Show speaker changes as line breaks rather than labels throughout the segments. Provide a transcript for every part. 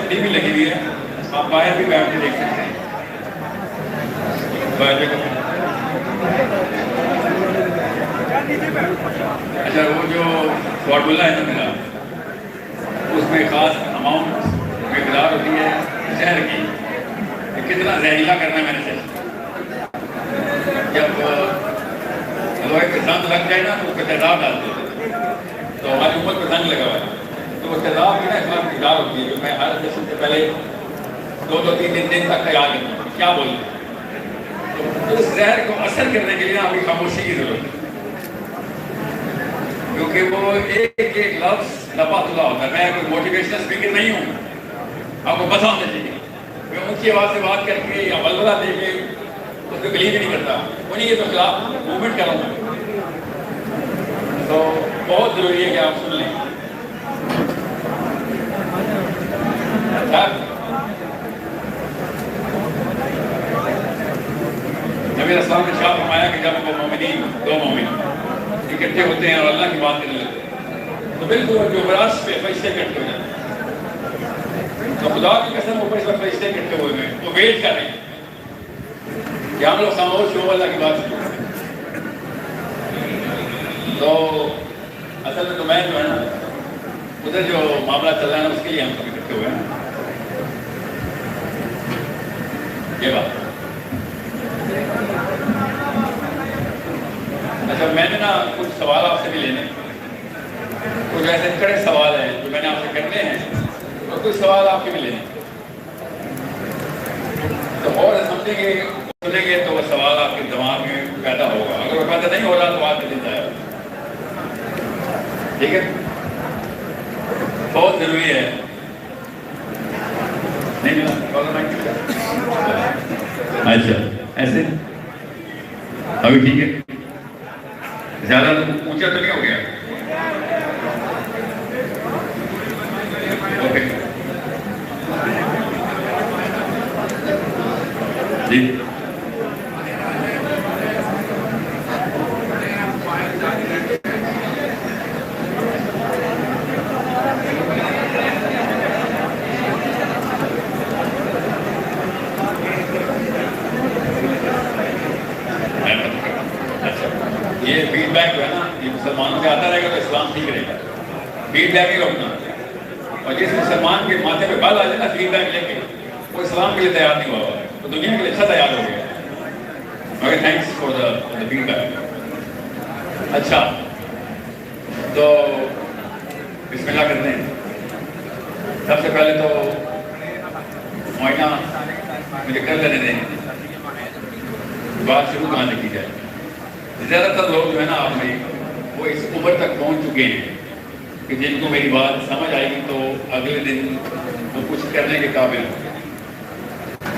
T V لگی ہوئی ہے، آپ باہر بھی بیٹھ کے دیکھ سکتے ہیں. اچھا وہ جو فارمولا ہے نا میرا، اس میں خاص اماؤنٹ مقدار ہوتی ہے زہر کی کہ کتنا زہریلا کرنا ہے میں نے چاہیے. جب لوہے کے زنگ لگ جائے نا تو اس کا تیزاب ڈالتے ہیں، تو ہماری امت پہ زنگ لگا ہوا ہے تو وہ تیزاب کی نا اتنا مقدار ہوتی ہے جو میں ہر جسم سے پہلے 2-3 دن تک کا یاد رکھتا ہوں کیا بولتے ہیں. تو اس زہر کو اثر کرنے کے لیے آپ کی خاموشی کی ضرورت ہے، کیونکہ وہ ایک ایک لفظ لفظ اللہ ہوتا ہے. میں کوئی موٹیویشنل اسپیکر نہیں ہوں، آپ کو پتہ ہونا چاہیے. میں اونچی آواز سے بات کر کے یا بلبلہ دے کے اس کو بلیو نہیں کرتا، انہیں کے تو خلاف موومنٹ کروں گا. تو بہت ضروری ہے کہ آپ سن لیں. نبی اسلام نے شاہ فرمایا کہ جب وہ مومنین، دو مومن اکٹھے ہوتے ہیں اور اللہ کی بات کرنے لگتے ہیں تو بالکل جو براش پہ فرشتے اکٹھے ہو جاتے ہیں. تو خدا کی قسم اوپر اس وقت فرشتے اکٹھے ہوئے ہیں تو ویٹ کر رہے ہیں کہ ہم لوگ خاموش ہو اللہ کی بات سنیں. تو اصل میں تو میں جو ہے نا ادھر جو معاملہ چل رہا ہے نا اس کے لیے ہم سب اکٹھے ہوئے ہیں. یہ بات اچھا، میں نے نا کچھ سوال آپ سے بھی لینے، کچھ ایسے کڑے سوال ہیں جو میں نے آپ سے کرنے ہیں اور کچھ سوال آپ کے بھی لینے. تو اور سمجھیں گے سنیں گے تو وہ سوال آپ کے دماغ میں پیدا ہوگا. اگر وہ پیدا نہیں ہو رہا تو آپ کے دن جائے. ٹھیک ہے، بہت ضروری ہے. نہیں ملا اچھا ایسے ابھی ٹھیک ہے، زیادہ اونچا تو نہیں ہو گیا. اوکے جی یہ فیڈ بیک جو ہے نا یہ مسلمانوں سے آتا رہے گا تو اسلام ٹھیک رہے گا. فیڈ بیک ہی روکنا، اور جس مسلمان کے ماتھے پہ بال آ جائے نا فیڈ بیک لے کے وہ اسلام کے لیے تیار نہیں ہوا ہے، وہ دنیا کے لیے اچھا تیار ہو گیا. Okay thanks for the feedback. اچھا تو بسم اللہ کرتے ہیں. سب سے پہلے تو معائنہ مجھے کر لینے دیں، بات شروع کہاں سے کی جائے. زیادہ تر لوگ جو ہے نا آپ میں وہ اس عمر تک پہنچ چکے ہیں کہ جن کو میری بات سمجھ آئے گی تو اگلے دن وہ کچھ کرنے کے قابل ہو.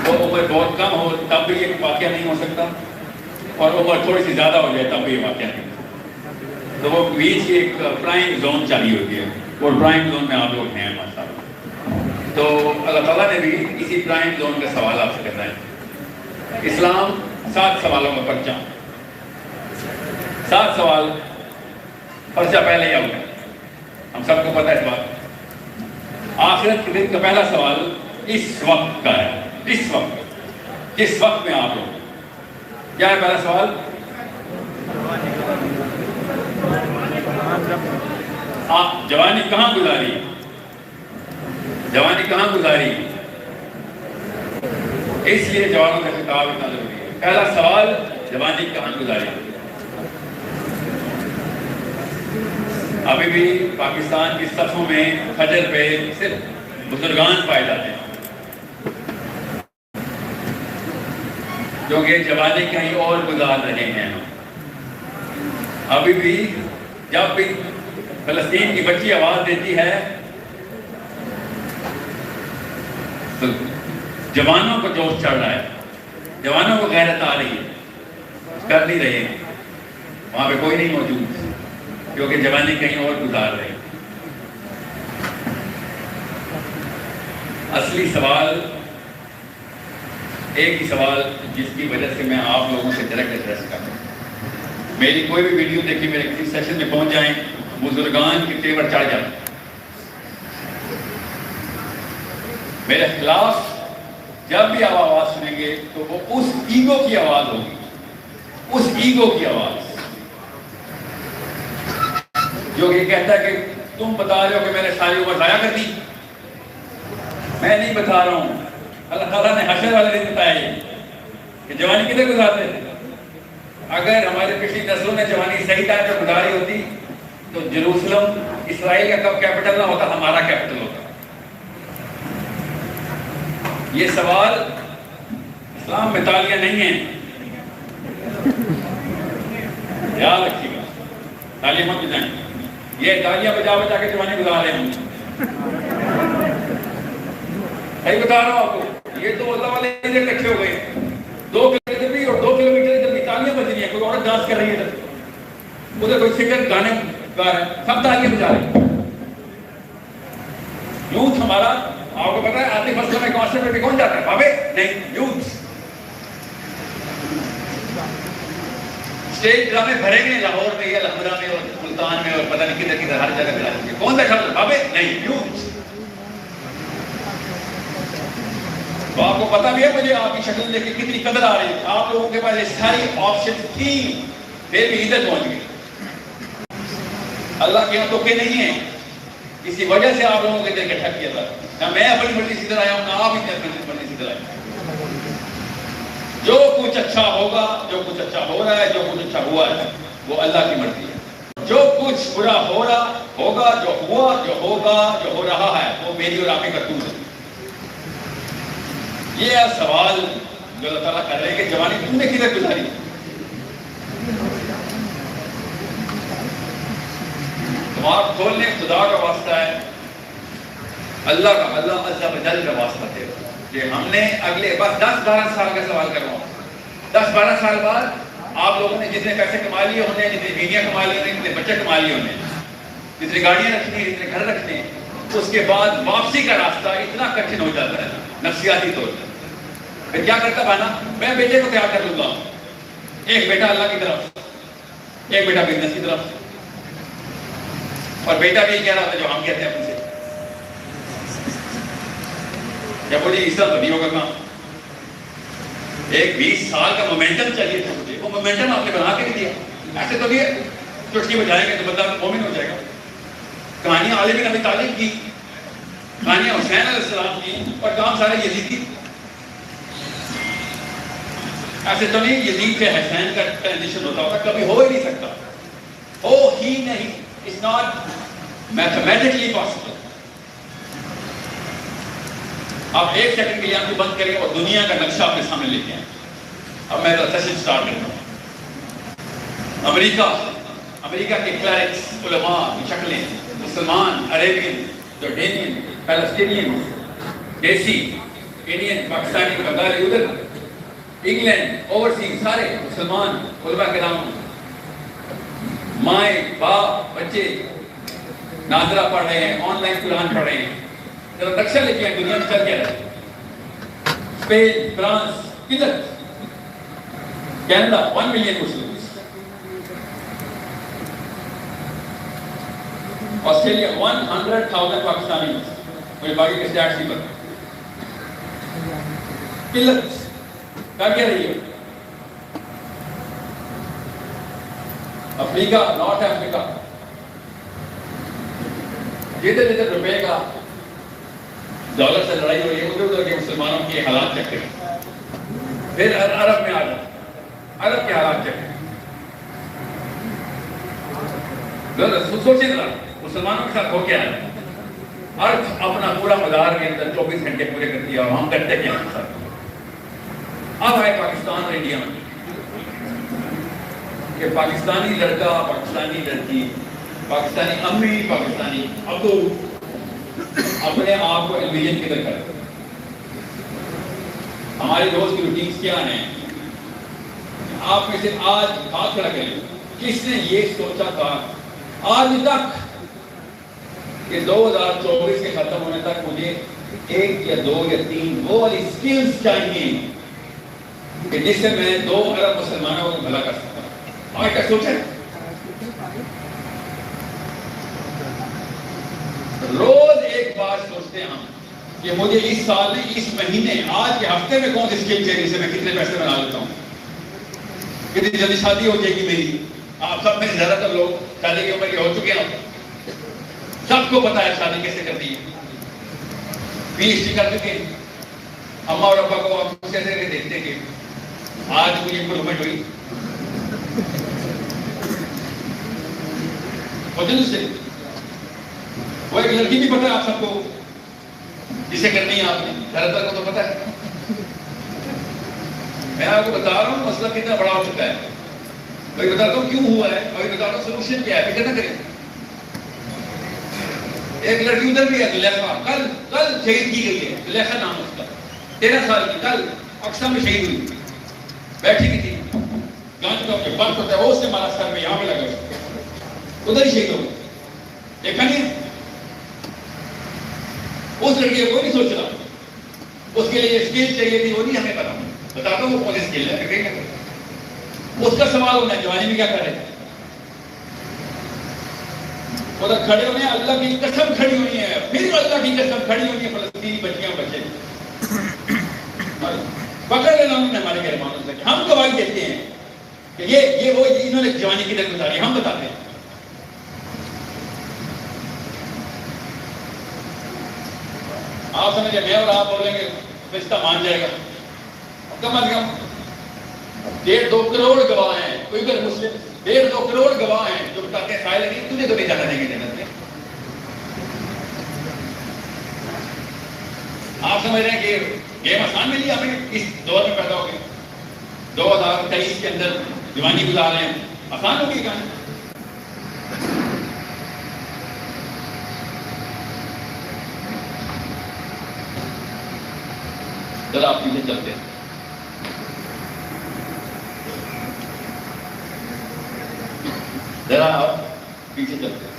وہ عمر بہت کم ہو تب بھی یہ واقعہ نہیں ہو سکتا، اور عمر تھوڑی سی زیادہ ہو جائے تب بھی یہ واقعہ نہیں ہو سکتا. تو وہ بیچ کی ایک پرائم زون چاہیے ہوتی ہے، اور پرائم زون میں آپ لوگ ہیں ماشاء اللہ. تو اللہ تعالیٰ نے بھی اسی پرائم زون کا سوال آپ سے کرنا ہے. اسلام 7 سوالوں کا پرچہ، 7 سوال پرچہ پہلے ہی ہوگا، ہم سب کو پتہ ہے اس بات. آخرت کے دن کا پہلا سوال اس وقت کا ہے. اس وقت جس وقت میں آپ لوگ کیا ہے پہلا سوال؟ آپ جوانی کہاں گزاری؟ جوانی کہاں گزاری؟ اس لیے جوانوں کا خطاب اتنا ضروری ہے. پہلا سوال جوانی کہاں گزاری. ابھی بھی پاکستان کی صفوں میں فجر پہ صرف بزرگان پائے جاتے ہیں جو کہ جوانی کہیں اور گزار رہے ہیں. ابھی بھی جب بھی فلسطین کی بچی آواز دیتی ہے تو جوانوں کو جوش چڑھ رہا ہے، جوانوں کو غیرت آ رہی ہے. کر نہیں رہے ہیں، وہاں پہ کوئی نہیں موجود کیونکہ جوانی کہیں اور گزار رہے ہیں. اصلی سوال ایک ہی سوال جس کی وجہ سے میں آپ لوگوں سے ڈائریکٹ ایڈریس کرتا ہوں. میری کوئی بھی ویڈیو دیکھی میرے کسی سیشن میں پہنچ جائیں بزرگان کے تیور چڑھ جائیں. میرے خلاف جب بھی آپ آواز سنیں گے تو وہ اس ایگو کی آواز ہوگی، اس ایگو کی آواز جو یہ کہتا ہے کہ تم بتا رہے ہو کہ میں نے ساری عمر ضائع کر دی. میں نہیں بتا رہا ہوں، اللہ تعالیٰ نے حشر والے دن بتایا یہ کہ جوانی کدھر گزارتے تھے. اگر ہمارے پچھلی نسلوں نے جوانی صحیح ٹائم پہ گزاری ہوتی تو جروسلم اسرائیل کا کب کیپٹل نہ ہوتا، ہمارا کیپٹل ہوتا. یہ سوال اسلام میں تالیاں نہیں ہیں، یاد رکھیے گا، تالیاں مت بجائیں. یہ تالیاں بجا بجا کے جوانی گزار رہے ہیں. صحیح بتا رہا ہوں آپ کو، یہ تو اللہ والے ادھر اکٹھے ہو گئے 2 کلومیٹر بھی اور 2 کلومیٹر ادھر بھی تالیاں بج رہی ہیں. کوئی عورت ڈانس کر رہی ہے ادھر کوئی سنگر گانے گا رہے ہیں، سب تالیاں بجا رہے ہیں. یوتھ ہمارا آپ کو پتا ہے آتی فصلوں میں کانسرٹ میں بھی کون جاتا ہے؟ بابے نہیں، یوتھ. اسٹیج ڈرامے بھرے گئے لاہور میں یا لہمرا میں اور ملتان میں اور پتہ نہیں کدھر کدھر ہر جگہ بلا دیں گے. کون سا شبد؟ بابے نہیں، یوتھ. تو آپ کو پتا بھی ہے مجھے آپ کی شکل دیکھ کے کتنی قدر آ رہی ہے. آپ لوگوں کے پاس یہ ساری آپشن تھی پھر بھی ادھر پہنچ گئے. اللہ کے یہاں دھوکے نہیں ہیں، اسی وجہ سے آپ لوگوں کے دل کے ٹھک کیا تھا. نہ میں اپنی مرضی سے ادھر آیا ہوں، نہ آپ اپنی مرضی سے ادھر آئے. جو کچھ اچھا ہوگا، جو کچھ اچھا ہو رہا ہے، جو کچھ اچھا ہوا ہے، وہ اللہ کی مرضی ہے. جو کچھ برا ہو رہا ہوگا، جو ہوا، جو ہوگا، جو ہو رہا ہے، وہ میری اور آپ کی کرتوت ہے. یہ سوال جو اللہ تعالیٰ کر رہے ہیں کہ جوانی تم نے کدھر گزاری. دماغ کھولنے خدا کا واسطہ ہے، اللہ کا، اللہ عز و جل کا واسطہ ہے کہ ہم نے اگلے بس 10-12 سال کا سوال کر رہا ہوں. 10-12 سال بعد آپ لوگوں نے جتنے پیسے کما لیے ہونے، جتنی بیویاں کما لی ہونے، جتنے بچے کما لیے ہونے، جتنی گاڑیاں رکھنی ہیں، جتنے گھر رکھنے ہیں، اس کے بعد واپسی کا راستہ اتنا کٹھن ہو جاتا ہے نفسیاتی طور پر. پھر کیا کرتا بنا؟ میں بیٹے کو تیار کر لوں گا، ایک بیٹا اللہ کی طرف، ایک بیٹا بزنس کی طرف. اور بیٹا بھی کہہ رہا تھا جو ہم کہتے ہیں اپنے سے، کیا بولی اس طرح تو نہیں ہوگا کام. ایک 20 سال کا مومنٹم چاہیے تھا مجھے، وہ مومنٹم آپ نے بنا کے نہیں دیا. ایسے تو نہیں چٹکی بجائیں گے تو بندہ مومن ہو جائے گا. کہانیاں علی بن ابی طالب کی، کہانیاں حسین علیہ السلام کی، اور کام سارے یزید کی. ایسے تو نہیں یزید سے حسین کا ٹرانزیشن ہوتا ہوتا، کبھی ہو ہی نہیں سکتا، ہو ہی نہیں. It's not mathematically possible. آپ 1 سیکنڈ کے لیے آپ کو بند کریں اور دنیا کا نقشہ اپنے سامنے لے کے آئیں. اب میں سیشن سٹارٹ کرتا ہوں. امریکہ کے کلرکس، علماء کی شکلیں، مسلمان، عربین، جورڈینین، پیلسٹینین، دیسی، انڈین، پاکستانی، بنگالی، ادھر انگلینڈ، اوورسیز، سارے مسلمان علماء کرام، مائیں، باپ، بچے ناظرہ پڑھ رہے ہیں، آن لائن قرآن پڑھ رہے ہیں. ذرا نقشہ لے کے دنیا میں چل کیا رہا ہے. اسپین، فرانس، کدھر؟ کینیڈا 1 ملین مسلم، آسٹریلیا 100,000 پاکستانی، مجھے باقی کے سٹیٹس نہیں پتہ. قلت کر کیا رہی ہے؟ افریقہ، نارتھ افریقہ، جدھر جدھر روپے کا ڈالر سے لڑائی ہو رہی ہے، ادھر ادھر کے مسلمانوں کے حالات چکے. پھر عرب میں آ جائے، عرب کے حالات چکے. سوچیں ذرا مسلمانوں کے ساتھ ہو کیا ہے. عرب اپنا پورا مدار کے اندر 24 گھنٹے پورے کر دیا، اور ہم کرتے کیا ہیں ساتھ. اب آئے پاکستان اور انڈیا میں کہ پاکستانی لڑکا، پاکستانی لڑکی، پاکستانی امی، پاکستانی ابو اپنے آپ کو انویژن کدھر کرتے. ہماری روز کی روٹینز کیا ہیں؟ آپ میں سے آج ہاتھ کھڑا کریں، کس نے یہ سوچا تھا آج تک کہ 2024 کے ختم ہونے تک مجھے 1 یا 2 یا 3 وہ والی سکلز چاہیے کہ جس سے میں 2 ارب مسلمانوں کو بھلا کر سکتا ہوں. آج تک سوچیں؟ روز ایک بات سوچتے ہیں ہم کہ مجھے اس سال نہیں، اس مہینے، آج کے ہفتے میں کون سی اسکیم چاہیے سے میں کتنے پیسے بنا لیتا ہوں، کتنی جلدی شادی ہو جائے گی میری. آپ سب میں زیادہ تر لوگ شادی کی عمر کے ہو چکے ہیں، سب کو پتا ہے شادی کیسے کرتی ہے. پی ایچ ڈی کر چکے ہیں. اماں اور ابا کو آپ کیسے دیکھتے کہ آج مجھے امپرومنٹ ہوئی وجن سے. وہ ایک لڑکی بھی پتا ہے آپ سب کو جسے کرنی ہے، آپ نے زیادہ تر کو تو پتا ہے. میں آپ کو بتا رہا ہوں مسئلہ کتنا بڑا ہو چکا ہے. میں بتاتا ہوں کیوں ہوا ہے، اور بتا رہا ہوں سولوشن کیا ہے، فکر نہ کریں. ایک لڑکی ادھر بھی ہے زلیخا، کل شہید کی گئی ہے. زلیخا نام اس کا، 13 سال کی، کل اقصی میں شہید ہوئی. بیٹھی کی تھی گانج ٹاپ پہ، بند ہوتا ہے وہ، اس نے مارا سر میں، یہاں پہ لگا ادھر ہی شہید ہو گئی. دیکھا نہیں اس لڑکی کو کوئی نہیں سوچ رہا. اس کے لیے اسکل چاہیے تھی، وہ نہیں ہمیں پتا. بتاتا ہوں وہ کون اسکل ہے. اس کا سوال ہونا ہے جوانی میں کیا کرے. ادھر کھڑے ہونے اللہ کی قسم کھڑی ہوئی ہے، پھر اللہ کی قسم کھڑی ہوئی ہے. فلسطینی بچیاں بچے پکڑ لینا انہوں نے ہمارے گھرمانوں سے. ہم گواہی دیتے ہیں کہ یہ وہ انہوں نے جوانی کی در گزاری. ہم بتاتے ہیں. آپ سمجھے میں اور آپ بولیں گے رشتہ مان جائے گا. کم از کم 1.5-2 کروڑ گواہ ہیں. کوئی اگر مسلم 1.5-2 کروڑ گواہ ہیں جو بتاتے ہیں سائل نہیں، تجھے تو نہیں جانا دیں گے جنت میں. آپ سمجھ رہے ہیں کہ گیم آسان ملی ہمیں اس دور میں پیدا ہو گئے. 2023 کے اندر جوانی گزار رہے ہیں، آسان ہوگی کہاں. ذرا آپ پیچھے چلتے ہیں. ذرا آپ پیچھے چلتے ہیں،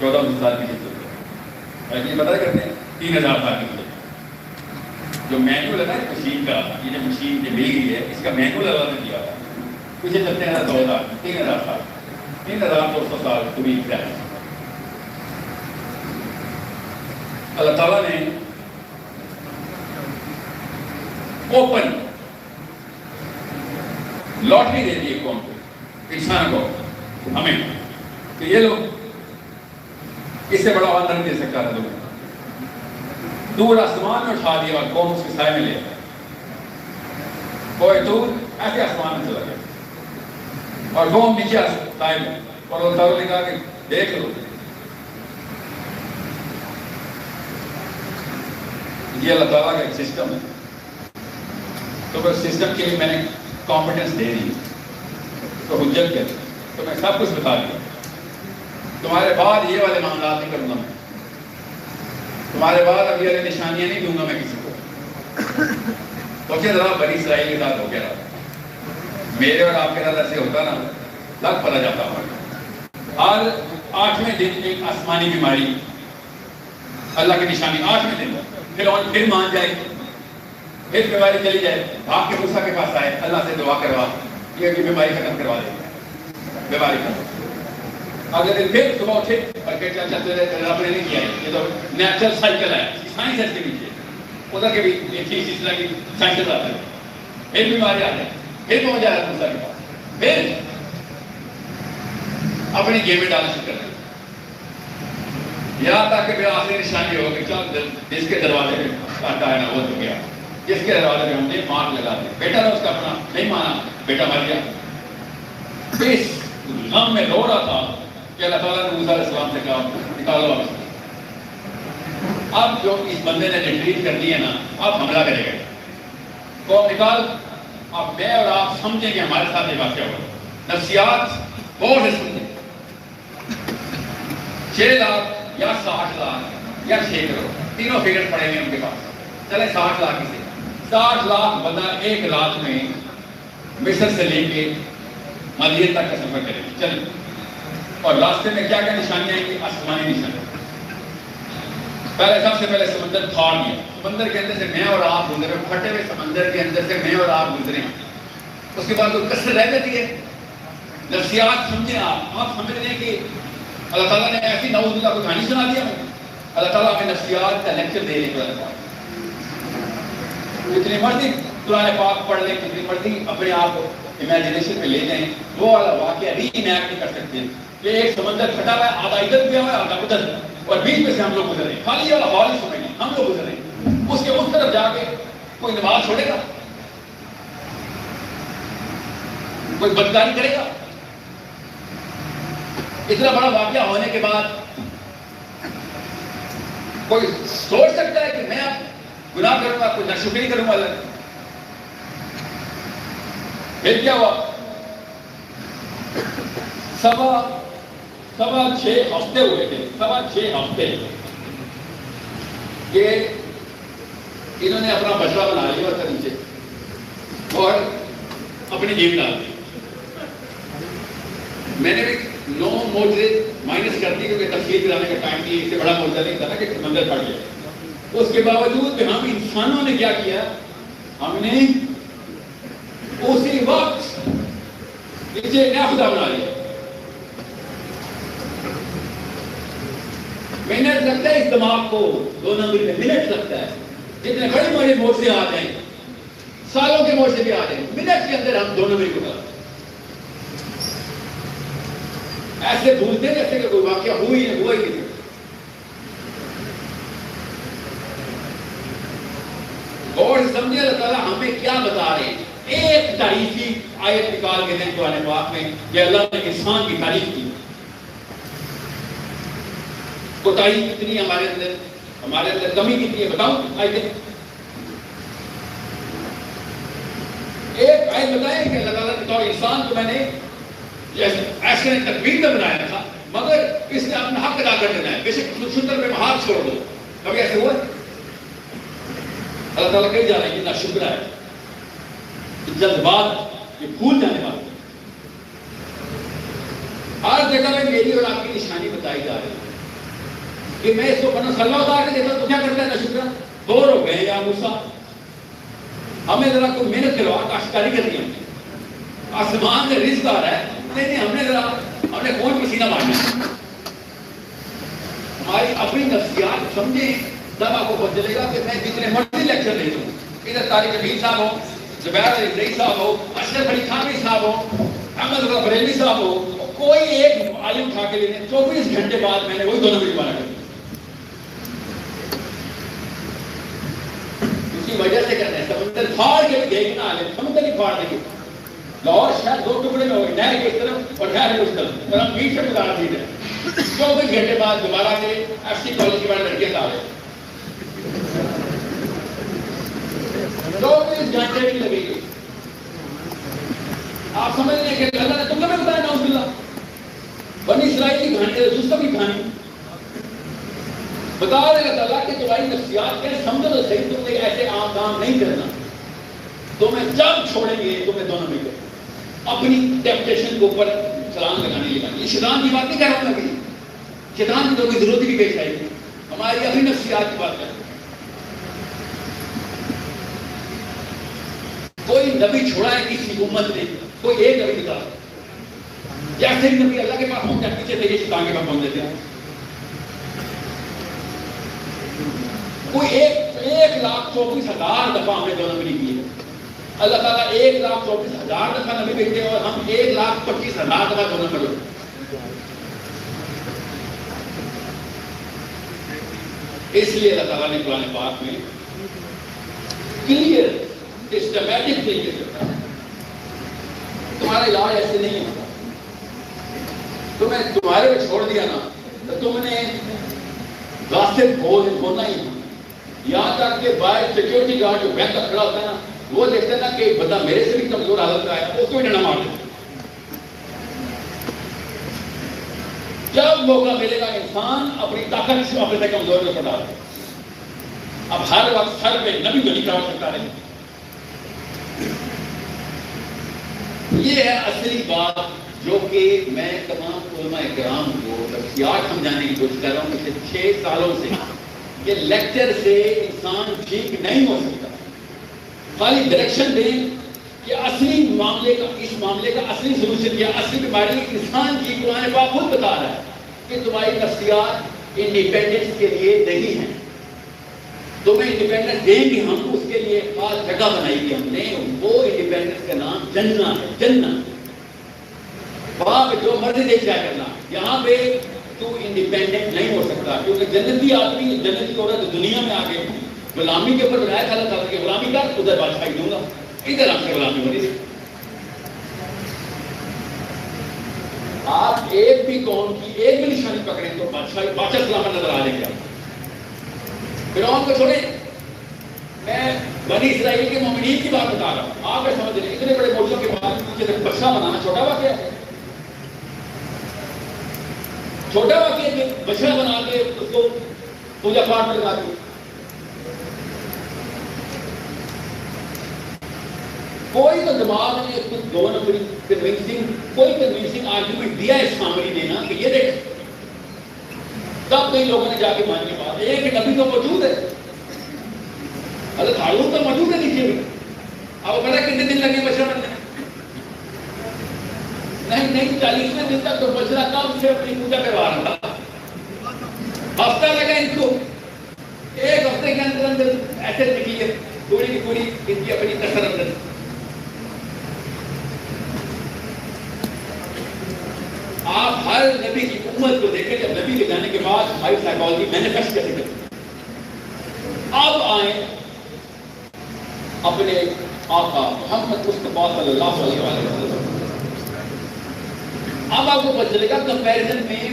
14 سال پیچھے چلتے ہیں. یہ پتہ کرتے ہیں 3000 سال کی. جو مینول ہے نا مشین کا، یہ جو مشین جو مل گئی ہے اس کا مینول اللہ نے دیا. پیچھے چلتے ہیں 3000 سال، 3200 سال کبھی کیا ہے. اللہ تعالیٰ نے اوپن لاٹری دے دی قوم کو، انسان کو، ہمیں، کہ یہ لوگ اس سے بڑا وعدہ نہیں دے سکتا تھا. لوگ دور آسمان میں اٹھا دیا اور قوم اس کے سائے میں لے گیا. کوئی دور ایسے آسمان میں چلا گیا اور قوم نیچے سائے میں. اور اللہ تعالیٰ نے کہا کہ دیکھ لو یہ اللہ تعالیٰ کا ایک سسٹم ہے. تو بس سسٹم کے لیے میں نے کانفیڈنس دے دی تو حجت کہتے تو میں سب کچھ بتا دیا. تمہارے بعد یہ والے معاملات نہیں کروں گا میں. تمہارے بعد اب یہ والے نشانیاں نہیں دوں گا میں کسی کو. تو کیا ذرا بنی اسرائیل کے ساتھ ہو گیا رہا. میرے اور آپ کے ساتھ ایسے ہوتا نا لگ پڑا جاتا ہمارا. اور 8ویں دن ایک آسمانی بیماری اللہ کی نشانی 8ویں دن پھر مان جائے، پھر بیماری چلی جائے. آپ کے موسیٰ کے پاس آئے، اللہ سے دعا کروا یہ بیماری ختم کروا دے. بیماری ختم. اگر دن پھر صبح اٹھے اور کہتے ہیں چلتے رہتے رب نے نہیں کیا ہے. یہ تو نیچرل سائیکل ہے، سائنس ہے اس کے پیچھے. ادھر کے بھی ایک چیز اس طرح کی سائنس آتا ہے. پھر بیماری آ جائے، پھر پہنچ جائے موسیٰ کے پاس، پھر اپنی گیمیں ڈالنا شروع کر دیں. یہاں تک کہ پھر آخری نشانی ہو کہ چل جس کے دروازے میں کاٹا ہے نا وہ تو گیا. جس کے دروازے میں ہم نے مار لگا دی. بیٹا تھا اس کا اپنا، نہیں مانا، بیٹا مر گیا. اس غم میں رو رہا تھا کہ اللہ تعالیٰ نے موسیٰ علیہ السلام سے کہا نکالو آپ. اب جو اس بندے نے ریٹریٹ کر دی ہے نا، اب حملہ کرے گا. تو نکال. اب میں اور آپ سمجھیں کہ ہمارے ساتھ یہ واقعہ ہوا. نفسیات بہت سے سنتے 6 لاکھ یا 60 لاکھ یا 6 کروڑ تینوں فگر پڑے ہیں ان کے پاس. چلے 60 لاکھ سے 60 لاکھ بندہ ایک رات میں مصر سے لے کے مدین تک کا سفر کرے. چلے اور راستے میں کیا کیا نشانیاں ہیں؟ آسمانی نشانی. پہلے سب سے پہلے سمندر پھاڑ دیا. سمندر کے اندر سے میں اور آپ گزرے، پھٹے ہوئے سمندر کے اندر سے میں اور آپ گزرے. اس کے بعد کوئی کسر رہ جاتی ہے. نفسیات سمجھیں آپ سمجھ رہے ہیں کہ اللہ تعالیٰ نے ایسی نعوذ باللہ کو کہانی سنا دیا. اللہ تعالیٰ ہمیں نفسیات کا لیکچر دے رہے ہیں. جتنی مرضی قرآن پاک پڑھ لیں، جتنی مرضی اپنے آپ کو امیجنیشن میں لے جائیں، وہ والا واقعہ ری انیکٹ نہیں کر سکتے کہ ایک سمندر پھٹا ہوا ہے، آدھا ادھر گیا ہوا ہے آدھا ادھر، اور بیچ میں سے ہم لوگ گزر رہے ہیں. خالی والا ہال ہی سمجھ ہم لوگ گزر رہے ہیں. اس کے اس طرف جا کے کوئی نماز چھوڑے گا؟ کوئی بدکاری کرے گا؟ اتنا بڑا واقعہ ہونے کے بعد کوئی سوچ سکتا ہے کہ میں اب گناہ کروں گا، کوئی ناشکری کروں گا؟ پھر کیا ہوا؟ 6.25 ہفتے ہوئے تھے، 6.25 ہفتے کہ انہوں نے اپنا بچڑا بنا لیا تھا نیچے اور اپنی جیب ڈال دی. میں نے بھی 9 موجے مائنس کر دی کیونکہ تفصیل کرانے کا ٹائم نہیں، اس سے بڑا موجہ نہیں تھا نا کہ سمندر پڑ گیا. اس کے باوجود بھی ہم انسانوں نے کیا کیا؟ ہم نے اسی وقت نیچے نیا خدا بنا لیا. منٹ لگتا ہے اس دماغ کو 2 نمبر میں، منٹ لگتا ہے. جتنے بڑے بڑے موجے آ جائیں، سالوں کے موجے بھی آ جائیں، منٹ کے اندر ہم 2 نمبر کو کرتے ایسے بھولتے جیسے کہ کوئی واقعہ ہوا ہی نہیں. اور سمجھے اللہ تعالیٰ ہمیں کیا بتا رہے ہیں. ایک تاریخی آیت نکال کے دیں قرآن پاک میں کہ اللہ نے انسان کی تعریف کی. کوتاہی کتنی ہے ہمارے اندر کمی کتنی ہے بتاؤ. آیتیں ایک آیت بتائیں کہ اللہ تعالیٰ نے کہا انسان کو میں نے ایسے تقویم میں بنایا تھا مگر اس نے اپنا حق ادا کر دینا ہے. بے شک شکر میں ہاتھ چھوڑ دو. کبھی ایسے ہوا؟ اللہ تعالیٰ کہی جا رہا ہے کہ نہ شکر ہے، جذبات یہ بھول جانے والا. ہر جگہ میں میری اور آپ کی نشانی بتائی جا رہی ہے کہ میں اس کو بنا صلی اللہ اتار کے دیتا تو کیا کرتا ہے؟ نہ شکر. بور ہو گئے یا موسیٰ ہمیں ذرا کوئی محنت کروا، کاشتکاری کرنی ہے. آسمان سے رزق آ رہا ہے، نہیں ہم نے کون پسینہ مارنا ہے. ہماری اپنی نفسیات سمجھیں تب آپ کو پتہ چلے گا کہ میں جتنے مرضی لیکچر لے لوں، ادھر طارق امین صاحب ہو، زبیر علی زئی صاحب ہو، اشرف علی تھانوی صاحب ہو، احمد رضا بریلوی صاحب ہو، کوئی ایک عالم اٹھا کے لے لیں 24 گھنٹے بعد میں نے وہی 2 نمبر دوبارہ کر دیا. اسی وجہ سے کہتے ہیں سمندر پھاڑ کے بھی دیکھنا عالم سمندر ہی پھاڑ دیں گے. لاہور شہر 2 ٹکڑے میں ہوئے، نہر کی طرف اور نہر اس طرف، اور ہم بیچ میں گزارا دیتے ہیں. 24 گھنٹے بعد دوبارہ سے ایف سی کالج کے بعد لڑکے آ رہے 24 گھنٹے بھی لگے گی. آپ سمجھ لیں کہ اللہ نے تم نے بتایا نعوذ باللہ بنی اسرائیل کی کہانی ہے، دوستوں کی کہانی بتا رہے اللہ تعالیٰ کہ تمہاری نفسیات کے سمجھو تو صحیح، تم نے ایسے عام کام نہیں کرنا. تمہیں جب چھوڑیں گے تمہیں 2 نمبر کریں. اپنی ٹیمپٹیشن کے اوپر سلام لگانے لگانے. یہ شیطان کی بات نہیں کہہ رہا ہوں میں، شیطان کی تو کوئی ضرورت بھی پیش آئی گی. ہماری اپنی نفسیات کی بات کر رہے ہیں. کوئی نبی چھوڑا ہے کسی امت نے؟ کوئی ایک نبی نکالا؟ جیسے ہی نبی اللہ کے پاس پہنچ جاتے پیچھے سے یہ شیطان کے پاس پہنچ جاتے ہیں. کوئی 1,24,000 دفعہ ہم نے 2 نمبری کی ہے. اللہ تعالیٰ 1,24,000 دفعہ نبی بھیجتے ہیں اور ہم 1,25,000 دفعہ 2 نمبر ہوتے ہیں. اس لیے اللہ تعالیٰ نے قرآن پاک میں کلیئر سسٹمیٹک طریقے سے بتایا تمہارا علاج ایسے نہیں ہوتا. تمہیں تمہارے کو چھوڑ دیا نا تو تم نے راستے کھولنا ہی. یہاں تک کہ باہر سیکورٹی گارڈ جو بینک کا کھڑا ہوتا ہے نا وہ دیکھتے ہیں نا کہ بندہ میرے سے بھی کمزور حالت کا ہے، اس کو بھی ڈنڈا مار دیتے. جب موقع ملے گا انسان اپنی طاقت سے اپنے کمزور کو پڑھا دے. اب ہر وقت سر پہ نبی تو نہیں کھڑا سکتا ہے. یہ ہے اصلی بات جو کہ میں تمام علماء کرام کو نفسیات سمجھانے کی کوشش کر رہا ہوں. پچھلے 6 سالوں سے یہ لیکچر سے انسان ٹھیک نہیں ہو سکتا. خالی ڈائریکشن دیں کہ اصلی معاملے کا، اس معاملے کا اصلی سلوشن کیا، اصلی بیماری انسان کی قرآن پاک خود بتا رہا ہے کہ تمہاری نفسیات
انڈیپینڈنس کے لیے نہیں ہے. تمہیں انڈیپینڈنس دیں گے ہم، اس کے لیے خاص جگہ بنائی گی ہم نے، وہ انڈیپینڈنس کا نام جنہ ہے. جنہ وہاں پہ جو مرضی دیکھ جا کرنا، یہاں پہ تو انڈیپینڈنٹ نہیں ہو سکتا، کیونکہ جنتی آدمی جنتی عورت دنیا میں آگے غلامی کے اوپر بنایا تھا اللہ تعالیٰ کی غلامی کا، ادھر بادشاہی دوں گا، ادھر آپ سے غلامی ہو رہی ہے. آپ ایک بھی قوم کی ایک بھی نشانی پکڑیں تو بادشاہ سلامت نظر آ جائیں گے. فرعون کو چھوڑیں، میں بنی اسرائیل کے مومنین کی بات بتا رہا ہوں. آپ کو سمجھ لیں اتنے بڑے موجوں کے بعد مجھے بچہ بنانا چھوٹا واقعہ ہے. چھوٹا واقعہ ہے، بچہ بنا کے اس کو پوجا پاٹ میں لگا دیا. کوئی تو دماغ نے کچھ دو نمبری کنوینسنگ آرگیومنٹ دیا اس فیملی نے نا کہ یہ دیکھ. تب کئی لوگوں نے جا کے مان کے بات، ایک نبی تو موجود ہے، حضرت ہارون تو موجود ہے نیچے میں. اب پتا کتنے دن لگے بچہ بننے؟ نہیں 40ویں دن تک تو بچہ کام سے اپنی پوجا کروا رہا تھا. ہفتہ لگا ان کو، ایک ہفتے کے اندر اندر ایسے نکلی ہے پوری کی پوری ان کی اپنی کثر اندر. آپ ہر نبی کی امت کو دیکھیں، جب نبی کے جانے کے بعد ہماری سائیکالوجی مینیفیسٹ کیسے کرتی. اب آئیں اپنے آقا محمد مصطفیٰ صلی اللہ علیہ وسلم. اب آپ کو پتہ چلے گا کمپیریزن میں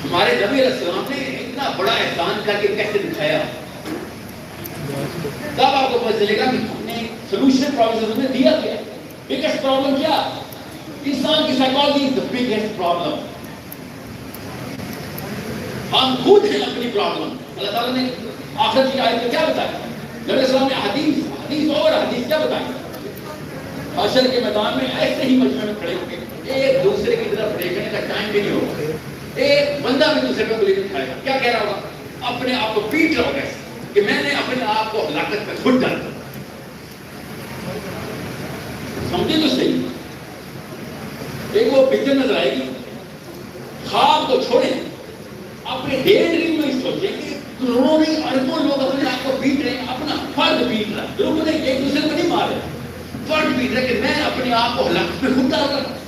ہمارے نبی علیہ السلام نے اتنا بڑا احسان کر کے کیسے دکھایا. تب آپ کو پتہ چلے گا کہ ہم نے سولوشن پروبلم میں دیا کیا. بگیسٹ پرابلم کیا؟ انسان کی psychology is the biggest problem. ہم خود ہیں اپنی پرابلم. اللہ تعالیٰ نے آخر کی آیت میں کیا بتایا؟ نبی علیہ السلام نے حدیث اور حدیث کیا بتائی؟ حشر کے میدان میں ایسے ہی مجمع میں کھڑے ہو کے ایک دوسرے کی طرف دیکھنے کا ٹائم بھی نہیں ہوگا. ایک بندہ بھی دوسرے کو گولی نہیں کھائے گا. کیا کہہ رہا ہوگا؟ اپنے آپ کو پیٹ رہا ہوگا کہ میں نے اپنے آپ کو ہلاکت میں خود ڈالا. سمجھے تو صحیح. ایک وہ پکچر نظر آئے گی. خواب کو چھوڑیں، اپنے ڈے ڈریم میں سوچیں کہ کروڑوں نہیں اربوں لوگ اپنے آپ کو پیٹ رہے ہیں، اپنا فرد پیٹ رہا ہے. لوگوں نے ایک دوسرے کو نہیں مارے، فرد پیٹ رہا کہ میں اپنے آپ کو ہلاکت میں خود ڈال رہا ہوں.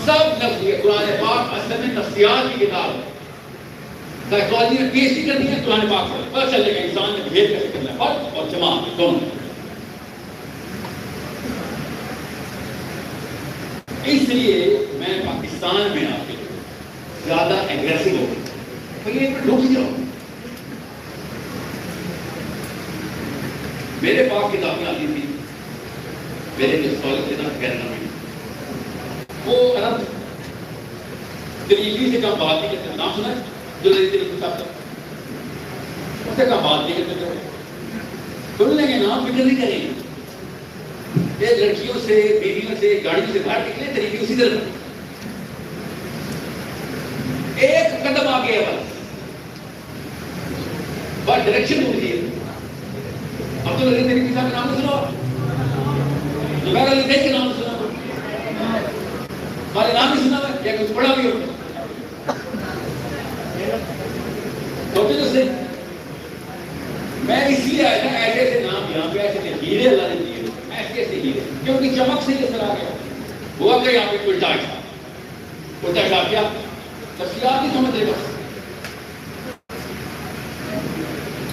سب نفسیات. قرآن پاک اصل میں نفسیات کی کتاب ہے. سائیکالوجی میں پی ایچ ڈی کرنی ہے قرآن پاک سے پتہ چلے گا انسان نے بہیو کیسے کرنا ہے. فرد اور جماعت دونوں. اس لیے میں پاکستان میں آ کے زیادہ ایگریسو ہو گیا. رک جاؤ. میرے پاس کتابیں آتی تھی، میرے جو اسکالر تھے نا کینیڈا میں، وہ عرب دلیلی سے کم بات نہیں کرتے. نام سنا ہے جو دلیلی صاحب تھا؟ اس سے کم بات نہیں کرتے. سن لیں گے نام فکر نہیں کریں گے. یہ لڑکیوں سے بیویوں سے گاڑیوں سے باہر نکلے طریقے اسی طرح. ایک قدم آگے ہے بس ڈائریکشن ہوتی ہے. عبدالعزیز طریقے صاحب کا نام سنا، زبیر علی زید کا نام سنا، ہمارے نام بھی سنا ہے یا کچھ پڑھا بھی ہوتا. سوچے تو صحیح. میں اس لیے آیا تھا ایسے ایسے نام یہاں پہ ایسے ہیرے اللہ نے دیے ایسے ایسے ہیرے کیونکہ چمک سے یہ سر آ گیا. ہوا کہ یہاں پہ الٹا حساب کیا تفصیلات نہیں سمجھ رہے. بس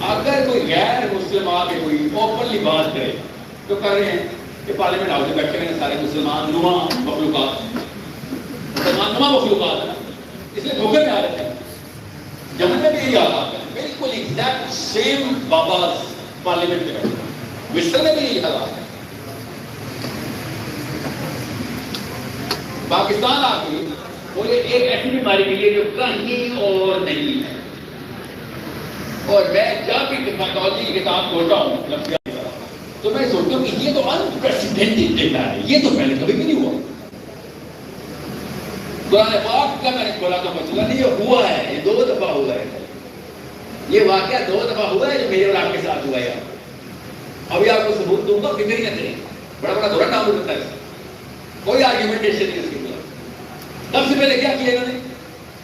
اگر کوئی غیر مسلم آ کے کوئی اوپنلی بات کرے تو کر رہے ہیں کہ پارلیمنٹ ہاؤس میں بیٹھے ہوئے سارے مسلمان نما مخلوقات ہے نا، اس لیے دھوکے میں آ رہے ہیں. جہاں میں بھی یہی حالات ہے بالکل ایگزیکٹ سیم. بابا پارلیمنٹ میں بیٹھے، مصر میں بھی یہی حالات ہے. پاکستان آ کے بولے ایک ایسی بیماری ملی ہے جو کہیں اور نہیں ہے. اور میں جب بھی سائیکالوجی کی کتاب کھولتا ہوں تو میں سوچتا ہوں کہ یہ تو انپریسیڈنٹڈ ڈیٹا ہے، یہ تو پہلے کبھی بھی نہیں ہوا. قرآن پاک کا میں نے کھولا تو مسئلہ نہیں، یہ ہوا ہے، یہ 2 دفعہ ہوا ہے. یہ واقعہ 2 دفعہ ہوا ہے جو میرے اور آپ کے ساتھ ہوا ہے. ابھی آپ کو ثبوت دوں گا، فکر ہی نہ کریں. بڑا بڑا دورہ کام ہوتا ہے، کوئی آرگیومنٹیشن نہیں اس کے خلاف. سب سے پہلے کیا کیا انہوں نے؟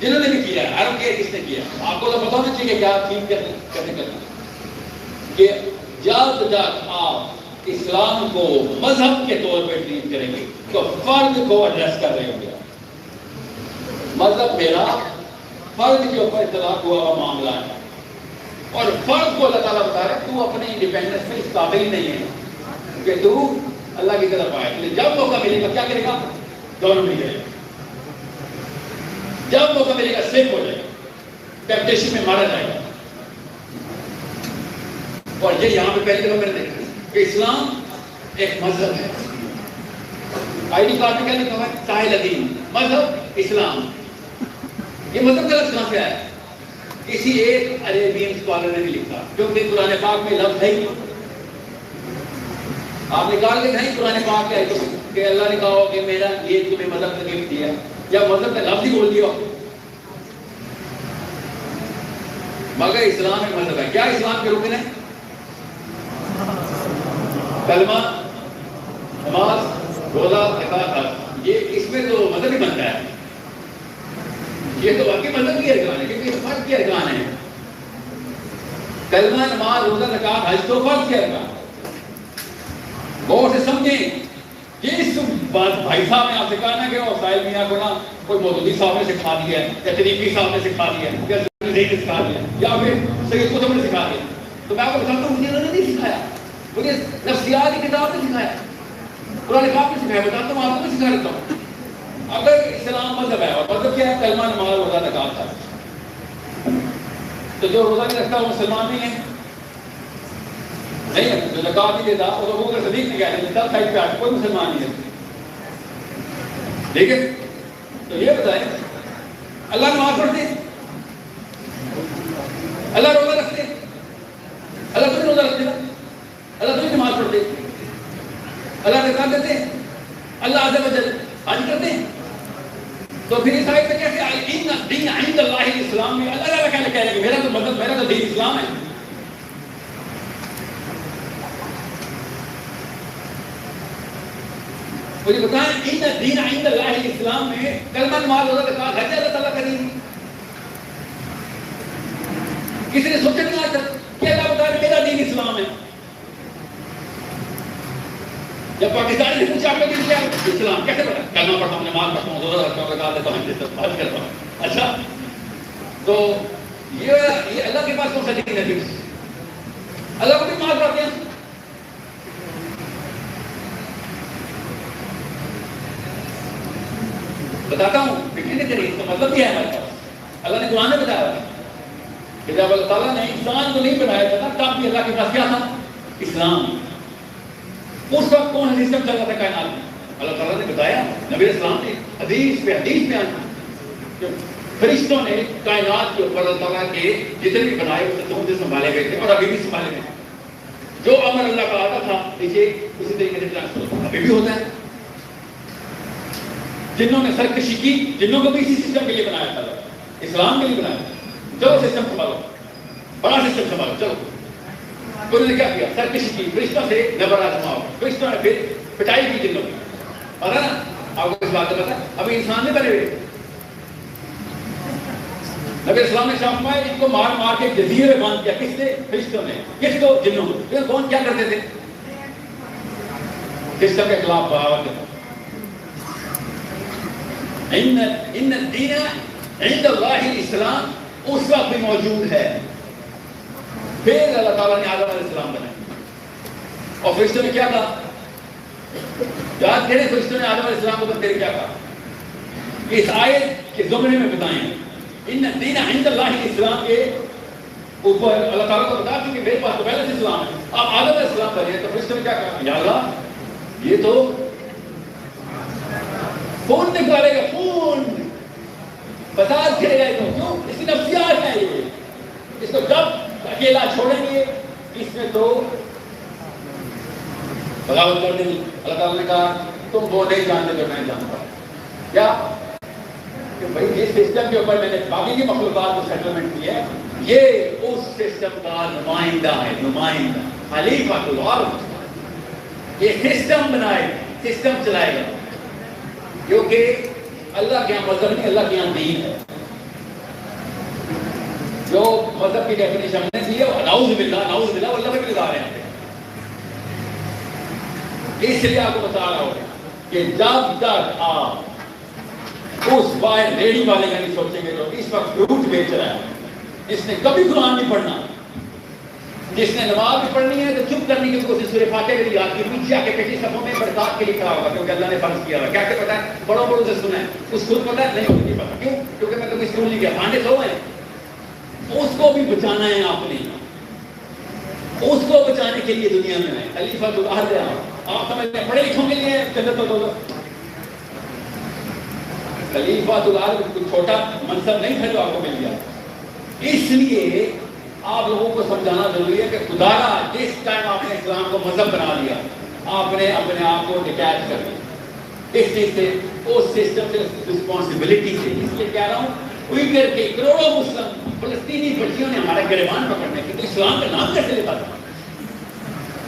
جنہوں نے بھی کیا ہے عرب کے کس نے کیا؟ آپ کو تو پتا ہونا چاہیے کیا ٹھیک کیسے کرنا کہ جب تک آپ اسلام کو مذہب کے طور پہ ٹریٹ کریں گے تو فرد کو ایڈریس کر رہے ہوں گے. مذہب میرا فرد کے اوپر اطلاق ہوا ہوا معاملہ ہے اور فرد کو اللہ تعالیٰ بتا رہا ہے تو اپنے انڈیپینڈنس میں اس قابل نہیں ہے کہ تو اللہ کی طرف آئے. جب موقع ملے گا کیا کرے گا؟ دونوں مل جائے گا. جب موقع ملے گا سیف ہو جائے گا, ٹیمپٹیشن میں مارا جائے گا. اور یہ یہاں پہ پہلے دفعہ میں نے دیکھا کہ اسلام ایک مذہب ہے. آئی ڈی کارڈ میں کیا لکھا ہوا ہے؟ ساحل الدین مذہب اسلام. یہ مذہب کا لفظ کہاں سے آیا؟ کسی ایک عربین اسکالر نے بھی لکھا, کیونکہ قرآن پاک میں لفظ ہے ہی. آپ نکال کے نہیں قرآن پاک ہے کہ اللہ نے کہا کہ میرا یہ تمہیں مذہب کا گفٹ دیا یا مذہب کا لفظ ہی بول دیا. مگر اسلام ایک مذہب ہے. کیا اسلام کے رکن ہے؟ کلمہ, نماز, روزہ, زکات, حج. یہ اس میں تو مذہب ہی بنتا ہے. یہ تو واقعی مذہب کی ارکان ہے کیونکہ فرض کے ارکان ہیں. کلمہ, نماز, روزہ, زکات, حج تو فرض کے ارکان. غور سے سمجھیں. جس بات بھائی صاحب نے آپ سے کہا نا کہ وہ ساحل میاں کو نا کوئی مودودی صاحب نے سکھا دیا ہے یا طریقی صاحب نے سکھا دیا ہے یا زید نے سکھا دیا یا پھر سید قطب نے سکھا دیا, تو میں آپ کو بتاتا ہوں مجھے انہوں نے نہیں سکھایا. مجھے نفسیات کی کتاب نے سکھایا, قرآن پاک نے سکھایا. بتاتا ہوں آپ کو سکھا دیتا ہوں. اگر اسلام مذہب ہے اور مذہب کیا ہے؟ کلمہ, نماز, روزہ, زکات تھا, تو جو روزہ نہیں رکھتا وہ مسلمان نہیں ہے. نہیں ہے جو زکات نہیں دیتا وہ تو ابو بکر صدیق نے کہا ہے جتنا سائڈ پہ آ کوئی مسلمان نہیں ہے. ٹھیک ہے, تو یہ بتائیں اللہ نماز پڑھتے, اللہ روزہ رکھتے, اللہ تمہیں روزہ رکھتے, اللہ تمہیں نماز پڑھتے, اللہ زکات دیتے, اللہ عز و جل حج کرتے ہیں. تو پھر اس آیت میں کیسے ان الدین عند اللہ الاسلام میں اللہ تعالیٰ کہہ رہے ہیں میرا تو مذہب, میرا تو دین اسلام ہے. مجھے بتائیں ان الدین عند اللہ الاسلام میں کلمہ, نماز, روزہ, زکات, حج اللہ تعالیٰ کا دین. کسی نے سوچا نہیں آج تک کہ اللہ بتا رہے میرا دین اسلام ہے. جب پاکستان سے پوچھا آپ کا دین کیا ہے؟ اسلام. کیسے پڑھا؟ کلمہ پڑھتا ہوں, نماز پڑھتا ہوں, روزہ رکھتا ہوں, زکات دیتا ہوں, حج کرتا ہوں. اچھا, تو یہ اللہ کے پاس کون سا دین ہے؟ اللہ کو بھی نماز پڑھتے ہیں. بتاتا ہوں فکر کے ذریعے تو مطلب کیا ہے ہمارے پاس. اللہ نے قرآن میں بتایا کہ جب اللہ تعالیٰ نے انسان کو نہیں بنایا تھا تب بھی اللہ کے پاس کیا تھا؟ اسلام. اس وقت کون سا سسٹم چل رہا تھا کائنات میں؟ اللہ تعالیٰ نے بتایا, نبی اسلام نے حدیث پہ آنا. فرشتوں نے کائنات کے اوپر اللہ تعالیٰ کے جتنے بھی بنائے اسے سنبھالے گئے تھے اور ابھی بھی سنبھالے گئے. جو امر اللہ کا آتا تھا دیکھیے اسی طریقے سے ٹرانسفر ابھی بھی ہوتا ہے. جنہوں نے سرکشی کی, جنہوں کو بھی اسی سسٹم کے لیے بنایا تھا, اسلام کے لیے بنایا تھا. چلو سسٹم سنبھالو, بڑا سسٹم سنبھالو. چلو انہوں نے کیا کیا؟ سرکشی کی, فرشتوں سے نبر آزماؤ. فرشتوں نے پھر پٹائی کی جنوں کی. پتا نا آپ کو اس بات کا پتا, ابھی انسان نہیں بنے ہوئے. نبی اسلام نے شام میں ان کو مار مار کے جزیرے باندھ کیا. کس نے؟ فرشتوں نے. کس کو؟ جنوں کو. کون کیا کرتے تھے؟ سسٹم کے خلاف بغاوت کرتے. ان الدین عند اللہ الاسلام اس وقت بھی موجود ہے. پھر اللہ تعالیٰ نے آدم علیہ السلام بنائے اور فرشتوں نے کیا کہا؟ یاد کریں فرشتوں نے آدم علیہ السلام کو بندے کیا کہا؟ اس آیت کے زمرے میں بتائیں ان الدین عند اللہ الاسلام کے اوپر اللہ تعالیٰ کو بتا کہ میرے پاس تو پہلے سے اسلام ہے, آپ آدم علیہ السلام بنے. تو فرشتوں نے کیا کہا؟ یا اللہ یہ تو خون نکالے گا, خون فساد کرے گا. کیوں؟ اس کی نفسیات ہے. یہ اس کو جب اکیلا چھوڑیں گے اس میں تو بغاوت کر دیں. اللہ تعالیٰ نے کہا تم وہ نہیں جانتے جو میں جانتا ہوں. کیا کہ بھائی جس سسٹم کے اوپر میں نے باقی کی مخلوقات کو سیٹلمنٹ کی ہے یہ اس سسٹم کا نمائندہ ہے. نمائندہ خلیفۃ الارض. یہ سسٹم بنائے, سسٹم چلائے گا. کیونکہ اللہ کے یہاں مذہب نہیں، اللہ کے یہاں دین ہے. جو مذہب کی ڈیفینیشن ہم نے دی ہے نعوذ باللہ اللہ میں بھی لگا رہے ہیں. اس لیے آپ کو بتا رہا ہوں کہ جب تک آپ اس وائر ریڈی والے کا نہیں سوچیں گے جو اس وقت فروٹ بیچ رہا ہے، جس نے کبھی قرآن نہیں پڑھنا، جس نے نماز بھی پڑھنی ہے تو چپ کرنے کی کوشش سورہ فاتحہ کے لیے یاد کی، پیچھے آ کے پیچھے صفوں میں برکات کے لیے کھڑا ہوگا کیونکہ اللہ نے فرض کیا ہوا. کیا کہ پتا ہے بڑوں بڑوں سے سنا ہے، اس خود پتا ہے نہیں ہوتا نہیں پتا. کیوں؟ کیونکہ میں کبھی اسکول نہیں گیا. بھانڈے سو ہیں، اس کو بھی بچانا ہے آپ نے. اس کو بچانے کے لیے دنیا میں ہے خلیفہ تو آ گیا. آپ سمجھتے ہیں پڑھے لکھوں کے لیے جنت تو دو. خلیفہ تو کوئی چھوٹا منصب نہیں تھا جو آپ کو مل گیا. اس لیے آپ لوگوں کو سمجھانا ضروری ہے کہ خدا را جس ٹائم آپ نے اسلام کو مذہب بنا لیا، آپ نے اپنے آپ کو ڈیٹیچ کر دیا اس چیز سے، اس سسٹم سے، رسپانسبلٹی سے. اس لیے کہہ رہا ہوں ویگر کے کروڑوں مسلم فلسطینی بچیوں نے ہمارا گریبان پکڑنے کی تو اسلام کا نام کیسے لیتا تھا؟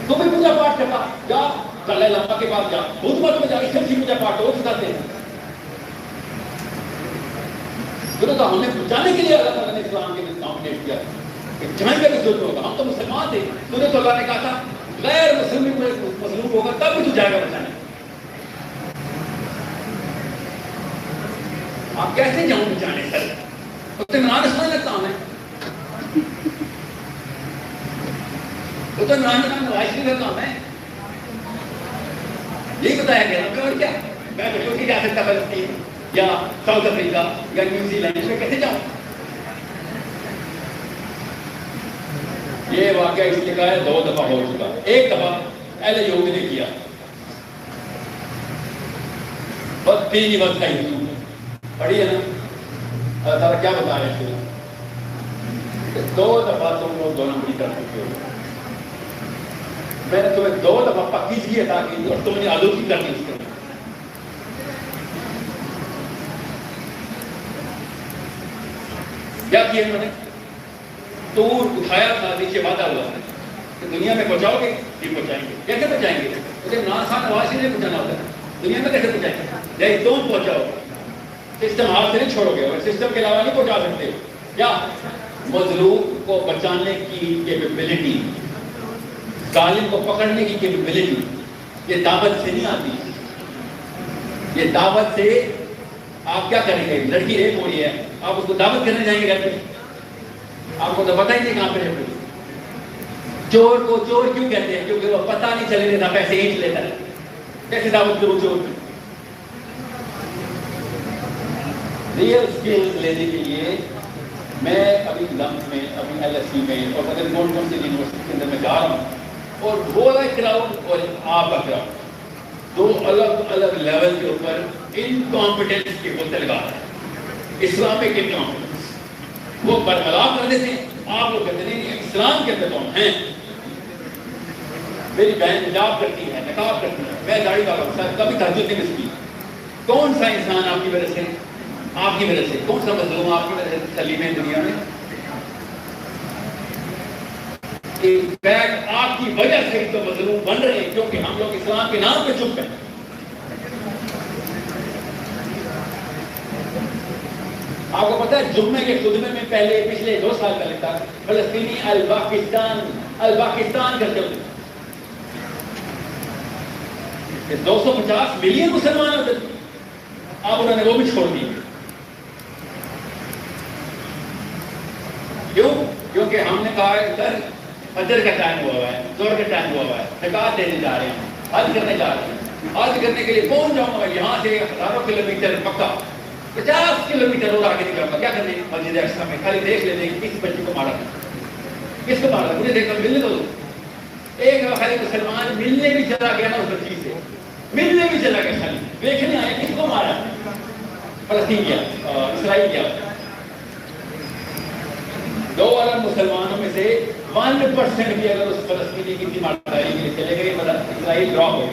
تو بھی پوجا پاٹ کرتا جا دلائی لاما کے پاس جا، بدھ مت میں جا کے سب پوجا پاٹ ہو سکھاتے ہیں. تو ہمیں بچانے کے لیے اللہ تعالیٰ نے اسلام کے نامنیٹ کیا کہ جائیں کا بھی ضرورت ہوگا. ہم تو مسلمان تھے. تو اللہ نے کہا تھا غیر مسلم مظلوم ہوگا تب بھی تو جائے گا بچانے. آپ کیسے جاؤں بچانے سر؟ تو عمران خان کا کام ہے، وہ تو عمران خان نواز شریف کا کام ہے. یہی بتایا گیا. اور کیا میں بچوں کی جا سکتا فلسطین یا ساؤتھ افریقہ یا نیوزی لینڈ میں کیسے جاؤں؟ یہ واقعہ اس لیے کہا ہے 2 دفعہ ہو چکا. ایک دفعہ اہل یہود نے کیا، بس 3 وقت کا ہی پڑھی ہے نا. اللہ تعالیٰ کیا بتا رہے ہیں کہ 2 دفعہ تم لوگ 2 نمبری کر چکے ہو. میں نے تمہیں 2 دفعہ پکیزگی عطا کی اور تم نے آلودگی کر دی اس کے. کیا کیا انہوں نے؟ تور اٹھایا تھا، نیچے وعدہ ہوا کہ دنیا میں پہنچاؤ گے، یہ پہنچائیں گے. کیسے پہنچائیں گے؟ مجھے عمران خان نواز شریف نے پہنچانا ہوتا ہے. دنیا میں کیسے پہنچائیں گے؟ نہیں تم پہنچاؤ. سسٹم ہاتھ سے نہیں چھوڑو گے اور سسٹم کے علاوہ نہیں پہنچا سکتے. کیا مظلوم کو بچانے کی کیپیبلٹی، ظالم کو پکڑنے کی کیپیبلٹی یہ دعوت سے نہیں آتی. یہ دعوت سے آپ کیا کریں گے؟ لڑکی ریپ ہو رہی ہے، آپ اس کو دعوت کرنے جائیں گے گھر پہ؟ آپ کو تو پتہ ہی نہیں کہاں پہ ہے. چور کو چور کیوں کہتے ہیں؟ کیونکہ وہ پتہ نہیں چلے دیتا، پیسے ہینچ لیتا ہے. کیسے دعوت کرو چور کی؟ ریئل اسکلز لینے کے لیے میں ابھی لمس میں، ابھی LSE میں اور اگر گولڈ یونیورسٹی کے اندر میں جا رہا ہوں اور وہ والا کراؤڈ اور آپ کا کراؤڈ 2 الگ الگ لیول کے اوپر انکمپیٹنس کے بولتے لگا رہے ہیں. اسلامک انکمپیٹنس وہ برملا کر دیتے ہیں. آپ لوگ کہتے ہیں اسلام کے اندر کون ہیں؟ میری بہن حجاب کرتی ہے، نقاب کرتی ہے، میں داڑھی والا ہوں، کبھی تہجد نہیں مس کی. کون سا انسان آپ کی وجہ سے، آپ کی وجہ سے کون سا مظلوم آپ کی وجہ سے سلیم ہے دنیا میں؟ آپ کی وجہ سے تو مظلوم بن رہے ہیں کیونکہ ہم لوگ اسلام کے نام پہ چپ ہیں. آپ کو پتا ہے جمعے کے خطبے میں پہلے پچھلے 2 سال پہلے تک فلسطینی الپاکستان کرتے ہوتے 250 ملین مسلمان ہوتے تھے. اب انہوں نے وہ بھی چھوڑ دی. کیوں؟ کیونکہ ہم نے کہا ہے سر فجر کا ٹائم ہوا ہے، زہر کا ٹائم ہوا ہے، زکات دینے جا رہے ہیں، حج کرنے جا رہے ہیں. حج کرنے کے لیے کون جاؤں گا؟ یہاں سے ہزاروں کلومیٹر پکا 50 کلومیٹر اور آگے نکل گا. کیا کرنے مسجد اقصی میں خالی دیکھ لیتے ہیں کس بچے کو مارا، کس کو مارا، مجھے دیکھ کر ملنے دو. ایک خالی مسلمان ملنے بھی چلا گیا نا اس بچی سے، ملنے بھی چلا گیا، خالی دیکھنے آئے کس کو مارا. فلسطین کیا، اسرائیل کیا. 2 ارب مسلمانوں میں سے 1% بھی اگر اس فلسطینی کی تیمارداری کے لیے چلے گئے مطلب اسرائیل ڈراپ ہو گیا.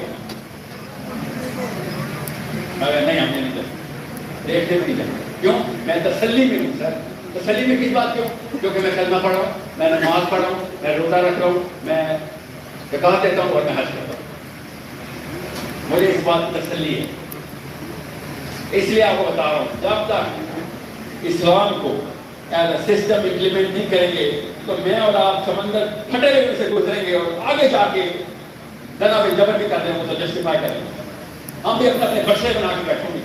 مگر نہیں، ہم نے نہیں چلے، دیکھتے بھی نہیں چلے. کیوں؟ میں تسلی میں ہوں سر. تسلی میں کس بات کیوں؟ کیونکہ میں کلمہ پڑھ رہا ہوں، میں نماز پڑھ رہا ہوں، میں روزہ رکھ رہا ہوں، میں زکات دیتا ہوں اور میں حج کرتا ہوں. مجھے اس بات کی تسلی ہے. اس لیے آپ کو بتا رہا ہوں، جب تک اسلام کو ایز اے سسٹم امپلیمنٹ نہیں کریں گے تو میں اور آپ سمندر پھٹے ہوئے سے گزریں گے اور آگے جا کے جناب جبر بھی کر رہے ہیں وہ تو جسٹیفائی کریں گے، ہم بھی اپنے اپنے بچے بنا کے بیٹھیں گے.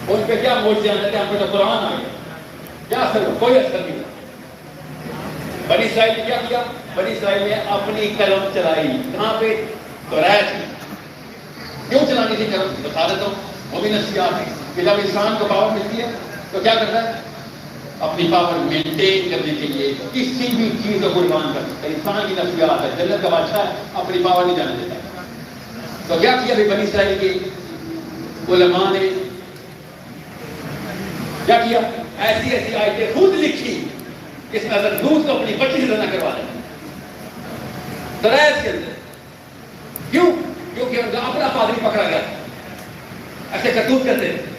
ان پہ کیا موجے آنے تھے، ہم پہ تو قرآن آ گیا، کیا اثر ہو؟ کوئی اثر نہیں. بنی اسرائیل نے کیا کیا؟ بنی اسرائیل نے اپنی قلم چلائی. کہاں پہ؟ توریت میں. کیوں چلانی تھی قلم؟ بتا دیتا ہوں، وہ بھی نفسیات ہے کہ جب انسان کو پاور ملتی ہے تو کیا کرتا ہے؟ اپنی پاور مینٹین کرنے کے لیے کسی بھی چیز کو قربان کر سکتا ہے. انسان کی نفسیات ہے، جنت کا بادشاہ ہے، اپنی پاور نہیں جانے دیتا. تو کیا کیا بنی اسرائیل کے علماء نے؟ کیا کیا؟ ایسی ایسی آیتیں خود لکھی اس میں اگر دودھ کو اپنی بچی سے زنا کروا دیں توریت کے اندر. کیوں؟ کیونکہ ان کا اپنا پادری پکڑا گیا ایسے کرتوت کرتے تھے.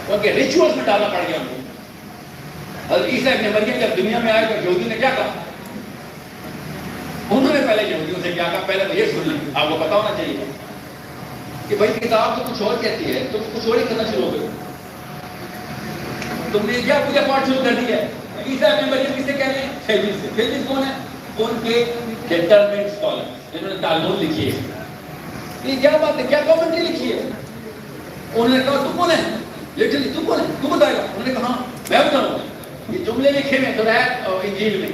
ان کے ریچولز میں ڈالنا پڑ گیا ان کو. حضرت عیسیٰ ابن مریم جب دنیا میں آئے تو یہودی نے کیا کہا؟ انہوں نے پہلے یہودیوں سے کیا کہا؟ پہلے تو یہ سن لیں، آپ کو پتا ہونا چاہیے کہ بھائی کتاب تو کچھ اور کہتی ہے، تم کچھ اور ہی کرنا شروع ہو گئے. تم نے کیا پوجا پاٹ شروع کر دیا ہے. عیسیٰ ابن مریم کسے کہہ رہے ہیں؟ فیلس سے. فیلس کون ہے؟ ان کے ڈیٹرمنٹ اسکالر جنہوں نے تالمود لکھی ہے. یہ کیا بات ہے؟ کیا کامنٹری لکھی ہے؟ انہوں نے کہا تو کون ہے؟ لٹرلی تو کون ہے؟ تو بتائے گا. انہوں نے کہا میں بتاؤں گا. یہ جملے لکھے ہوئے توریت اور انجیل میں.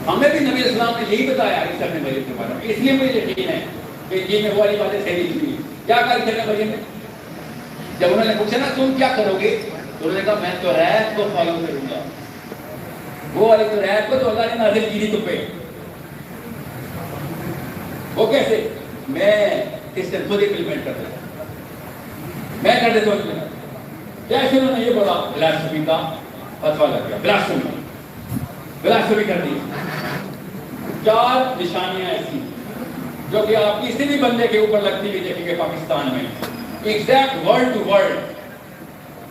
ہمیں بھی نبی اسلام نے یہی بتایا عیسیٰ ابن مریم کے بارے میں. اس لیے مجھے یقین ہے کہ انجیل میں وہ والی باتیں صحیح لکھی ہوئی. کیا کہا عیسیٰ ابن مریم نے؟ جب انہوں نے پوچھا نا تم کیا کرو گے تو انہوں نے کہا میں توریت کو فالو کروں گا. وہ والی توریت کو تو اللہ نے نازل کی تھی تم پہ. وہ کیسے؟ میں اس سے خود امپلیمنٹ کر دیتا ہوں، میں کر دیتا ہوں. کیسے؟ انہوں نے یہ بولا بلاسفی کا فتویٰ لگ گیا. بلاسفی کر دی. 4 نشانیاں ایسی جو کہ آپ کسی بھی بندے کے اوپر لگتی ہوئی دیکھیں گے پاکستان میں ایگزیکٹ ورڈ ٹو ورڈ.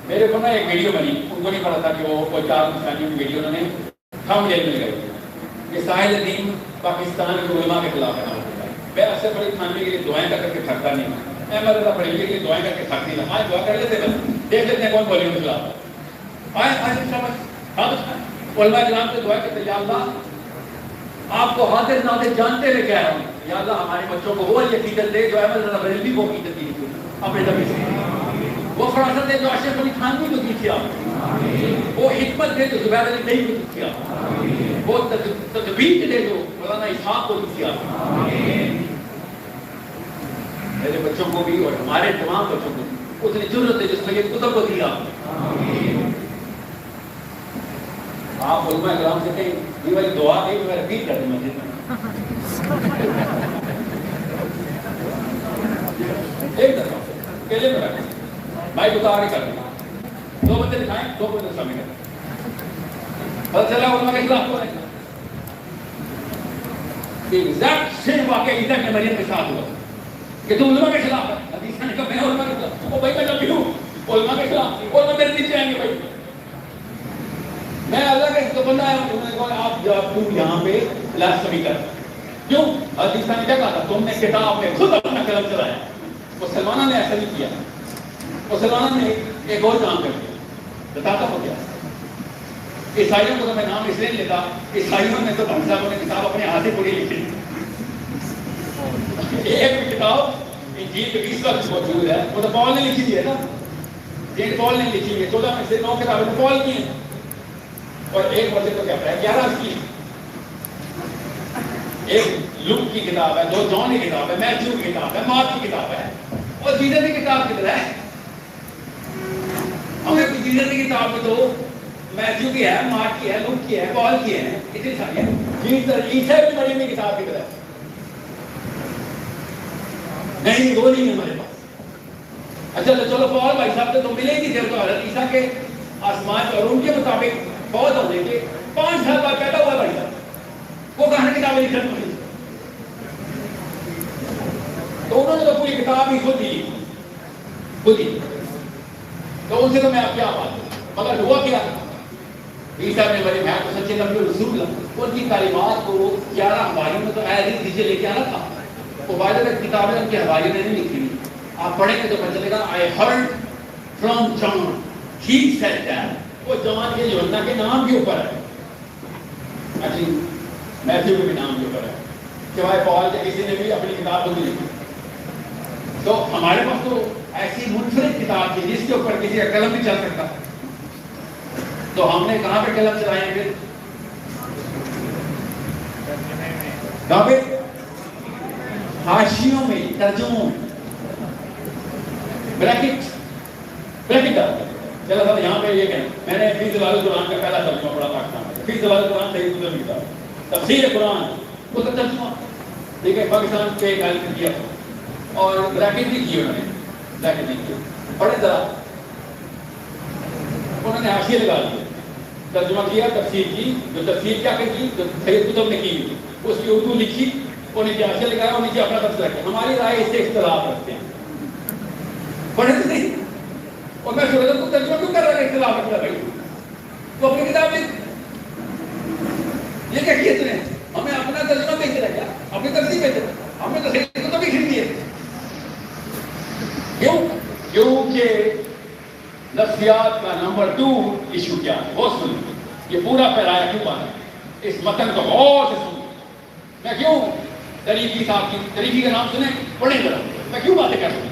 میرے کو نا ایک ویڈیو بنی، ان کو نہیں پتا تھا کہ وہ 4 نشانیوں کی ویڈیو انہوں نے تھم نیل میں لگائی کہ ساحل الدین پاکستان کے علماء کے خلاف ہے. میں اسد علی تھانوی کے لیے دعائیں کر کے تھکتا نہیں، احمد رضا بریلوی کے لیے دعائیں کر کے تھک نہیں. آج دعا کر لیتے بس دیکھ لیتے ہیں کون بولی کے خلاف. آج سمجھ علماء کرام سے دعا کرتے، یا اللہ آپ کو حاضر ناظر جانتے ہوئے کہہ رہا ہوں، یا اللہ ہمارے بچوں کو وہ عقیدت دے جو احمد رضا بریلوی کو عقیدت دی تھی اپنے نبی سے، وہ فراست دے جو اشرف علی تھانوی کو دی تھی آپ، وہ حکمت دے جو زبیر علی نہیں کو دی تھی آپ، وہ تدبیر دے جو مولانا اسحاق کو دی تھی آپ. میرے بچوں کو بھی اور ہمارے تمام بچوں کو اتنی ضرورت ہے جس سید قطب کو دی آپ نے. آپ علماء کرام سے کہیں یہ والی دعا نہیں میں رپیٹ کر دوں مسجد میں ایک دفعہ کیلے میں رکھیں بھائی بتا آگے کر دیں 2 بندے دکھائیں 2 بندے سامنے کریں پتہ چلا علماء کے خلاف کو نہیں. ایگزیکٹ سیم واقعہ عیسیٰ ابن مریم کے ساتھ ہوا کہ تو علماء کے خلاف ہے. حدیث نے کہا میں علماء کے خلاف. وہ بھائی میں جب بھی ہوں علماء کے خلاف، علماء میرے نیچے آئیں گے. بھائی میں اللہ کا ایک بندہ ہے، انہوں نے کہا آپ جب تم یہاں پہ بلاسفی کر. کیوں؟ حدیث نے کیا کہا تھا؟ تم نے کتاب میں خود اپنا قلم چلایا. مسلمانوں نے ایسا نہیں کیا. مسلمانوں نے ایک اور کام کر دیا. بتاتا ہو کیا؟ عیسائیوں کو تو میں نام اس لیے لیتا، عیسائیوں نے تو ہم صاحبوں نے کتاب اپنے ہاتھ سے پوری لکھی. ایک کتاب انجیل کے 20 وقت موجود ہے، وہ تو پال نے لکھی ہے نا. یہ پال نے لکھی ہے. 14 میں سے 9 کتابیں پال کی ہیں اور ایک وجہ تو کیا ہے 11 کی. ایک لوک کی کتاب ہے، 2 جان کی کتاب ہے، میتھیو کی کتاب ہے، مارک کی کتاب ہے اور جیسس کی کتاب کدھر ہے؟ ہمیں جیسس کی کتاب میں تو میتھیو کی ہے، مارک کی ہے، لوک کی ہے، پال کی ہے، اتنی ساری ہے. عیسیٰ ابن مریم کی کتاب کدھر ہے؟ نہیں، وہ نہیں ہے ہمارے پاس. اچھا چلو پال بھائی صاحب سے تو ملے گی جب تو حضرت عیسیٰ کے آسمان اور ان کے مطابق بہت ہونے کے 5 سال بعد پیدا ہوا بھائی صاحب، وہ کہاں کتابیں لکھن پڑی؟ تو انہوں نے تو پوری کتاب ہی خود ہی تو ان سے تو میں آپ کیا بات. مگر ہوا کیا؟ عیسیٰ ابن مریم ہے تو سچے نبی رسول اللہ ان کی تعلیمات کو 11 حواریوں میں تو ایز اٹ نیچے لے کے آنا تھا. وہ باقاعدہ کتابیں ان کی حواریوں نے نہیں لکھی. آپ پڑھیں گے تو پتہ چلے گا I heard from John he said that. وہ جان کے یوحنا کے نام کے اوپر ہے, میتھیو کے بھی نام کے اوپر ہے, سوائے پال کے کسی نے بھی اپنی کتاب کو نہیں لکھی. تو ہمارے پاس تو ایسی منفرد کتاب تھی جس کے اوپر کسی کا قلم بھی چل سکتا. تو ہم نے کہاں پہ قلم چلائے ہیں پھر؟ کہاں پہ؟ حاشیوں میں, ترجموں میں, بریکٹ چلا تھا. یہاں پہ یہ کہیں میں نے فی ظلال القرآن کا پہلا ترجمہ پڑھا پاکستان میں. فی ظلال القرآن صحیح قدر کی کتاب, تفسیر قرآن اس کا ترجمہ ٹھیک ہے پاکستان کے ایک عالم نے کیا اور بریکٹ بھی کی انہوں نے, بریکٹ نہیں کیا. پڑھیں ذرا, انہوں نے حاشیے لگا دیے, ترجمہ کیا, تفسیر کی, جو تفسیر کیا کی جو سید قطب نے کی اس کی اردو لکھی, اور نیچے حاشیہ لگایا اور نیچے اپنا تفسیر کیا. ہماری رائے اس سے اختلاف رکھتے ہیں, پڑھے تو نہیں. اور میں سوچا تو ترجمہ کیوں کر رہا ہے اختلاف رکھتا بھائی, تو اپنی کتاب لکھ. یہ کیا کیا تم نے, ہمیں اپنا ترجمہ بیچ رہا کیا, اپنی تفسیر بیچ رہا, ہمیں تو سید قطب بھی خریدی ہے. کیونکہ نفسیات کا نمبر 2 ایشو کیا ہے وہ سن. یہ پورا پیرایا کیوں بات ہے, اس متن کو غور سے سن. میں کیوں طریقی صاحب کی, طریقی کا نام سنیں, پڑھیں ذرا, میں کیوں باتیں کر رہا ہوں.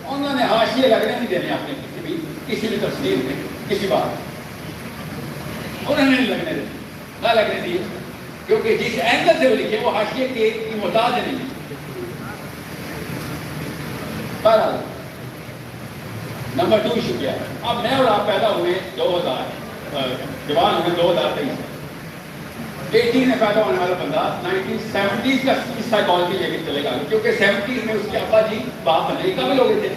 انہوں نے حاشیے لگنے نہیں دینے آپ نے کسی بھی تفسیر میں کسی بات, انہوں نے نہیں لگنے دینے, نہ لگنے دیے, کیونکہ جس اینگل سے وہ لکھے وہ حاشیے کے محتاج نہیں. بہرحال نمبر 2 ایشو کیا ہے. اب میں اور آپ پیدا ہوئے 2000 جوان ہوئے 2023 18 میں پیدا ہونے والا بندہ 1970s کا سائیکالوجی لے کے چلے گا, کیونکہ 70s میں اس کے ابا جی باپ بننے کے قابل ہو گئے تھے,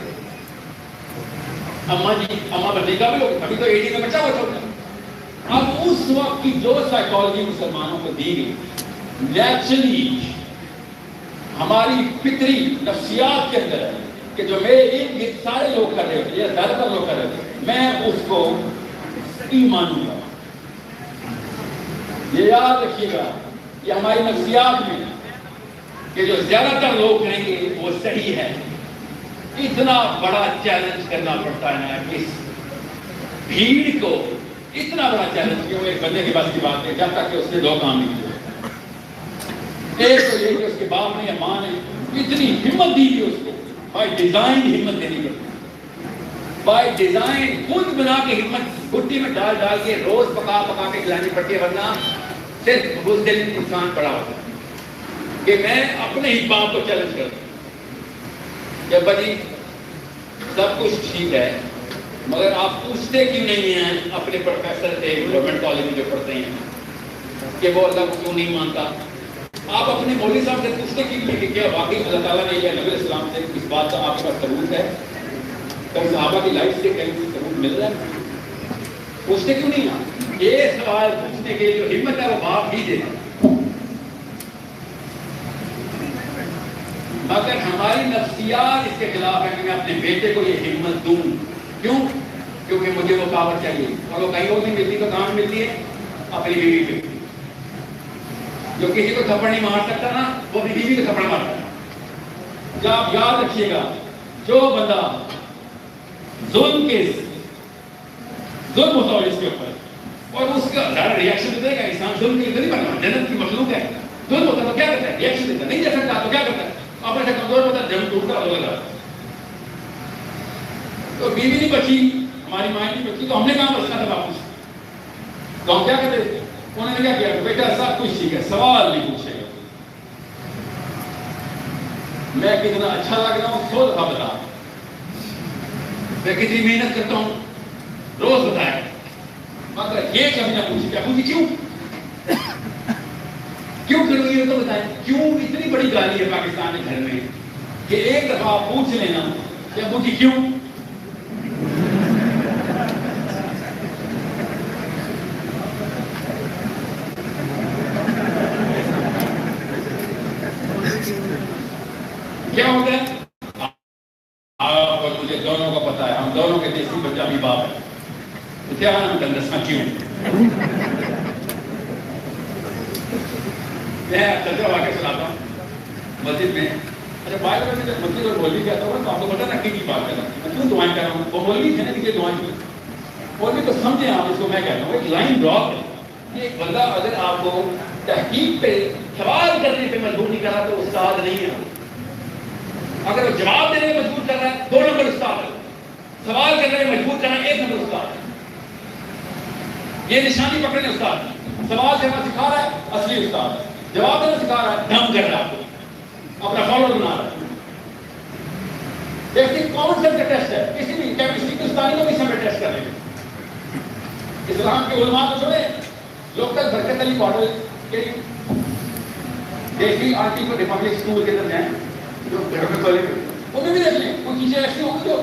اماں جی اماں بننے کے قابل ہو گئے, ابھی تو 80 میں بچہ ہوا چھوٹا. اب اس وقت کی جو سائیکالوجی مسلمانوں کو دی گئی, نیچرلی ہماری فطری نفسیات کے اندر ہے کہ جو میرے یہ سارے لوگ کر رہے ہوتے, یا زیادہ تر لوگ کر رہے ہوتے, میں اس کو مانوں گا. یہ یاد رکھیے گا, یہ ہماری نفسیات میں کہ جو زیادہ تر لوگ کریں گے وہ صحیح ہے. اتنا بڑا چیلنج کرنا پڑتا ہے نا اس بھیڑ کو, اتنا بڑا چیلنج کہ وہ ایک بندے کے پاس کی بات ہے جب تک کہ اس نے 2 کام نہیں کیے. ایک تو یہ کہ اس کے باپ نے یا ماں نے اتنی ہمت دی تھی اس کو, بائی ڈیزائن ہمت دینی پڑتی, بائی ڈیزائن خود بنا کے ہمت گھٹی میں ڈال ڈال کے روز پکا پکا کے کھلانی پڑتی ہے, ورنہ صرف اس دن انسان پڑا ہوتا ہے کہ میں اپنے ہی باپ کو چیلنج کرتا ہوں کہ بھائی سب کچھ ٹھیک ہے مگر آپ پوچھتے کیوں نہیں ہیں اپنے پروفیسر سے گورنمنٹ کالج میں جو پڑھتے ہیں کہ وہ اللہ کو کیوں نہیں مانتا. آپ اپنے مولوی صاحب سے پوچھتے کیوں نہیں کہ کیا واقعی اللہ تعالیٰ نے یا نبی علیہ السلام سے اس بات کا آپ کے پاس ثبوت ہے, کہیں صحابہ کی لائف سے کہیں ثبوت مل رہا ہے, پوچھتے کیوں نہیں آپ. یہ سوال پوچھنے کے جو ہمت ہے وہ باپ ہی دے. اگر ہماری نفسیات اس کے خلاف ہے کہ میں اپنے بیٹے کو یہ ہمت دوں, کیوں؟ کیونکہ مجھے وہ پاور چاہیے, اور وہ کہیں اور نہیں ملتی تو کہاں ملتی ہے, اپنی بیوی پہ. جو کسی کو تھپڑ نہیں مار سکتا نا وہ اپنی بیوی کو تھپڑ مارتا ہے. کیا آپ یاد رکھیے گا, جو بندہ ظلم ہوتا ہے اس کے اوپر اور اس کا زیادہ ریئیکشن دے گا, انسان ظلم کے لیے نہیں بننا, جنت کی مخلوق ہے, ظلم ہوتا ہے تو کیا کرتا ہے, ریئیکشن دیتا ہے, نہیں دے سکتا تو کیا کرتا ہے, آپ ایسا کمزور ہوتا ہے, جنم ٹوٹتا ہو لگا. تو بیوی نہیں بچی, ہماری ماں نہیں بچی, تو ہم نے کہاں بچنا تھا واپس, تو ہم کیا کرتے تھے, انہوں نے کیا کیا, بیٹا سب کچھ ٹھیک ہے, سوال نہیں پوچھے گا, میں کتنا اچھا لگ رہا ہوں 100 دفعہ بتا, میں کتنی محنت کرتا ہوں روز بتایا, مگر یہ کبھی نہ پوچھی, کیا پوچھی کیوں کروں یہ تو بتائیں, کیوں اتنی بڑی گالی ہے پاکستان کے گھر میں کہ ایک دفعہ آپ پوچھ لینا, کیا پوچھی کیوں. کیا ہوتا ہے, آپ اور مجھے دونوں کو پتا ہے, ہم دونوں کے دیسی بچہ بھی باپ ہے, تو کیا ہم دسنا کیوں.
میں چلتا واقعہ سناتا ہوں مسجد میں. اچھا بات میں جب مسجد اور مولوی کہتا ہوں تو آپ کو پتا نا کی بات کر رہا ہوں, میں کیوں دعائیں کر رہا ہوں. وہ مولوی ہے نا کہ دعائیں کی مولوی تو سمجھیں آپ اس کو. میں کہتا ہوں ایک لائن ڈراپ ہے. یہ ایک بندہ اگر آپ کو تحقیق پہ سوال کرنے پہ مجبور نہیں کر رہا تو استاد نہیں ہے. اگر وہ جواب دینے میں مجبور کر رہا ہے 2 نمبر استاد ہے. سوال کرنے میں مجبور کرنا 1 نمبر استاد ہے. یہ نشانی پکڑنے استاد ہے. سوال کرنا سکھا رہا ہے اصلی استاد ہے. جواب دینا سکھا رہا ہے دم کر رہا ہے, آپ کو اپنا فالوور بنا رہا ہے. بیسک کامن سینس کا ٹیسٹ ہے. کسی بھی کیمسٹری کے استاد کو بھی سمے ٹیسٹ کر رہے ہیں. اسلام کے علماء کو چھوڑے, لوکل برکت علی ماڈل کے دیکھی آرٹی کو ریپبلک اسکول کے اندر جائیں جو گھر میں کھولے ان میں بھی دیکھ لیں. کوئی چیزیں ایسی ہوگی جو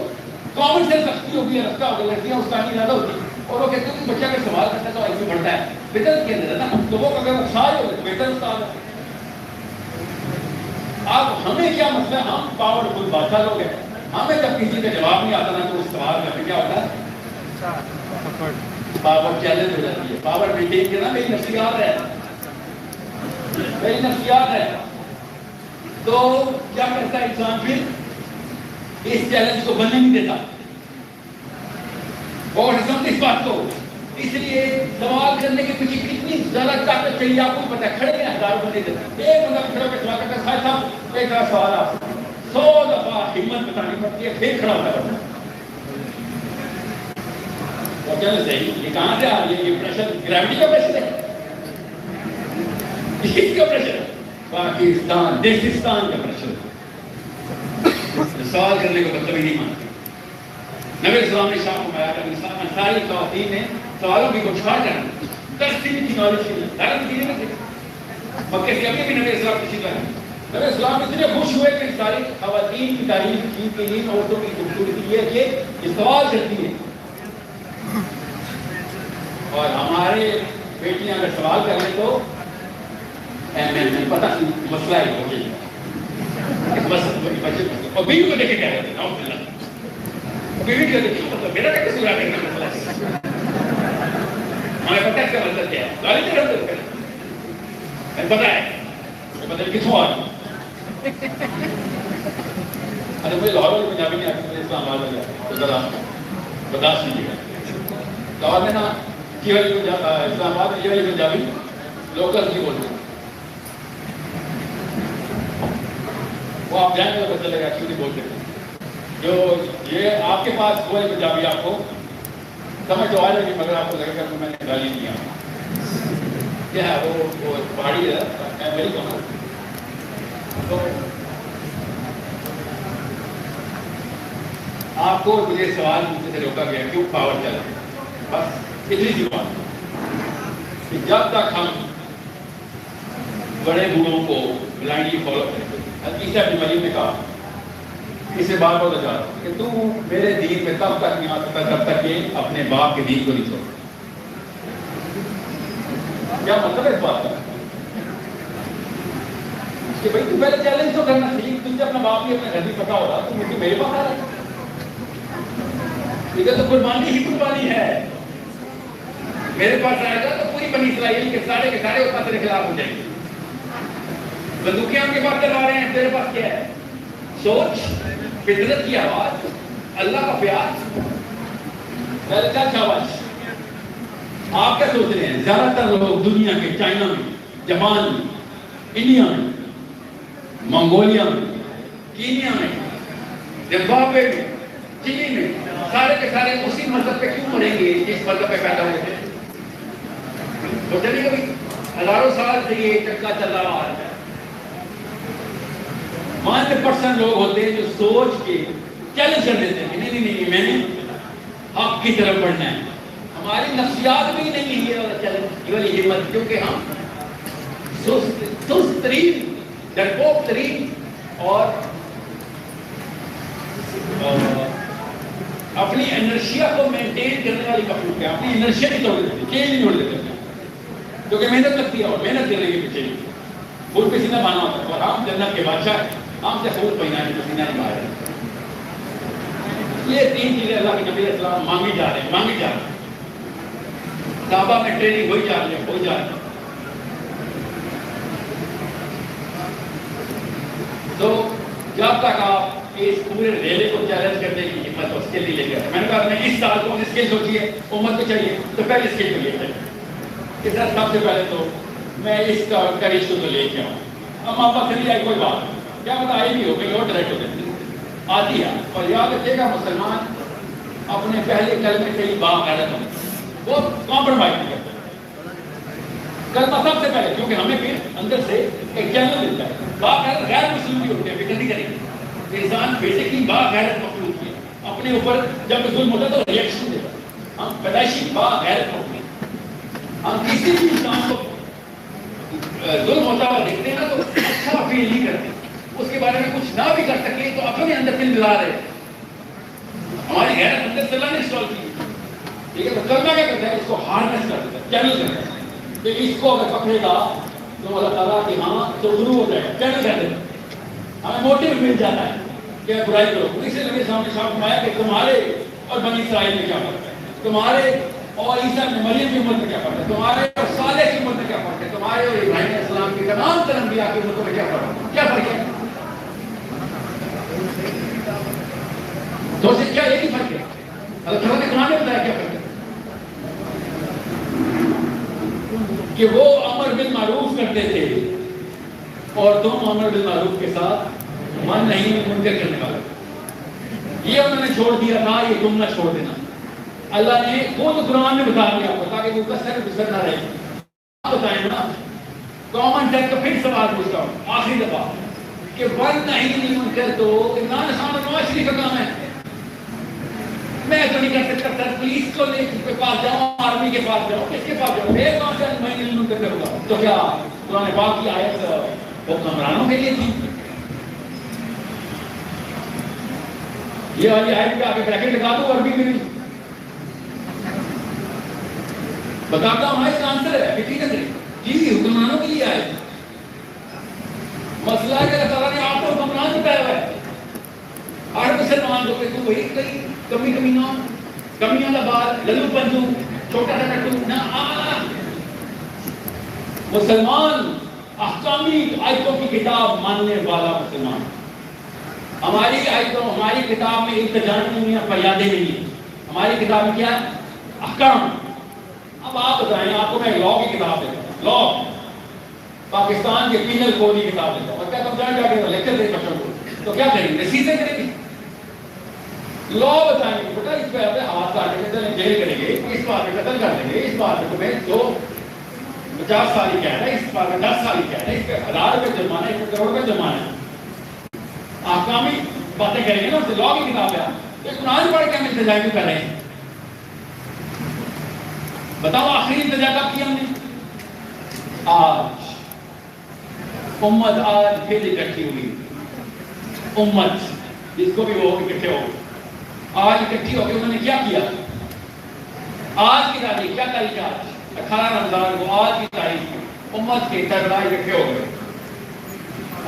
کامن سینس رکھتی ہوگی, رکھتا ہوگا. لڑکیاں استاد زیادہ ہوتی اور وہ کہتے ہیں کہ بچہ اگر سوال کرتا ہے تو ایسے بڑھتا ہے. فطرت کے اندر ہے نا, تو وہ اگر اکسار ہو تو بہتر استاد ہے. اب ہمیں کیا مسئلہ ہے, ہم پاورفل بادشاہ لوگ ہیں. ہمیں جب کسی کا جواب نہیں آتا نا تو اس سوال کا کیا ہوتا ہے, پاور چیلنج ہو جاتی ہے. پاور مینٹین کرنا میری نفسیات ہے, میری نفسیات ہے. تو کیا کرتا ہے انسان پھر اس چیلنج کو بننے نہیں دیتا. اور سمجھ اس بات کو, اس لیے سوال کرنے کے پیچھے کتنی زیادہ طاقت چاہیے آپ کو پتا ہے. کھڑے ہیں ہزاروں بندے دیتے, ایک بندہ کھڑا ہو کے سوال کرتا ہے صاحب صاحب ایک سوال آپ 100 دفعہ ہمت بتانی پڑتی ہے, پھر کھڑا ہوتا ہے. صحیح, یہ کہاں سے آ رہی ہے؟ یہ پریشر گریوٹی کا پریشر ہے, کس کا پریشر ہے؟ پاکستان دیشستان کا پریشر. سوال کرنے کو مطلب ہی نہیں مانتے. نبی اسلام نے شاہ کو مایا کہ ساری خواتین نے سوالوں کی گچھاڑ کرنا درسی کی نالج کی دھرم کی نہیں. مکے سے ابھی بھی نبی اسلام کسی کا ہے. نبی اسلام اتنے خوش ہوئے کہ ساری خواتین کی تعریف کی کہ ان عورتوں کی خوبصورتی یہ کہ یہ سوال کرتی ہے. اور ہمارے بیٹیاں اگر سوال کر لیں تو پتہ مسئلہ ہے ہو جائے گا. اور بیوی کو دیکھے کہہ رہے تھے بیوی کو دیکھے مطلب میرا کیا قصور ہے مسئلہ ہے. ہمیں پتہ اس کا مطلب کیا ہے, گالی نہیں کرتے ہمیں پتہ ہے مطلب کتوں آ رہی. ارے مجھے لاہور والی پنجابی نہیں آتی, مجھے اسلام آباد میں تو ذرا برداشت نہیں کیا. لاہور میں نا یہ والی اسلام آباد میں یہ والی پنجابی لوکل نہیں بولتے. وہ آپ جائیں گے تو پتہ چلے گا کیوں نہیں بولتے. جو یہ آپ کے پاس وہ والی پنجابی آپ کو سمجھ تو آ جائے گی, مگر آپ کو لگے گا کہ میں نے گالی دیا کیا ہے. وہ پہاڑی ہے میری کو. تو آپ کو مجھے سوال مجھ سے روکا گیا کیوں پاور چل رہا ہے. بس اتنی سی بات کہ جب تک ہم بڑے بوڑھوں کو بلائنڈلی فالو کریں. عیسیٰ ابن مریم نے کہا, اسے بار بار بتا کہ تو میرے دین میں تب تک نہیں آ سکتا جب تک کہ اپنے باپ کے دین کو نہیں چھوڑ. کیا مطلب ہے اس بات کا کہ بھائی تو پہلے چیلنج تو کرنا چاہیے. تجھے اپنا باپ ہی اپنے گھر بھی پتا ہو رہا تو مجھے میرے پاس آ رہا ہے. ٹھیک ہے, تو قربانی ہی قربانی ہے. میرے پاس آئے گا تو پوری بنی اسرائیل کے سارے اوپر تیرے خلاف ہو جائیں گے. بندوقیاں کے پاس چلا رہے ہیں, تیرے پاس کیا ہے؟ سوچ, فطرت کی آواز, اللہ کا پیار. کیا شاباش. آپ کیا سوچ رہے ہیں؟ زیادہ تر لوگ دنیا کے چائنا میں, جاپان میں, انڈیا میں, منگولیا میں, کینیا میں, زمبابوے میں, چلی میں, سارے کے سارے اسی مذہب پہ کیوں مریں گے جس مذہب پہ پیدا ہوئے تھے؟ سوچا نہیں کبھی؟ ہزاروں سال سے یہ چکا چل رہا ہے. 1% لوگ ہوتے ہیں جو سوچ کے چیلنج کر دیتے ہیں کہ نہیں میں نے حق کی طرف بڑھنا ہے. ہماری نفسیات بھی نہیں ہے اور چیلنج کی والی ہمت, کیونکہ ہم سست ترین, ڈرپوک ترین اور اپنی انرشیا کو مینٹین کرنے والی مخلوق ہے. اپنی انرشیا نہیں توڑ دیتے, چینج نہیں چھوڑ دیتے, کیونکہ محنت لگتی ہے اور محنت کرنے کے پیچھے خون پسینہ بہانا ہوتا ہے. اور ہم جنت کے بادشاہ ہم سے خون پہنا ہے, پسینہ نہیں بہا رہے. یہ 3 چیزیں اللہ کے نبی اسلام مانگی جا رہے ہیں. صحابہ میں ٹریننگ ہوئی جا رہی ہے.
تو جب تک آپ اس پورے ریلے کو چیلنج کرنے کی ہمت اس کے لیے لے گئے، میں نے کہا میں اس سال کو اسکل سوچیے امت کو چاہیے تو پہلے اسکل کو لے جائیں کہ سر سب سے پہلے تو میں اس کا ایشو تو لے کے آؤں۔ اب آپ چلی آئی کوئی بات کیا پتا آئی بھی ہو گئی اور ڈائریکٹ ہو جاتی آتی ہے، اور یاد رکھیے گا مسلمان اپنے پہلے کلمے سے ہی باغیرت ہوں، وہ کمپرومائز نہیں کرتے کلمہ سب سے پہلے، کیونکہ ہمیں بھی اندر سے ایک چینل ملتا ہے۔ باغیرت غیر مسلم بھی ہوتے ہیں، فکر نہیں کریں گے، انسان بیسکلی باغیرت مخلوق ہے، اپنے اوپر جب ظلم ہوتا ہے تو ریئیکشن دیتا ہے، ہم پیدائشی باغیرت مخلوق ہیں۔ ہم کسی بھی انسان کو ظلم ہوتا ہوا دیکھتے ہیں نا تو اچھا فیل نہیں کرتے، اس کے بارے میں کچھ نہ بھی کر سکے تو اپنے اندر دل ملا رہے ہیں، ہماری غیرت اندر سے اللہ نے انسٹال کی، ٹھیک ہے؟ تو کلمہ کیا کرتا ہے، اس کو ہارنس کر دیتا ہے، چینل کرتا ہے کہ اس کو اگر پکڑے گا تو اللہ تعالیٰ کہ ہاں تو شروع ہو جائے گا، چینل کر دیتا ہے، ہمیں موٹیو مل جاتا ہے کہ برائی کرو۔ اس سے نبی صاحب نے شاہ فرمایا کہ تمہارے اور بنی اسرائیل میں کیا فرق ہے، تمہارے اور عیسیٰ ابن مریم کی امت میں کیا فرق ہے، تمہارے اور صالح کی امت میں کیا فرق ہے، تمہارے اور ابراہیم علیہ السلام کی تمام انبیاء کی امتوں میں کیا فرق ہے، کیا فرق ہے؟ دو سے کیا ایک ہی فرق ہے، اللہ تعالیٰ نے قرآن میں بتایا کیا فرق ہے کہ وہ امر بالمعروف کرتے تھے اور تم امر بالمعروف کے ساتھ من نہیں منکر کرنے والے، یہ انہوں نے چھوڑ دیا تھا، یہ تم نہ چھوڑ دینا۔ اللہ نے خود قرآن میں بتا دیا تاکہ وہ کثر گزر نہ رہے۔ آپ بتائیں نا کامن ٹیک کا پھر سوال پوچھتا ہوں آخری دفعہ کہ من نہیں منکر تو عمران خان نواز شریف کا کام ہے، میں تو نہیں کر سکتا سر، پولیس کو لے کے پاس جاؤں، آرمی کے پاس جاؤں، کس کے پاس جاؤں، میرے کام سے میں نہیں منکر کروں گا۔ تو کیا قرآن پاک کی آیت وہ حکمرانوں کے لیے تھی؟ یہ والی آیت پہ آگے بریکٹ لگا دو عربی میں بھی بتاتا ہوں، اس کا آنسر ہے حقیقت ہے جی، حکمرانوں کے لیے آئے۔ مسئلہ ہے کہ اللہ تعالیٰ نے آپ کو حکمران بتایا ہوا ہے، ہر مسلمان کو تو وہی کئی کمی کمیاں کمیاں کا بات للو پنجو چھوٹا سا ٹٹو نہ مسلمان احکامی آیتوں کی کتاب ماننے والا مسلمان، ہماری آیتوں ہماری کتاب میں التجانے نہیں ہیں، فریادیں نہیں ہیں، ہماری کتاب میں کیا ہے؟ احکام۔ اب آپ بتائیں، آپ کو میں لا کی کتاب دیتا ہوں، لا پاکستان کے پینل کوڈ کی کتاب دیتا ہوں، اور کیا تم جان جا کے لیکچر دے بچوں کو تو کیا کریں گے؟ سیدھے کریں گے، لا بتائیں گے بیٹا اس پہ اپنے ہاتھ کاٹیں گے، جیل کریں گے، اس بات میں قتل کر دیں گے، اس بات میں تمہیں 50 سال ہی کیا ہے، اس بات میں 10 سال ہی کیا ہے، اس پہ 1000 روپے جرمانہ ہے، 1 کروڑ روپے جرمانہ ہے، احکامی باتیں کریں گے نا، اسے لا کی کتاب ہے، یہ قرآن پڑھ کے ہم التجا کیوں کر رہے ہیں؟ بتاؤ آخری التجا کب کی ہم نے؟ آج امت آج پھر اکٹھی ہوئی، امت جس کو بھی وہ اکٹھے ہو آج اکٹھی ہو کے انہوں نے کیا کیا؟ آج کی تاریخ کیا تاریخ ہے؟ آج 18 رمضان کو آج کی تاریخ امت کے سربراہ اکٹھے ہو گئے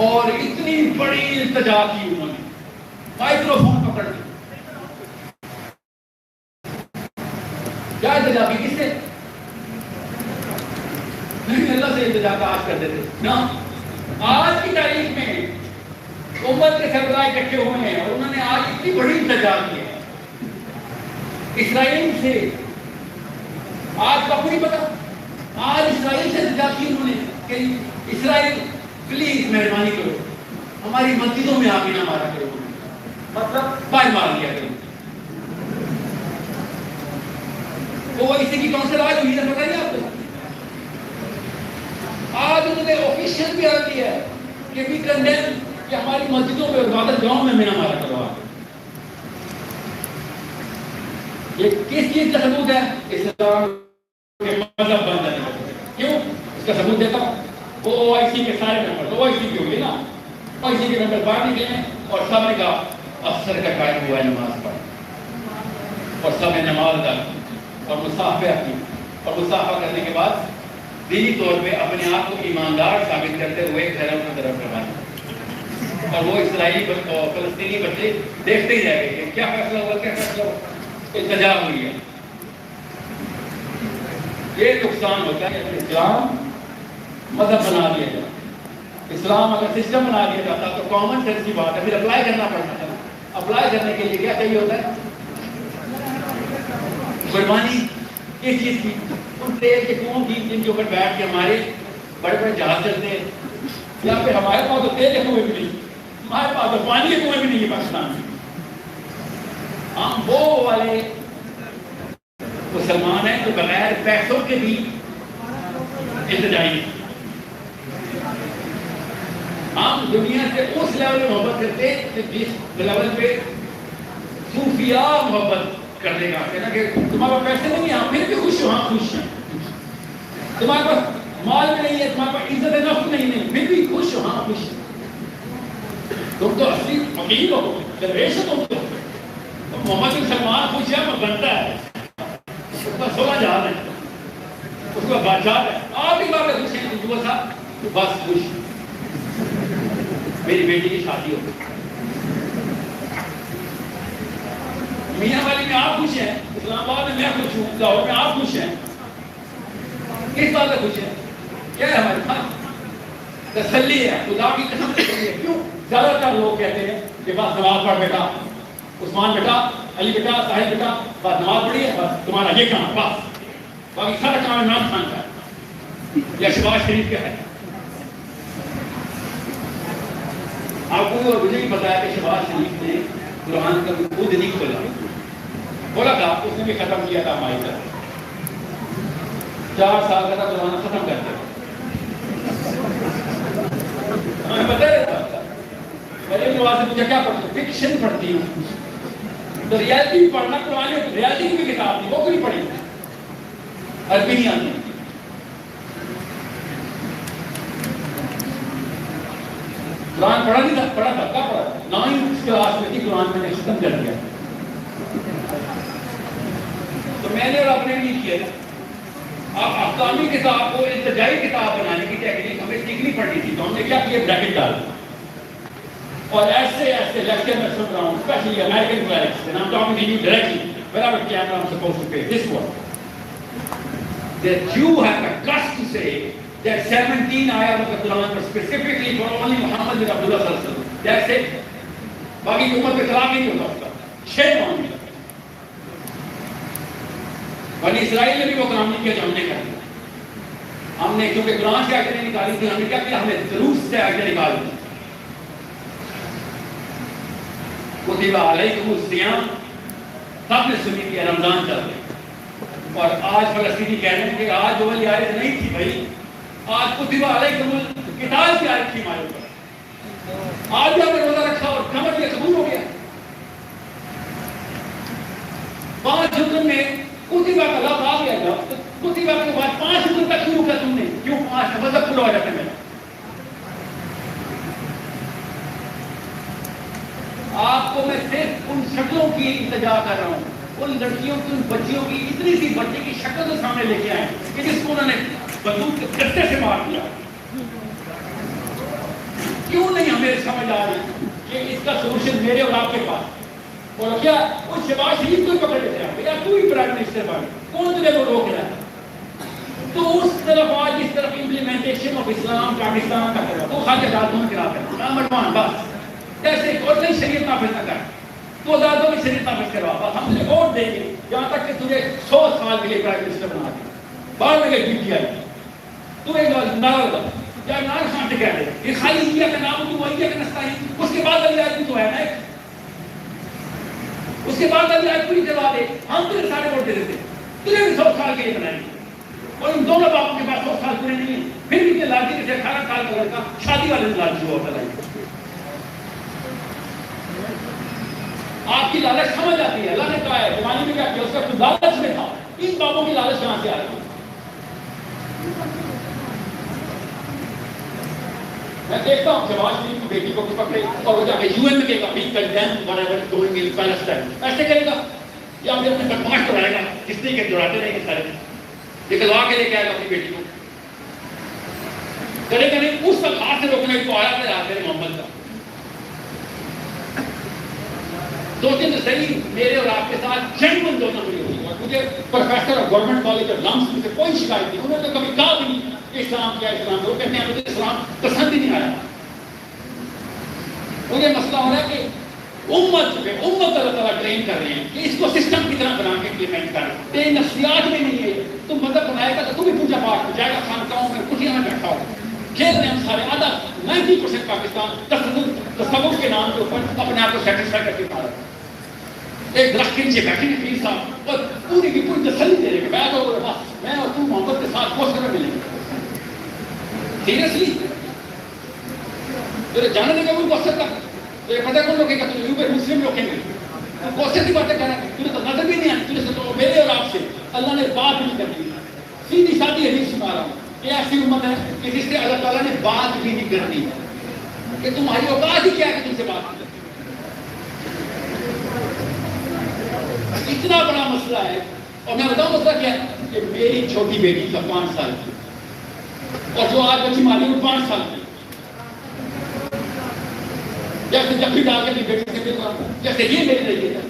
اور اتنی بڑی التجا کی انہوں نے، مائکرو فون پکڑ لی۔ کیا التجا کی؟ کس سے؟ نہیں اللہ سے التجا کا آج کر دیتے نا۔ آج کی تاریخ میں امت کے سربراہ اکٹھے ہوئے ہیں اور انہوں نے آج اتنی بڑی التجا کی ہے اسرائیل سے۔ آج کا کوئی پتا، آج اسرائیل سے التجا کی انہوں نے کہ اسرائیل پلیز مہربانی کرو ہماری مسجدوں میں آ کے نہ مارا کرو، مطلب باہر مار لیا کرو۔ وہ اسی کی کونسل آج ہوئی ہے، پتہ نہیں آپ کو؟ آج انہوں نے آفیشیل بھی آ دیا ہے کہ بھی کنڈیم کہ ہماری مسجدوں میں عبادت گاؤں میں نہ مارا کرو۔ یہ کس چیز کا ثبوت ہے؟ اسلام کے مذہب بند ہے۔ کیوں؟ اس کا ثبوت دیتا ہوں، وہ او آئی سی کے سارے ممبر، او آئی سی کی ہوگی نا، او آئی سی کے ممبر باہر نکلے ہیں اور سب نے کہا افسر کا قائم ہوا ہے نماز پڑھ، اور سب نے نماز ادا کی اور مصافحہ کی، اور مصافحہ کرنے کے بعد دینی طور پہ اپنے آپ کو ایماندار ثابت کرتے ہوئے گھروں کی طرف روانہ، اور وہ اسرائیلی فلسطینی بچے دیکھتے ہی رہ گئے کہ کیا فیصلہ ہوا، کیا فیصلہ ہوا، التجا ہوئی ہے۔ یہ نقصان ہوتا ہے اسلام مذہب بنا دیا جائے، اسلام اگر سسٹم بنا دیا جاتا تو کامن سینس کی بات ہے، پھر اپلائی کرنا پڑتا تھا. اپلائی کرنے کے لیے کیا چاہیے ہوتا ہے؟ قربانی کس چیز کی؟ ان تیل کے کنویں کی جن کے اوپر بیٹھ کے ہمارے بڑے بڑے جہاز چلتے ہیں. یا پھر ہمارے پاس تو تیل کے کنویں بھی نہیں، ہمارے پاس تو پانی کے کنویں بھی نہیں ہے پاکستان میں. ہم وہ والے مسلمان ہیں جو بغیر پیسوں کے بھی التجائی. ہم دنیا سے اس لیول میں محبت کرتے ہیں جس لیول پہ صوفیاء محبت کرنے کا کہنا کہ تمہارے پاس پیسے نہیں ہیں ہم پھر بھی خوش ہو، ہاں خوش ہیں. تمہارے پاس مال بھی نہیں ہے، تمہارے پاس عزت نفس نہیں، پھر بھی خوش ہو، ہاں خوش ہیں. تم تو اصلی فقیر ہو، درویش ہو تم تو. محمد بن سلمان خوش ہے، وہ بنتا ہے، اس کا 16 جہاز ہے، اس کا بادشاہ ہے. آپ بھی بات خوش ہیں جو صاحب بس خوش. میری بیٹی کی شادی ہو گئی، میاں والی میں آپ خوش ہیں، اسلام آباد میں میں خوش ہوں، لاہور میں آپ خوش ہیں. کس بات سے خوش ہیں؟ کیا ہے ہمارے پاس؟ تسلی ہے، خدا کی قسم تسلی ہے. کیوں؟ زیادہ تر لوگ کہتے ہیں کہ بس نماز پڑھ بیٹا، عثمان بیٹا، علی بیٹا، ساحل بیٹا، بس نماز پڑھی ہے، بس تمہارا یہ کام بس، باقی سارا کام عمران خان کا ہے یا شہباز شریف کا ہے. آپ کو اور مجھے بھی پتا ہے کہ شہباز شریف نے قرآن کا خود نہیں بولا تھا، اس نے بھی ختم کیا تھا مائدہ. 4 سال کا تھا قرآن ختم کر دیا. ہمیں پتہ ہے میرے نواز سے مجھے کیا پڑھتی ہوں؟ فکشن پڑھتی ہوں. تو ریالٹی پڑھنا قرآن ریالٹی کی بھی کتاب نہیں، وہ کوئی پڑھی عربی نہیں آتی. قرآن پڑھا نہیں تھا، پڑھا تھا، کیا پڑھا؟ 9th کلاس میں تھی، قرآن میں نے ختم کر دیا. تو میں نے اور آپ نے نہیں کیا. آپ احکامی کتاب کو التجائی کتاب بنانے کی ٹیکنیک ہمیں سیکھنی پڑی تھی. تو ہم نے کیا کیا؟ بریکٹ ڈال اور ایسے لیکچر میں سن رہا ہوں, especially American clerics, and I'm talking to you directly, wherever camera I'm supposed to pay, this one. That you have the guts to say that 17 ayat of the Quran were specifically for only Muhammad bin Abdullah sallallahu alaihi wasallam. That's it. باقی امت پہ خلاف نہیں ہوتا اس کا. شیخ مان لیا. بنی اسرائیل نے بھی وہ کام نہیں کیا جو ہم نے کر دیا. ہم نے کیونکہ قرآن سے آیتیں نکالی تھی, ہم نے کیا کیا؟ ہم نے دروس سے آیتیں نکال دی. کتب علیکم الصیام, سب نے سنی تھی, رمضان چل رہے. اور آج فلسطینی کہہ رہے ہیں کہ آج جو والی آیت نہیں تھی بھائی, آج کتب علیکم القتال کی آیت تھی ہمارے اوپر. آج بھی ہم نے روزہ رکھا اور کمر یہ قبول ہو گیا. 5 حکم میں کتبہ کا لفظ آ گیا تھا, تو کتبہ کے بعد 5 حکم تک شروع کیا تم نے. کیوں 5؟ مذہب پورا ہو جاتا ہے میرا. آپ کو میں صرف ان شکلوں کی التجا کر رہا ہوں, ان لڑکیوں کی, ان بچیوں کی, اتنی سی بچے کی شکل کو سامنے لے کے آئے کہ جس کو انہوں نے بندوق کے کٹے سے مار دیا. کیوں نہیں ہمیں سمجھ آ رہی کہ اس کا سولوشن میرے اور آپ کے پاس. اور کیا وہ شہباز شریف کو پکڑ لیتے ہیں یا تو ہی پرائم منسٹر بن, کون تجھے وہ روک رہا ہے؟ تو اس طرف آج اس طرف امپلیمنٹیشن آف اسلام پاکستان کا کرا, تو خالی عدالتوں میں کرا کر نمبر 1 بس. ایسے اور نہیں شریعت نافذ نہ کر, تو عدالتوں میں شریعت نافذ کروا. بس ہم تجھے ووٹ دیں گے جہاں تک کہ تجھے 100 سال کے لیے پرائم منسٹر بنا دیں. بعد میں گئی پی ٹی آئی, تو ایک نعرہ لگا یا عمران خان سے کہہ دے یہ خالی انڈیا کا نام, تو انڈیا کا نستا ہی. اس کے بعد علی آدمی تو ہے نا, اس کے بعد علی آدمی پوری کروا دے, ہم تجھے سارے ووٹ دے دیتے, تجھے بھی 100 سال کے لیے بنائیں گے. اور ان دونوں باپوں کے پاس 100 سال پورے نہیں ہیں, پھر بھی لالچی سے 18 سال کا لڑکا شادی والے لالچی ہوا ہوتا ہے. آپ کی لالچ سمجھ آتی ہے. اللہ نے کہا ہے زمانے میں کیا کیا, اس کا تو لالچ میں تھا. ان باپوں کی لالچ کہاں سے آ رہی ہے؟ میں دیکھتا ہوں شہباز شریف کی بیٹی کو پکڑے اور وہ جا کے یو این میں کہے گا بھی condemn whatever is going in Palestine. ایسے کرے گا یا پھر اپنے بدماش کو لائے گا, کس نے کہ دوڑاتے رہے گے سارے, یہ کلوا کے لے کے آئے گا اپنی بیٹی کو. کرے گا نہیں, اس وقت ہاتھ سے روکنے کو آیا تھا آتے ہیں محمد کا. سوچیں تو صحیح, میرے اور آپ کے ساتھ جنگ ہوئی ہوئی. اور مجھے پروفیسر اور گورنمنٹ کالج اور لمس میں سے کوئی شکایت نہیں, انہوں نے کبھی کہا بھی نہیں اسلام کیا اسلام، وہ کہتے ہیں مجھے اسلام پسند ہی نہیں آیا. مجھے مسئلہ ہو رہا ہے کہ امت اللہ تعالیٰ ٹرین کر رہے ہیں کہ اس کو سسٹم کی طرح بنا کے امپلیمنٹ کر. تیری نفسیات میں نہیں ہے. تم مذہب بنائے گا تو تم بھی پوجا پاٹ ہو جائے گا، خانقاہوں میں کٹھیاں میں بیٹھا ہو. کھیل رہے ہیں ہم سارے. آدھا 90% پاکستان تصوف کے نام کے اوپر اپنے آپ کو سیٹسفائی کر کے مارا. ایک درخت کے نیچے بیٹھے ہیں پیر صاحب اور پوری کی پوری تسلی دے رہے ہیں. میں تو بس میں اور تو محبت کے ساتھ کوشش میں ملیں گے. سیریسلی تیرے جانے دے گا وہ کوشش تک تو یہ پتہ کون لوگے گا؟ تجھے اوپر مسلم لوگ ہیں. کوشش کی باتیں کر رہے ہیں. تجھے تو نظر بھی نہیں آئی. تجھے تو میرے اور آپ سے اللہ نے بات نہیں کرنی. سیدھی سادھی حدیث سنا رہا ہوں. یہ ایسی امت ہے کہ جس سے اللہ تعالیٰ نے بات بھی نہیں کرنی کہ تمہاری اوقات ہی کیا ہے کہ تم سے بات کریں. اتنا بڑا مسئلہ ہے. اور میں بتاؤں مسئلہ کیا ہے کہ میری چھوٹی بیٹی کا 5 سال کی اور جو آج بچی ماری وہ 5 سال کی. جیسے جب بھی ڈال کے بیٹی سے جیسے یہ میری رہی ہے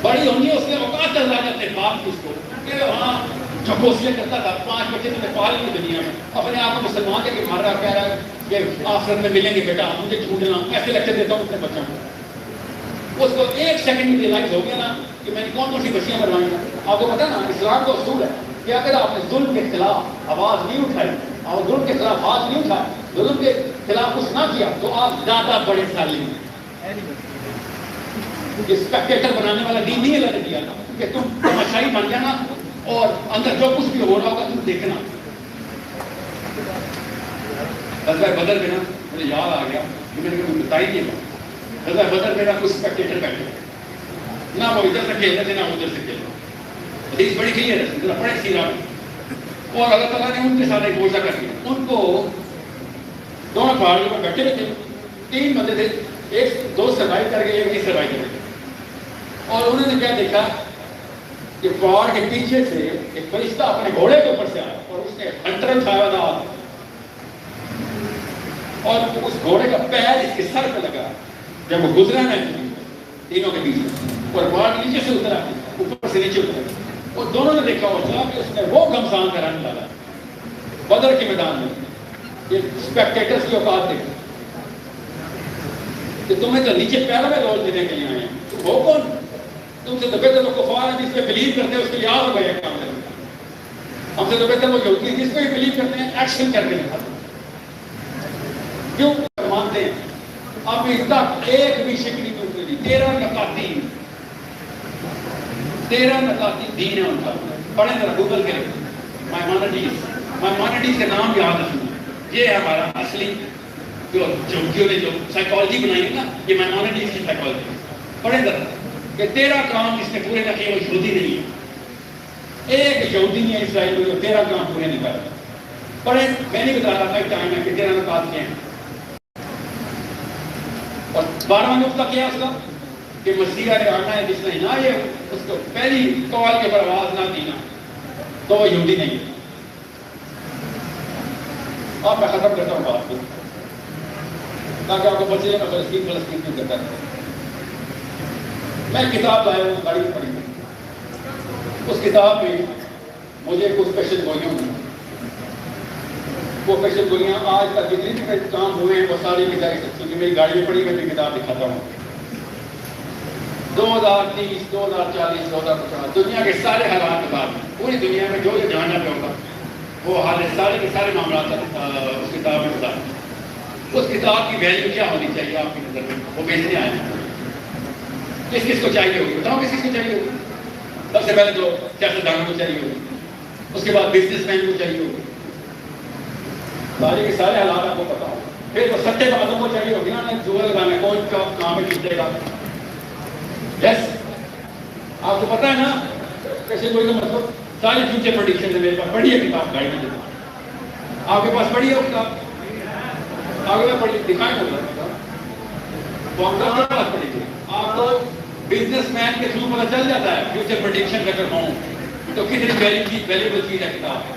بڑی ہونی ہے. اس نے اوقات چل رہا جاتے باپ کی اس کو کہ وہاں چکوسیاں کرتا تھا. 5 بچے تم نے پال لی دنیا میں. اپنے آپ کو مسلمان کے کہ مار رہا کہہ رہا ہے کہ آخرت میں ملیں گے بیٹا مجھے چھوڑنا. ایسے لیکچر دیتا ہوں اپنے بچوں کو. اس کو 1 سیکنڈ میں ریلائز ہو گیا نا کہ میں نے کون سی بچیاں مروائی ہیں. آپ کو پتا نا اسلام کا اصول ہے کہ اگر آپ نے ظلم کے خلاف آواز نہیں اٹھائی اور ظلم کے خلاف ہاتھ نہیں اٹھایا، ظلم کے خلاف کچھ نہ کیا تو آپ زیادہ بڑے ظالم ہیں. اسپیکٹیٹر بنانے والا دین نہیں اللہ نے دیا تھا کہ تم تماشائی بن جانا اور اندر جو کچھ بھی ہو رہا ہوگا تم دیکھنا. غزوہ بدر میں نا مجھے یاد آ گیا میں نے کہا بتائی نہیں. غزوہ بدر میں نا کچھ اسپیکٹیٹر بیٹھے نہ وہ ادھر سے کھیل رہے تھے نہ ادھر سے کھیل رہے. حدیث بڑی کلیئر ہے ذرا پڑھیں سیرہ میں. اور اللہ تعالیٰ نے ان کے ساتھ ایک معجزہ کر دیا. ان کو دونوں پہاڑیوں پر بیٹھے ہوئے تھے. 3 بندے تھے. ایک 2 سروائیو کر گئے ایک نہیں سروائیو کر گئے. اور انہوں نے کیا دیکھا کہ پہاڑ کے پیچھے سے ایک فرشتہ اپنے گھوڑے کے اوپر سے آیا اور اس نے ہنٹر اٹھایا تھا اور اس گھوڑے کا پیر اس کے سر پہ لگا. جب وہ گزرا نا تینوں کے بیچ اور پہاڑ کے نیچے سے اترا اوپر سے نیچے اترا اور دونوں نے دیکھا ہوا کہ اس نے وہ گھمسان کا رنگ ڈالا بدر کے میدان میں. یہ اسپیکٹیٹرز کی اوقات دیکھو کہ تمہیں تو نیچے پیروں میں لوٹ دینے کے لیے آئے ہیں. وہ کون؟ تم سے تو بہتر وہ کفار ہیں جس پہ بلیو کرتے ہیں اس کے لیے آگ ہوگا یہ کام کرنے. ہم سے تو بہتر وہ یہودی ہیں جس پہ بلیو کرتے ہیں ایکشن کر کے دکھاتے ہیں. کیوں مانتے ہیں؟ ابھی تک ایک بھی شکلی نہیں ہوئی. 13 نکاتی دین ہے ان کا. پڑھیں ذرا گوگل کے مائمانیڈیز کے نام یاد رکھنا. یہ ہے ہمارا اصلی جو سائیکالوجی بنائی ہے نا یہ مائمانیڈیز کی سائیکالوجی. پڑھیں ذرا کہ 13 کام جس نے پورے نہ کیے وہ یہودی نہیں ہے. ایک یہودی نہیں ہے اسرائیل میں جو 13 کام پورے نہیں کر. پڑھیں میں نہیں بتا رہا تھا ایک ٹائم ہے کہ 13 نکات کیا ہیں. اور 12واں نقطہ کیا اس کا کہ مسیح نے آنا ہے جس نے نہ یہ اس کو پہلی کال کے پر آواز نہ دینا تو وہ یہودی نہیں ہے. اب میں ختم کرتا ہوں بات کو تاکہ آپ کو بچے میں فلسطین کیوں کرتا ہے. میں کتاب لایا ہوں گاڑی میں پڑھی ہوں. اس کتاب میں مجھے کچھ اسپیشل گولیاں ہوئی. وہ اسپیشل گولیاں آج تک جتنے بھی کام ہوئے ہیں وہ ساری کتابیں کیونکہ میری گاڑی میں پڑھی میں کتاب دکھاتا ہوں. 2030 2040 2050 دنیا کے سارے حالات کے بعد پوری دنیا میں جو یہ جاننا پہ ہوگا وہ حالات سارے کے سارے معاملات اس کتاب میں بتا. اس کتاب کی ویلیو کیا ہونی چاہیے آپ کی نظر میں؟ وہ بیچنے آئے ہیں. کس کو چاہیے ہوگی بتاؤ کس کو چاہیے ہوگی؟ سب سے پہلے تو سیاستدانوں کو چاہیے ہوگی. اس کے بعد بزنس مین کو چاہیے ہوگی. سارے کے سارے حالات آپ کو پتا ہو. پھر وہ سچے باتوں کو چاہیے ہوگی نا جوڑا لگانا کون کا کام میں جیتے گا. یس آپ کو پتا ہے نا کیسے کوئی مطلب ساری فیوچر پریڈکشن ہے میرے پاس. پڑھی ہے کتاب گاڑی میں آپ کے پاس پڑھی ہے کتاب آگے میں پڑھی دکھائیں ہوگا تو آپ کے پاس پڑھی تھی. آپ کو بزنس مین کے تھرو پتہ چل جاتا ہے فیوچر پریڈکشن اگر ہوں تو کتنی ویلیبل چیز ہے کتاب.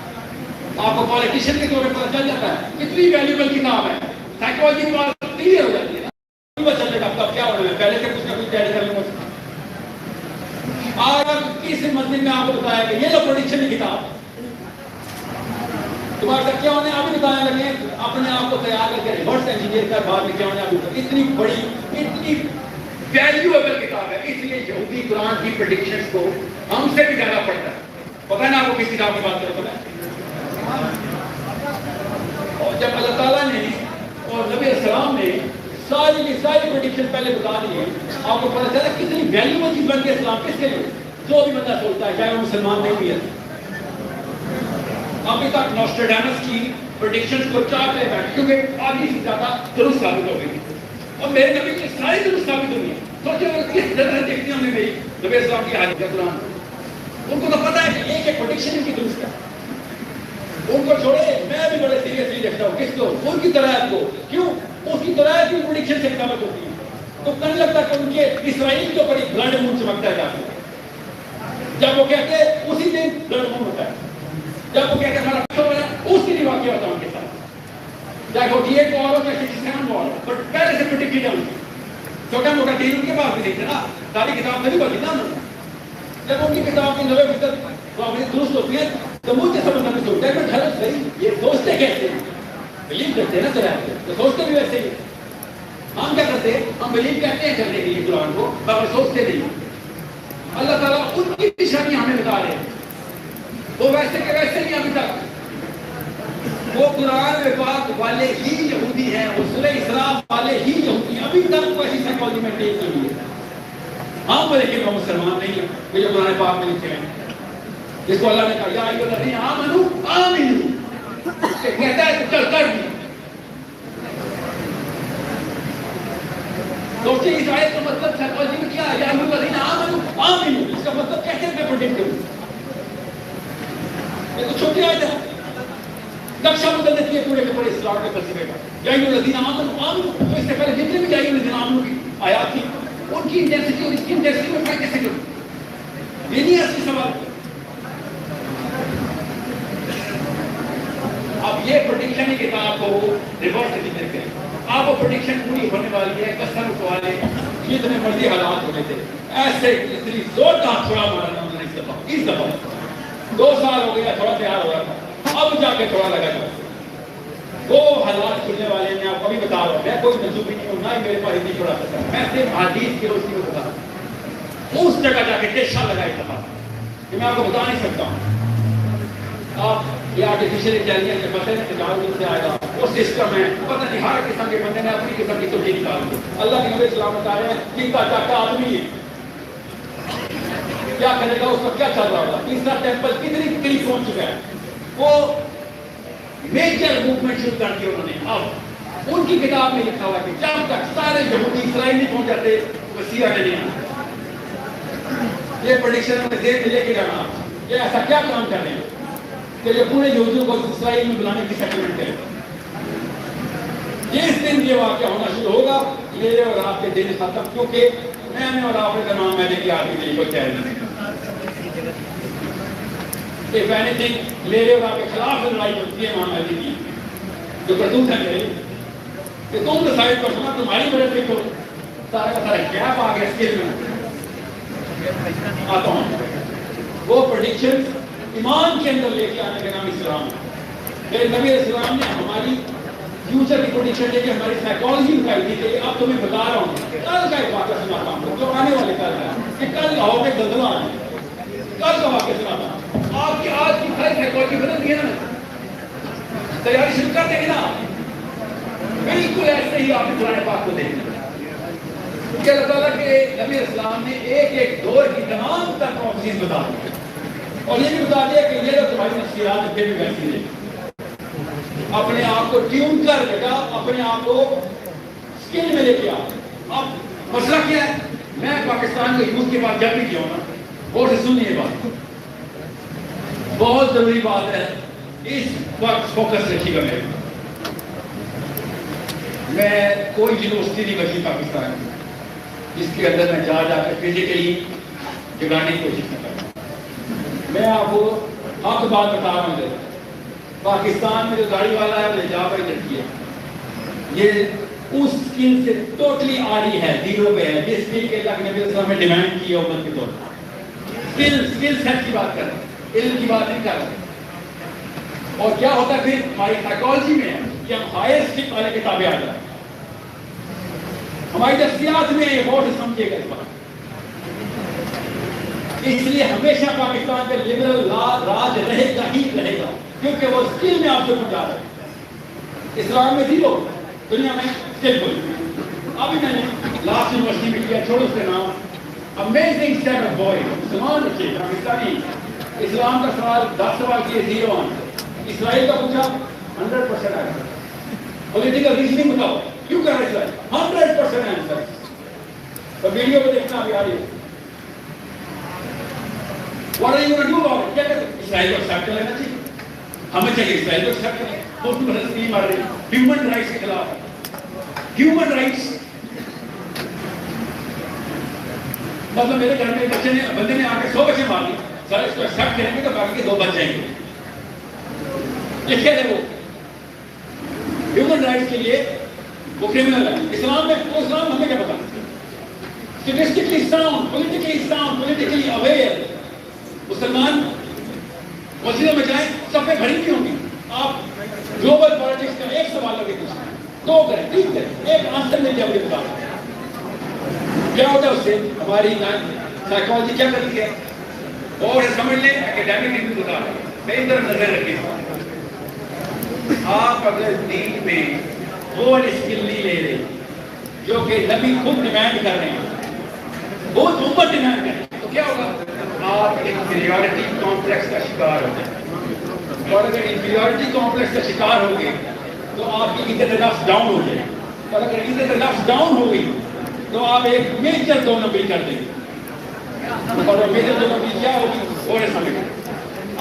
آپ کو پالیٹیشین کے طور پر پتہ چل جاتا ہے کتنی ویلیبل کتاب ہے. سائیکالوجی کی بات کلیئر ہو جاتی ہے نا. چل جائے گا کیا ہونا ہے پہلے سے کچھ نہ کچھ تیاری کر لوں. اور کس مسجد میں آپ کو بتایا کہ یہ جو پریڈکشن کی کتاب تمہارے ساتھ کیا ہونے ابھی بتانے لگے اپنے آپ کو تیار کر کے ریورس انجینئر کا بعد میں کیا ہونے ابھی اتنی بڑی اتنی ویلیویبل کتاب ہے، اس لیے یہودی قرآن کی پریڈکشنز کو ہم سے بھی زیادہ پڑھتا ہے. پتہ ہے نا آپ کو کس کتاب کی بات کرو پتہ ہے؟ اور جب اللہ تعالیٰ نے اور نبی السلام نے ساری کی ساری پریڈکشن پہلے بتا دی ہے، آپ کو پتہ چلا کتنی ویلیوبل چیز بن کے اسلام کس کے لیے جو بھی بندہ سوچتا ہے چاہے وہ مسلمان نہیں بھی ہے. ابھی تک نوسٹراڈامس کی پریڈکشنز کو چاہتے ہیں کیونکہ آدھی سے زیادہ درست ثابت ہو گئی اور میرے نبی کی ساری درست ثابت ہوئی ہے. سوچے اگر کس طرح دیکھتے ہیں میری نبی السلام کی حادثہ قرآن ان کو تو پتہ ہے کہ ایک ایک پریڈکشن ان کی درست ہے. ان کو چھوڑے میں بھی بڑے سیریسلی دیکھتا ہوں کس کو ان کی طرح کو کیوں اس کی طرح کی پریڈکشن سے ثابت ہوتی ہے. تو کہنے لگتا ہے کہ ان کے اسرائیل کے اوپر ایک بلڈ مون چمکتا ہے جاتے جب وہ کہتے ہیں اسی دن بلڈ مون ہوتا ہے. جب وہ کہتے ہیں ہمارا اس دن واقعہ ہوتا ہے ان کے ساتھ چاہے 48 وار ہو چاہے 67 وار ہو بٹ پہلے سے پریڈکٹ کی جاتی چھوٹا موٹا دین ان کے پاس بھی نہیں تھا نا ساری کتاب نہیں بنی نا انہوں نے. جب ان کی کتاب کی 90% درست ہوتی ہے تو مجھے سمجھنا بھی سوچتا ہے کہ غلط صحیح یہ سوچتے کیسے ہیں بلیو کرتے ہیں نا سر تو سوچتے بھی ویسے ہی. ہم کیا کرتے ہیں ہم بلیو کرتے ہیں کرنے کے لیے قرآن کو مگر سوچتے نہیں. اللہ تعالیٰ ان کی نشانیاں ہمیں بتا رہے ہیں وہ ویسے کہ ویسے نہیں ابھی تک وہ قرآن پاک والے ہی یہودی ہیں وہ سورہ اسراء والے ہی یہودی ہیں ابھی تک کوئی ایسی سائیکالوجی میں ٹیک نہیں ہے. ہم لیکن وہ مسلمان نہیں ہیں وہ جو قرآن پاک میں لکھے ہیں جس کو اللہ نے کہا یا ایھا الذین آمنوا آمنوا کہتا ہے تو چل کر بھی سوچیں اس آیت کا مطلب سائیکالوجی میں کیا ہے یا ایھا الذین آمنوا آمنوا اس کا مطلب کیسے میں پروڈکٹ کروں یہ تو چھوٹی آیت ہے نقشہ بدل دیتی ہے پورے کے پورے اسلام کے فلسفے کا. یا ایھا الذین آمنوا آمنوا تو اس سے پہلے جتنے بھی یا ایھا الذین آمنوا کی آیات تھی ان کی انٹینسٹی اور اس کی انٹینسٹی میں فرق کیسے کروں یہ نہیں اصلی سوال. اب یہ پریڈکشن کی کتاب کو ریورس انجینئر کریں آپ وہ پریڈکشن پوری ہونے والی ہے قسم سوالے جتنے مرضی حالات ہونے تھے ایسے اتنی زوردار تھوڑا مارا انہوں نے اس دفعہ 2 سال ہو گیا تھوڑا تیار ہو رہا تھا اب جا کے تھوڑا لگا تھا وہ حالات کھلنے والے ہیں. میں آپ کو بھی بتا رہا ہوں میں کوئی منصوبی نہیں ہوں نہ ہی میرے پاس اتنی چھوڑا سکتا میں صرف حدیث کی روشنی کو بتا رہا ہوں اس جگہ جا کے ٹیشا لگائی تھا کہ میں آپ کو بتا نہیں سکتا ہوں. آپ یہ آرٹیفیشل انٹیلیجنس کے پتہ نہیں کہاں سے آئے گا وہ سسٹم ہے پتہ نہیں ہر قسم کے بندے نے اپنی قسم کی توجہ نکال دی. اللہ کے نبی اسلام بتا رہے ہیں جنتا چاہتا آدمی کیا کرے گا اس کا کیا چل رہا ہوگا. تیسرا ٹیمپل کتنی قریب پہنچ چکا ہے وہ میجر موومنٹ شروع کر دی انہوں نے. اب ان کی کتاب میں لکھا ہوا کہ جب تک سارے یہودی اسرائیل نہیں پہنچ جاتے مسیح نہیں آنا. یہ پریڈکشن میں دیر میں لے کے جانا یہ ایسا کیا کام کر رہے ہیں کہ یہ پورے یہودیوں کو اسرائیل میں بلانے کی سیٹلمنٹ کرے. جس دن یہ واقعہ ہونا شروع ہوگا میرے اور آپ کے دن ختم کیونکہ میں نے اور آپ کا نام میں نے کیا آدمی نہیں کوئی چاہے نہیں. If anything, میرے اور آپ کے خلاف لڑائی ہوتی ہے امام مہدی کی جو کرتوت ہے میرے کہ تم ڈیسائیڈ کر سکنا تمہاری مدد سے کرو سارا کا سارا گیپ آ گیا اسکیل میں آتا ہوں. وہ پریڈکشن ایمان کے اندر لے کے آنے کا نام اسلام ہے. میرے نبی اسلام نے ہماری فیوچر کی پریڈکشن لے کے ہماری سائیکالوجی بتائی تھی کہ اب تمہیں بتا رہا ہوں کل کا ایک واقعہ سناتا ہوں جو آنے والے کل ہے کہ کل لاہور میں زلزلہ آنا ہے. کل کا واقعہ سناتا ہوں. آپ کی آج کی ساری سائیکالوجی بدل گئی ہے نا تیاری شروع کر دیں گے نا بالکل ایسے ہی آپ نے قرآن پاک کو دیکھنا کہ اللہ تعالیٰ کے نبی اسلام نے ایک ایک دور کی تمام تر پروفیسیز بتا دی اور یہ بھی بتا دیا کہ یہ جو تمہاری نفسیات پھر بھی ویسی ہے. اپنے آپ کو ٹیون کر بیٹا اپنے آپ کو اسکل میں لے کے آ. اب مسئلہ کیا ہے میں پاکستان کے یوتھ کے پاس جب بھی گیا ہوں نا اور سے سنیے بات بہت ضروری بات ہے اس وقت فوکس رکھیے گا. میں کوئی یونیورسٹی نہیں بچی پاکستان میں جس کے اندر میں جا کر فزیکلی جگانے کی کوشش نہ کرتا. میں آپ کو حق بات بتا رہا ہوں پاکستان میں جو گاڑی والا ہے وہ جا پر لڑکی ہے یہ اس اسکل سے ٹوٹلی آری ہے زیرو پہ ہے جس اسکل کے اللہ کے نبی صلی اللہ علیہ وسلم نے ڈیمانڈ کی ہے امت کے طور پر. اسکل سیٹ کی بات کر رہے ہیں علم کی بات نہیں کر رہے. اور کیا ہوتا ہے پھر ہماری سائیکالوجی میں کہ ہم ہائر اسٹیپ والے کتابیں آ جائیں، ہماری نفسیات میں بہت سمجھے گا اس بات. اس لیے ہمیشہ پاکستان میں لبرل راج رہے گا ہی رہے گا، کیونکہ وہ اسکل میں آپ سے پہنچا رہے ہیں. اسلام میں زیرو، دنیا میں اسکل. ابھی میں نے لاسٹ یونیورسٹی میں کیا، چھوڑو اس کے نام، امیزنگ سیٹ آف بوائے. سوال رکھیے پاکستانی اسلام کا سوال 10 سوال کیے، 0 آنسر. اسرائیل کا پوچھا 100% آنسر. پولیٹیکل ریزننگ بتاؤ کیوں کر رہے اسرائیل، 100% آنسر. تو ویڈیو کو دیکھنا ابھی آ رہی ہے. What are you going to do about it? کیا کریں؟ اسرائیل کو ایکسپٹ کر لینا چاہیے. ہمیں چاہیے اسرائیل کو ایکسپٹ کریں. پوسٹ فلسطین مار رہی ہے، ہیومن رائٹس کے خلاف. ہیومن رائٹس مطلب میرے گھر میں بچے نے بندے نے آ کے 100 بچے مار دیے، سر اس کو ایکسپٹ کریں گے تو باقی کے 2 بچ جائیں گے. یہ کیا ہے وہ ہیومن رائٹس کے لیے وہ کرمنل ہے. اسلام میں وہ اسلام ہمیں کیا پتا؟ اسٹیٹسٹکلی ساؤنڈ، پولیٹیکلی اویئر مسلمان مسجدوں میں جائیں، صفیں بھری نہیں ہوں گی. آپ گلوبل پالیٹکس کا ایک سوال لگے پوچھیں، 2 کریں، 3 کریں، ایک آنسر نہیں جب یہ بتا کیا ہوتا ہے اس سے ہماری سائیکالوجی کیا کرتی ہے. اور سمجھ لیں اکیڈیمک انٹو بتا رہا ہوں، میں ادھر نظر رکھیے. آپ اگر دین میں وہ اسکل نہیں لے رہے جو کہ نبی خود ڈیمانڈ کر رہے ہیں، بہت امت ڈیمانڈ کر رہے ہیں، تو کیا ہوگا؟ آپ انفیریورٹی کمپلیکس کا شکار ہو جائیں. اور اگر انفیریورٹی کمپلیکس کا شکار ہو گئے تو آپ کی عزت نفس ڈاؤن ہو جائے. اور اگر عزت نفس ڈاؤن ہو گئی تو آپ ایک میجر 2 نمبر کر دیں گے. اور میجر 2 نمبر کیا ہوگی؟ اور سمجھ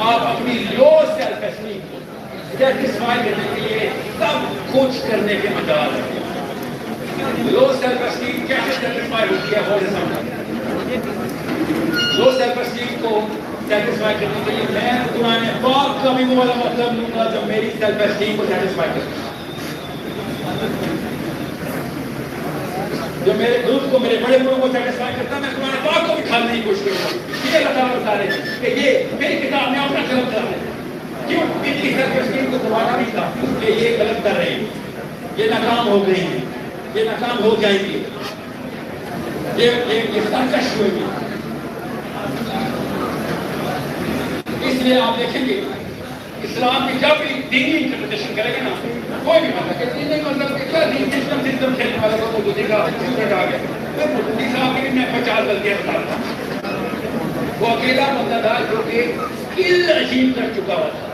آپ اپنی لو سیلف اسٹیم کو سیٹسفائی کرنے کے لیے سب کچھ کرنے کے مجال ہے. لو سیلف اسٹیم کیسے سیٹسفائی ہوتی ہے؟ اور سمجھ لو سیلف اسٹیم کو سیٹسفائی کرنے کے لیے میں قرآن پاک کا بھی وہ والا مطلب لوں گا جو میری سیلف اسٹیم کو سیٹسفائی کرے، جو میرے گروپ کو، میرے بڑے بڑوں کو سیٹسفائی کرتا ہے. میں قرآن پاک کو بھی کھالنے کی کوشش کروں گا. یہ اللہ تعالیٰ بتا رہے ہیں کہ یہ میری کتاب میں اپنا قلم چلا رہے ہیں. کیوں؟ ان کی سیلف اسٹیم کو دبانا نہیں تھا کہ یہ غلط کر رہے ہیں، یہ ناکام ہو گئی ہیں، یہ ناکام ہو جائیں گے، یہ سرکش ہوئے گی. اس لیے آپ دیکھیں گے اسلام کی جب بھی دینی انٹرپریٹیشن کرے گا نا، کوئی بھی مطلب کہ دینی مطلب کہ کیا دین سسٹم کھیلنے والا کو تو دیکھا سورج آ گیا. مفتی صاحب کی میں 50 غلطیاں بتاتا ہوں. وہ اکیلا بندہ تھا جو کہ علم عجیب کر چکا ہوا تھا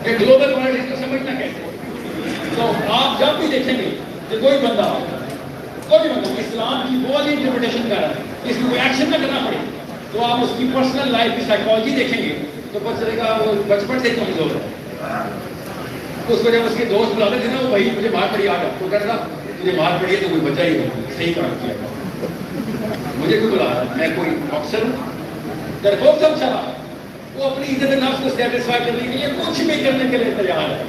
کہ گلوبل پالیٹکس کو سمجھنا کیسے. تو آپ جب بھی دیکھیں گے کہ کوئی بندہ اسلام کی وہ والی انٹرپریٹیشن کر رہا ہے، اس میں کوئی ایکشن نہ کرنا پڑے، تو آپ اس کی پرسنل لائف کی سائیکالوجی دیکھیں گے تو پتہ چلے گا وہ بچپن سے کمزور ہے. اس کو جب اس کے دوست بلاتے تھے نا، وہ بھائی مجھے مار پڑی، آ جا تو کہتا تجھے مار پڑی ہے تو کوئی بچہ ہی ہو، صحیح کام کیا، مجھے کوئی بلا رہا، میں کوئی افسر ہوں. درخوف سمجھا وہ اپنی عزت نفس کو سیٹسفائی کرنے کے لیے کچھ بھی کرنے کے لیے تیار ہے،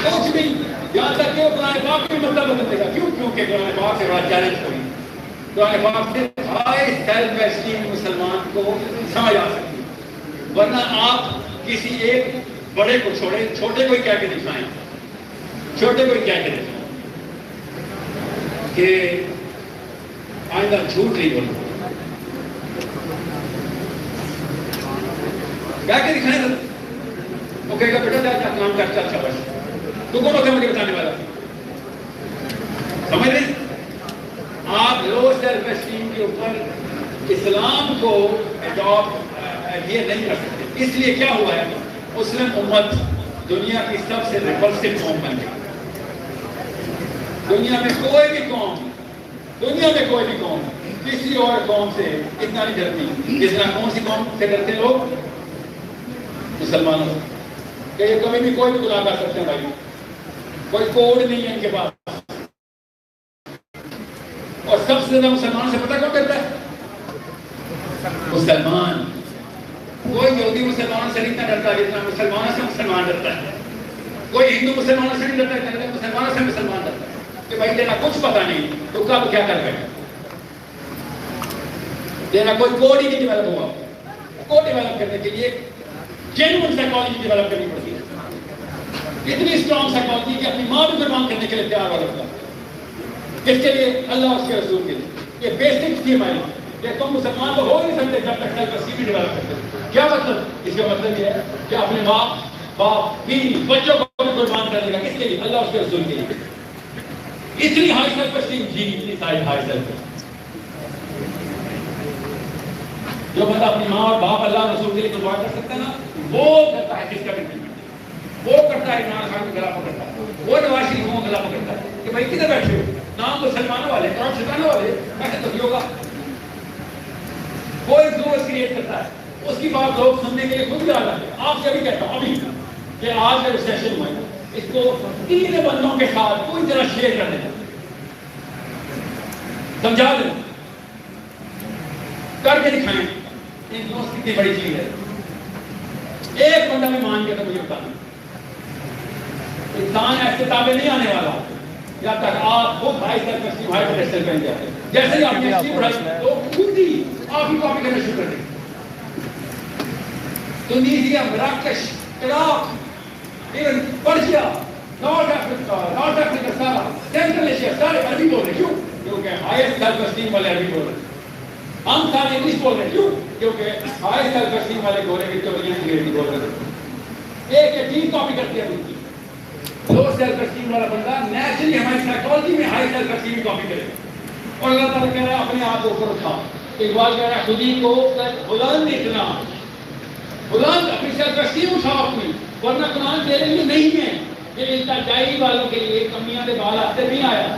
کچھ بھی. یہاں تک کہ وہ قرآن پاک بھی مطلب بدل دے گا. کیوں؟ کیونکہ قرآن پاک سے بڑا چیلنج کوئی، قرآن پاک سے ہائی سیلف اسٹیم مسلمان کو سمجھ آ سکتی ہے. ورنہ آپ کسی ایک بڑے کو چھوڑے، چھوٹے کو ہی کہہ کے دکھائیں، چھوٹے کو ہی کہہ کے دکھائیں کہ آئندہ جھوٹ نہیں بولو، کہہ کے دکھائیں. وہ کہے گا بیٹا جا کام کر، چل چل بس تو کون ہوتا ہے مجھے بتانے والا؟ سمجھ رہے؟ آپ لو سیلف اسٹیم کے اوپر اسلام کو اڈاپٹ یہ نہیں کر سکتے. اس لیے کیا ہوا ہے، مسلم امت دنیا کی سب سے ریپلسو قوم بن گئی. دنیا میں کوئی بھی قوم کسی اور قوم سے اتنا نہیں ڈرتی جس طرح کون سی قوم سے ڈرتے لوگ؟ مسلمانوں سے. کہ یہ کبھی بھی کوئی بھی گناہ کر سکتے ہیں بھائی، کوئی کوڈ نہیں ہے ان کے پاس. اور سب سے زیادہ مسلمان سے پتہ کون ڈرتا ہے؟ مسلمان. کوئی یہودی مسلمان سے نہیں ڈرتا جتنا مسلمانوں سے مسلمان ڈرتا ہے. کوئی ہندو مسلمانوں سے نہیں ڈرتا جتنا مسلمانوں سے مسلمان ڈرتا ہے. کہ بھائی تیرا کچھ پتہ نہیں تو کب کیا کر بیٹھے، تیرا کوئی کوڈ ہی نہیں ڈیولپ ہوا. کوڈ ڈیولپ کرنے کے لیے جینوئن سائیکالوجی ڈیولپ کرنی پڑتی ہے. اتنی اسٹرانگ سائیکالوجی کہ اپنی ماں بھی قربان کرنے کے لیے تیار ہو رہا ہے. کس کے لیے؟ اللہ اس کے رسول کے لیے. یہ بیسک تھی ہماری کہ تم مسلمان تو ہو نہیں سکتے جب تک سیلف اسٹیم ڈیولپ کرتے. کیا مطلب؟ اس کا مطلب یہ ہے کہ اپنے ماں باپ بیوی بچوں کو بھی قربان کر دے گا. کس کے لیے؟ اللہ اس کے رسول کے لیے. اتنی ہائی سیلف اسٹیم جی, اتنی ساری ہائی سیلف. جو بندہ اپنی ماں اور باپ اللہ رسول کے لیے قربان کر سکتا ہے نا, وہ کرتا ہے کس کا بھی, وہ کرتا ہے عمران خان کو گلا پکڑتا ہے, وہ نواز شریف کو گلا پکڑتا ہے کہ بھائی کدھر بیٹھے ہو, نام مسلمانوں والے اور ستانے والے, ایسے تو نہیں ہوگا. کوئی زور کریٹ کرتا ہے, اس کی بات لوگ سننے کے لیے خود بھی آ جاتے ہیں. آپ سے بھی کہتا ہوں ابھی کہ آج کا ریسیشن ہوا ہے, اس کو 3 بندوں کے ساتھ کوئی طرح شیئر کر دینا, سمجھا دیں, کر کے دکھائیں. ان دوست کتنی بڑی چیز ہے. ایک بندہ بھی مان کے تو مجھے بتانا, انسان ایسے تابع نہیں آنے والا جب تک آپ خود بھائی سر کا سیوہائی کو ٹیسٹر پہن جاتے ہیں. جیسے ہی آپ نے سیو بڑھائی تو خود ہی آپ ہی کاپی کرنا شروع کر دیں. تونیزیا, مراکش, عراق, ایون پرشیا, نارتھ افریقہ سارا, سینٹرل ایشیا سارے عربی بول رہے. کیوں؟ کیونکہ ہائیسٹ سیلف اسٹیم والے عربی بول رہے. ہم سارے انگلش بول رہے. کیوں؟ کیونکہ ہائیسٹ سیلف اسٹیم والے گورے انگلش بول رہے. ایک چیز کاپی کرتے ہیں. لو سیلف اسٹیم والا بندہ نیچرلی ہماری سائیکالوجی میں ہائی سیلف اسٹیم کاپی کرے گا. اور اللہ تعالیٰ کہہ رہا ہے اپنے آپ کو اوپر اٹھا. اقبال کہہ رہا ہے خود ہی کو بلند اتنا, بلند اپنی سیلف اسٹیم اٹھا اپنی, ورنہ قرآن تیرے لیے نہیں ہے. یہ ان کا ڈائری والوں کے لیے کمیاں کے بال آتے نہیں آیا,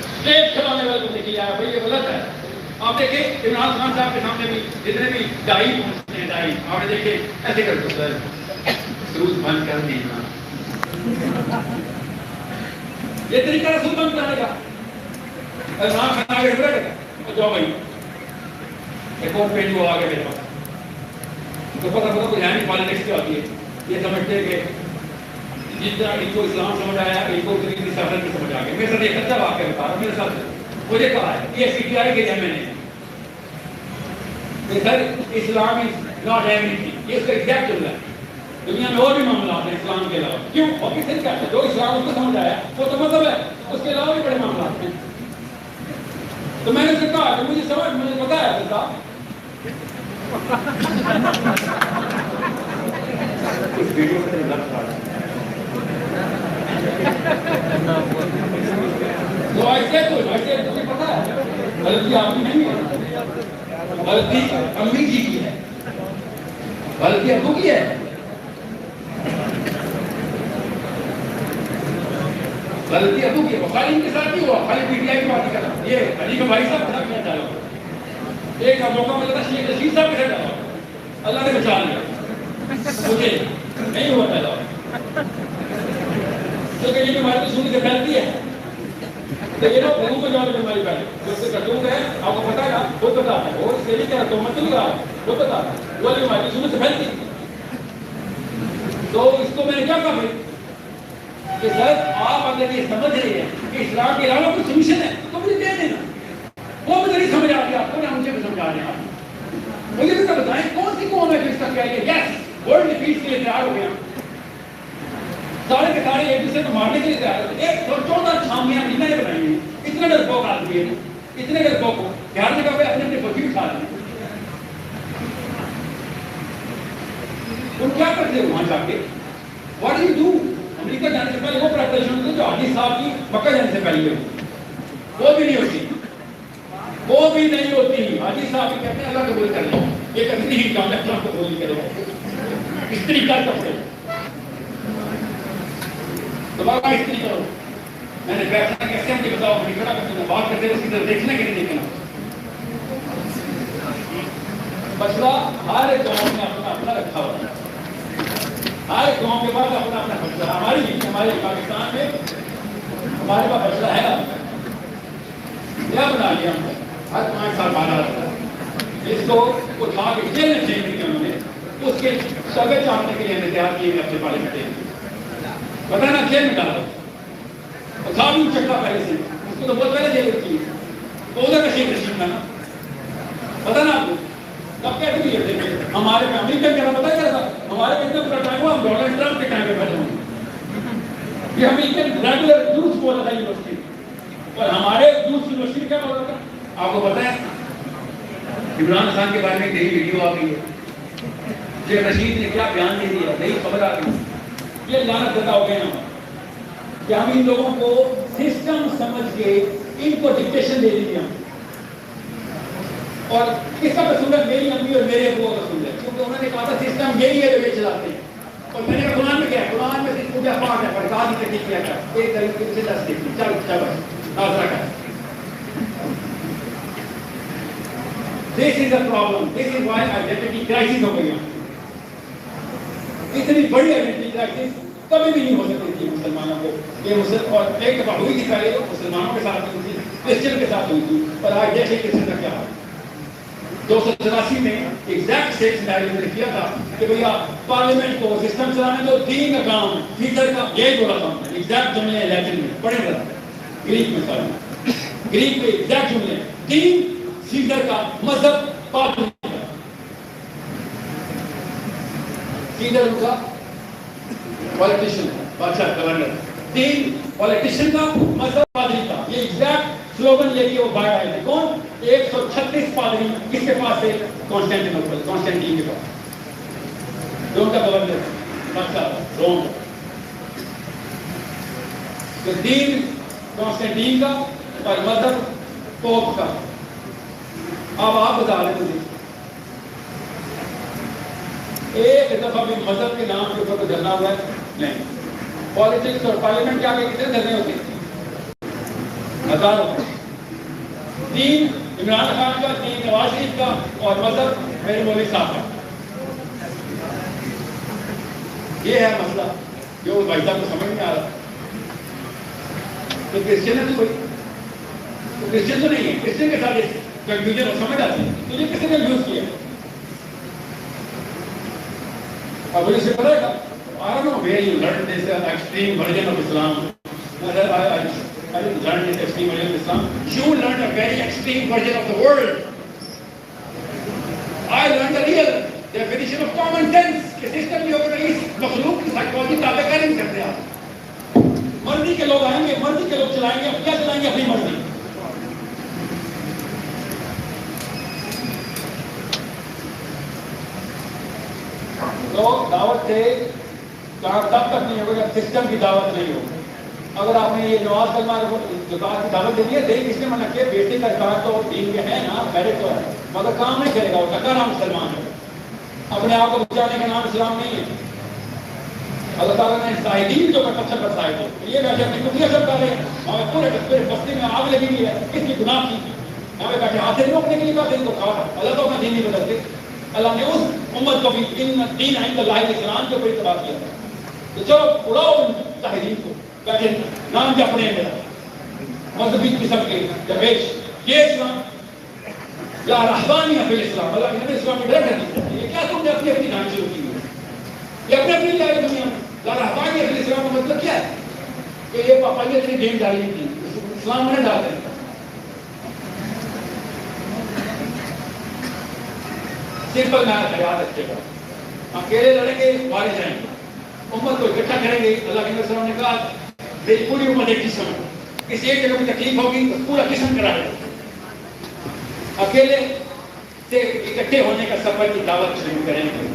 اسٹریٹ کھلانے والوں کو دیکھیے آیا. بھائی یہ غلط ہے. آپ دیکھیں عمران خان صاحب کے سامنے بھی جتنے بھی ڈائی پہنچتے ہیں, ڈائی آپ نے دیکھے ایسے کرتے سر سروس بند کر دینا, یہ طریقہ رسول بند کرے گا. عمران خان آگے بڑھے گا, جاؤ بھائی ایک اور پیج وہ آگے میرے پاس, تو پتہ کوئی ہے نہیں پالیٹکس کی ہوتی ہے. یہ سمجھتے ہیں کہ جس طرح ان کو اسلام سمجھ آیا, ان کو سیاست میں سمجھ آ گیا. میرے ساتھ ایک اچھا واقعہ بتا رہا ہوں. میرے ساتھ مجھے کہا ہے یہ سی ٹی آئی کے میں نے سر اسلام از ناٹ ایوریتھنگ, یہ اس کا ایگزیکٹ چل رہا ہے. دنیا میں اور بھی معاملات ہیں اسلام کے علاوہ. کیوں؟ اور کسی نے کہا جو اسلام اس کو سمجھ آیا وہ تو مطلب ہے, اس کے علاوہ بھی بڑے معاملات ہیں. تو میں نے اسے کہا کہ مجھے سمجھ, مجھے پتا ہے صاحب اس ویڈیو میں تو ایسے مجھے پتا ہے غلطی آپ کی نہیں ہے, غلطی امی جی کی ہے, غلطی ابو کی ہے, غلطی ابو کی ہے. خالی ان کے ساتھ نہیں ہوا, خالی پی ٹی آئی کی بات کر رہا ہوں. یہ علی کا بھائی صاحب خطاب کیا چاہ رہا ہوں. ایک موقع ملا تھا شیخ رشید صاحب کے ساتھ, اللہ نے بچا لیا, مجھے نہیں ہوا پیدا. کیونکہ یہ بیماری تو سن کے پھیلتی ہے. تو یہ لوگ گھروں میں جاؤ بیماری پھیلے, جو اس سے کرتوت ہے آپ کو پتا ہے, وہ پتا ہے, وہ اس کے لیے کیا تو مت نہیں رہا, وہ پتا ہے وہ بیماری سن سے پھیلتی. تو اس کو میں نے کیا کہا بھائی کہ سر آپ اگر یہ سمجھ رہے ہیں کہ اسلام کے علاوہ کوئی سولوشن ہے تو مجھے دے دینا. وہ بھی نہیں سمجھ آتی آپ کو, یا مجھے بھی سمجھا رہے ہیں آپ. مجھے بھی تو بتائیں کون سی قوم ہے جو اس کا کیا ہے یس ورلڈ پیس کے لیے تیار ہو گیا, سارے کے سارے ایک دوسرے کو مارنے کے لیے تیار ہوتے. ایک 14 چھامیاں جنہیں نے بنائی ہیں, اتنے ڈرپوک آدمی ہے, اتنے ڈرپوک ہو کہ ہر جگہ پہ اپنے اپنے بچی اٹھا دیں. تم کیا کرتے ہو وہاں جا کے؟ What do you do? America جانے سے پہلے وہ پریپریشن ہوتی ہے جو حاجی صاحب کی مکہ جانے سے پہلے ہوتی, وہ بھی نہیں ہوتی, وہ بھی نہیں ہوتی. حاجی صاحب کہتے ہیں اللہ قبول کر لو, یہ کتنی ہی کام ہے اللہ قبول کرے, استری کر کپڑے دوبارہ استری کرو. میں نے بیٹھنا کیسے مجھے بتاؤ, مجھے کھڑا کرتے ہیں بات کرتے ہیں, اس کی طرف دیکھنا کہ نہیں دیکھنا. مسئلہ ہر ایک گاؤں میں اپنا اپنا رکھا ہوا ہے, ہر ایک گاؤں کے پاس اپنا اپنا فیصلہ. ہمارے پاکستان میں ہمارے پاس فیصلہ ہے, کیا بنا لیا ہم نے ہر 5 سال بعد رہتا ہے. اس کو اٹھا کے جیل میں چینج کیا انہوں نے, اس کے شبے چاہنے کے لیے انتظار کیے اپنے پارلیمنٹ پتہ نا جیل میں ڈالا, اٹھا بھی چکا پہلے سے, اس کو تو بہت پہلے جیل رکھی ہے. تو ادھر کا شیخ رشید تھا نا, پتہ نا آپ کو کب کہتے ہیں ہمارے پہ امریکہ کا پتہ کیا تھا, ہمارے پہ اتنا ٹائم ہوا, ہم ڈونلڈ ٹرمپ کے ٹائم پہ بیٹھے
کیا بولا تھا آپ کو پتا ہے؟ عمران خان کے بارے میں نئی ویڈیو آ گئی ہے، شیخ رشید نے کیا بیان دے دیا، نئی خبر آ گئی. یہ لعنت زدہ ہو گئے نا کہ ہم ان لوگوں کو سسٹم سمجھ کے ان کو ڈکٹیشن دے دی ہم. اور کس کا قصور ہے؟ میری امی اور میرے ابو کا قصور ہے، کیونکہ انہوں نے کہا تھا سسٹم یہی ہے جو یہ چلاتے ہیں. اور میں نے کہا قرآن میں کیا ہے؟ قرآن میں صرف پوجا پاٹ ہے، پرکار کی تحقیق کیا تھا ایک طریقے سے 10 ڈگری چل ناظرہ کا. This is a problem. This is why identity crisis ہو گئی. اتنی بڑی آئیڈینٹی کرائسس کبھی بھی نہیں ہو سکتی تھی مسلمانوں کو. یہ مسلم اور ایک دفعہ ہوئی تھی پہلے مسلمانوں کے ساتھ ہوئی تھی، کرسچن کے ساتھ ہوئی تھی، اور آج دیکھیں کرسچن کا کیا حال. 283 میں ایگزیکٹ سیٹ سینیریو میں کیا تھا کہ بھیا پارلیمنٹ کو سسٹم چلانے دو، دین کا کام فیصد کا یہی بولا تھا. ایگزیکٹ جملے ہیں لیٹن میں پڑھیں ذرا، گریک میں سارے گریک میں ایگزیکٹ جملے ہیں. دین سیزر کا، مذہب پادری کا. سیزر ان کا پالیٹیشین ہے، بادشاہ گورنر. دین پالیٹیشین کا، مذہب پادری کا. یہ ایگزیکٹ سلوگن یہ وہ باہر آئے تھے. کون؟ 136 پادری کس کے پاس ہے؟ کانسٹینٹین کے پاس. روم کا گورنر بادشاہ روم. تو دین کانسٹینٹین کا اور مذہب پوپ کا. اب آپ بتا رہے مجھے ایک دفعہ بھی مذہب کے نام کے اوپر تو دھرنا ہوا ہے؟ نہیں. پالیٹکس اور پارلیمنٹ کے آگے کتنے دھرنے ہوتے ہیں؟ ہزاروں. دین عمران خان کا، دین نواز شریف کا، اور مذہب میرے مولوی صاحب کا. یہ ہے مسئلہ جو بھائی صاحب کو سمجھ میں آ رہا. تو کرسچن ہے تو کوئی کرسچن تو نہیں ہے. کرسچن کے ساتھ کنفیوژن اور سمجھ آتی ہے. تجھے کسی نے یوز کیا اور مجھے سے پتہ ہے I don't know where you learned this extreme version of Islam. I didn't learn this extreme version of Islam. You learned a very extreme version of the world. I learned the real definition of common sense. کہ system بھی ہوگا اس مخلوق کی psychology تابع کاری نہیں کرتے آپ. مرضی کے لوگ آئیں گے، مرضی کے لوگ چلائیں گے. اب کیا چلائیں گے؟ اپنی مرضی. تو دعوت سے کہاں تب تک نہیں ہوگا جب سسٹم کی دعوت نہیں ہوگی. اگر آپ نے یہ نواز کلمہ زکات کی دعوت دے دی ہے، دیکھ کس نے منع کیا؟ بیٹے کا زکات تو دین میں ہے نا، میرٹ تو ہے، مگر کام نہیں کرے گا. وہ ٹکا نام مسلمان ہے، اپنے آپ کو بچانے کا نام اسلام نہیں ہے. اللہ تعالیٰ نے زاہدین جو کا سب بتایا تھا یہ بیٹھے اپنی کتنی سب کر رہے ہیں. ہمیں پورے بستی میں آگ لگی ہوئی ہے، اس کی گناہ کی. ہمیں بیٹھے ہاتھ سے روکنے کے لیے کہتے ہیں کو کہا. اللہ تو اپنا دین نہیں بدلتے. اللہ نے اس امت کو بھی دین عند اللہ الاسلام کے اوپر اتباع کیا تھا. تو چلو اڑاؤ ان زاہدین کو، بیٹھے نام جو اپنے میرا مذہبی قسم کے درویش. یہ اسلام یا رہبانیہ فی الاسلام، اللہ نے اسلام میں ڈر نہیں. یہ کیا تم نے اپنی اپنی نام شروع کی ہے؟ یہ اپنے اپنی جائے دنیا میں. لا رہبانیہ فی الاسلام کا مطلب کیا ہے؟ کہ یہ پاپائیت نے گیم ڈالی تھی، اسلام میں ڈالتے ہیں. سمپل میں یاد رکھے گا، اکیلے لڑیں گے مارے جائیں گے. امت کو اکٹھا کریں گے. اللہ کے نبی نے کہا میری پوری امت ایک قسم ہے، کسی ایک جگہ میں تکلیف ہوگی تو پورا قسم کرا ہے. اکیلے سے اکٹھے ہونے کا سفر کی دعوت شروع کریں گے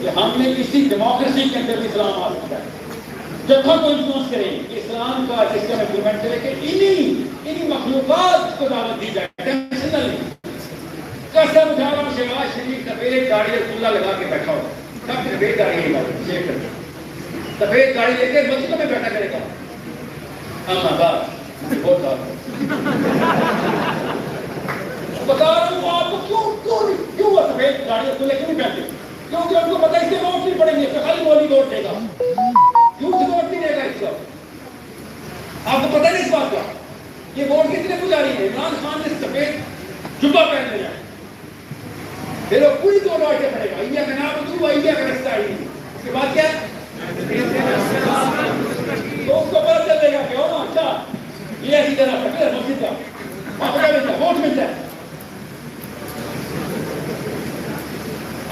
کہ ہم نے کسی ڈیموکریسی کے اندر اسلام حاصل کیا ہے. جب ہم کو انفلوئنس کریں گے اسلام کا سسٹم امپلیمنٹ کرے کہ انہی مخلوقات کو دعوت دی جائے. ٹینشنل کیسا بجھا رہا ہوں شہباز شریف سفید گاڑی اور چولہا لگا کے بیٹھا ہو. سب سفید گاڑی ہے، سفید گاڑی لے کے مسجدوں میں بیٹھا کرے گا. بہت بتا رہا ہوں آپ کو کیوں وہ سفید گاڑی اور چولہے کیوں نہیں پہنتے؟ کیونکہ ان کو پتا اس سے ووٹ نہیں پڑیں گے. اس سے خالی مولی ووٹ دے گا، کیوں سے ووٹ نہیں دے گا. اس کا آپ کو پتا نہیں اس بات کا. یہ ووٹ کتنے کو جاری ہے؟ عمران خان نے سفید جبہ پہن لیا، پھر وہ پوری دو لوٹے پڑے گا. انڈیا کا نام تو انڈیا کا رستہ آئی. اس کے بعد کیا تو اس کو پتا چلے گا کہ اچھا یہ ایسی طرح فکر مسجد کا وہاں پہ ملتا ہے، ووٹ ملتا ہے.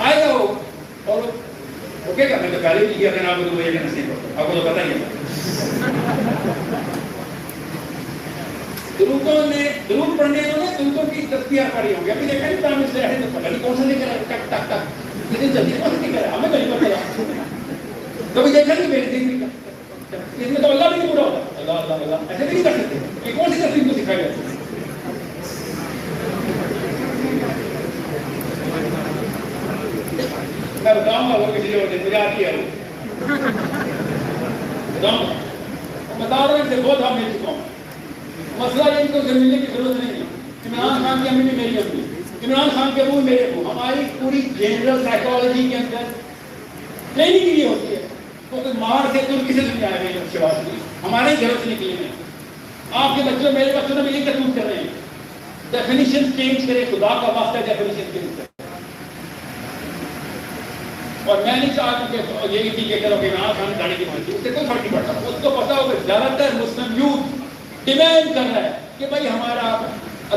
آئے گا وہ اور اوکے گا. میں تو پہلے بھی کیا کہ نام تو یہ کہ نصیب ہوتا، آپ کو تو پتا ہی ہے.
درودوں نے درود پڑھنے والوں نے درودوں کی تسبیح پڑھی ہوگی. ابھی دیکھا نہیں تعمیر سے ہے تو پتہ نہیں کون سا لے کر آئے ٹک ٹک ٹک لیکن جلدی کون سے لے کر آئے ہمیں کہیں پتہ. کبھی دیکھا نہیں میرے دن اس میں تو اللہ بھی نہیں پورا ہوتا. اللہ اللہ اللہ ایسے نہیں کر سکتے. یہ کون سی تصویر کو سکھائی جاتی ہے؟ میں بتاؤں گا وہ کسی اور دن مجھے آتی ہے وہ بتاؤں گا. بتا رہے ہیں بہت ہم مل چکا ہوں. مسئلہ یہ تو ملنے کی ضرورت نہیں ہے. عمران خان کی امی بھی میری امی, عمران خان کے ابو میرے ابو. ہماری پوری جنرل سائیکالوجی کے اندر ٹریننگ یہ ہوتی ہے. تو مار سے تو کسی سے نہیں آئے گئے اچھی بات نہیں. ہمارے گھروں سے نکلے ہیں. آپ کے بچوں میرے بچوں نے بھی یہ کرتوت کر رہے ہیں. ڈیفینیشن چینج کرے, خدا کا واسطہ ڈیفینیشن چینج کرے. اور میں نہیں چاہتا کہ یہ بھی یہ کرو کہ عمران خان گاڑی کی مرضی, اس سے کوئی فرق نہیں پڑتا. اس کو پتا ہو کہ زیادہ تر مسلم یوتھ ڈیمانڈ کر رہا ہے کہ بھائی ہمارا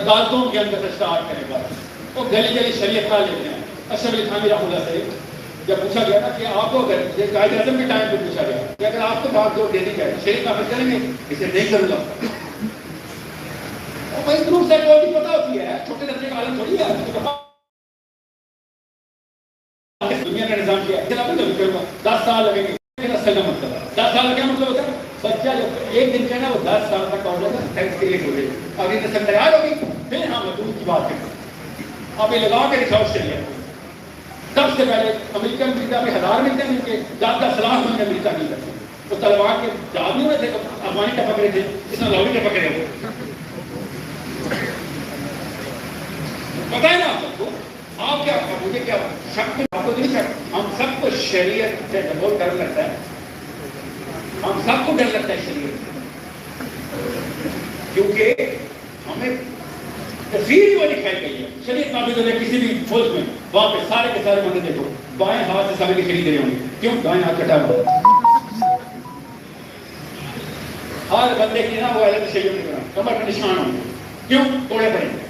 عدالتوں کے اندر اسٹارٹ کرے گا. وہ گلی گلی شریعت کا لیتے ہیں. اشرف علی تھانوی رحمۃ اللہ سے جب پوچھا گیا نا کہ آپ کو اگر قائد اعظم کے ٹائم پہ پوچھا گیا کہ اگر آپ کو بات دور دینی چاہیے شریعت نافذ کریں گے, اسے نہیں کروں گا. اور بھائی گروپ سائیکالوجی پتا ہوتی ہے, چھوٹے درجے کا عالم تھوڑی ہے. دنیا کا نظام کیا ہے 10 سال لگیں گے. 10 سال کا کیا مطلب ہوتا ہے؟ بچہ جب ایک دن کا نا وہ 10 سال تک پہنچ جائے گا, ٹیکس کریٹ ہو جائے گا. اب یہ نسل تیار ہوگی پھر ہم حدود کی بات کریں. اب یہ لگا کے دکھاؤ شریعت. سب سے پہلے امریکن ویزا میں 1000 ملتے ہیں, ان کے 10 مہینے امریکہ نہیں کرتے. تو طلبا کے جواب نہیں ہوتے, افغانی ٹپک رہے تھے, اس میں لاہوری ٹپک رہے ہو. پتہ ہے نا آپ سب کو. آپ کیا مجھے کیا شک آپ کو نہیں شک, ہم سب کو شریعت سے بہت ڈر لگتا ہے. ہم سب کو ڈر لگتا ہے شریعت سے, کیونکہ ہمیں تصویر ہی وہ دکھائی گئی ہے. شریعت نافذ ہو کسی بھی ملک میں, وہاں پہ سارے کے سارے بندے دیکھو بائیں ہاتھ سے سبھی خرید رہے ہوں گے. کیوں؟ دائیں ہاتھ کٹا ہوا ہر بندے کی نا وہ الگ شریعت کی طرح کمر پہ نشان ہوں گے. کیوں؟ توڑے پڑیں گے.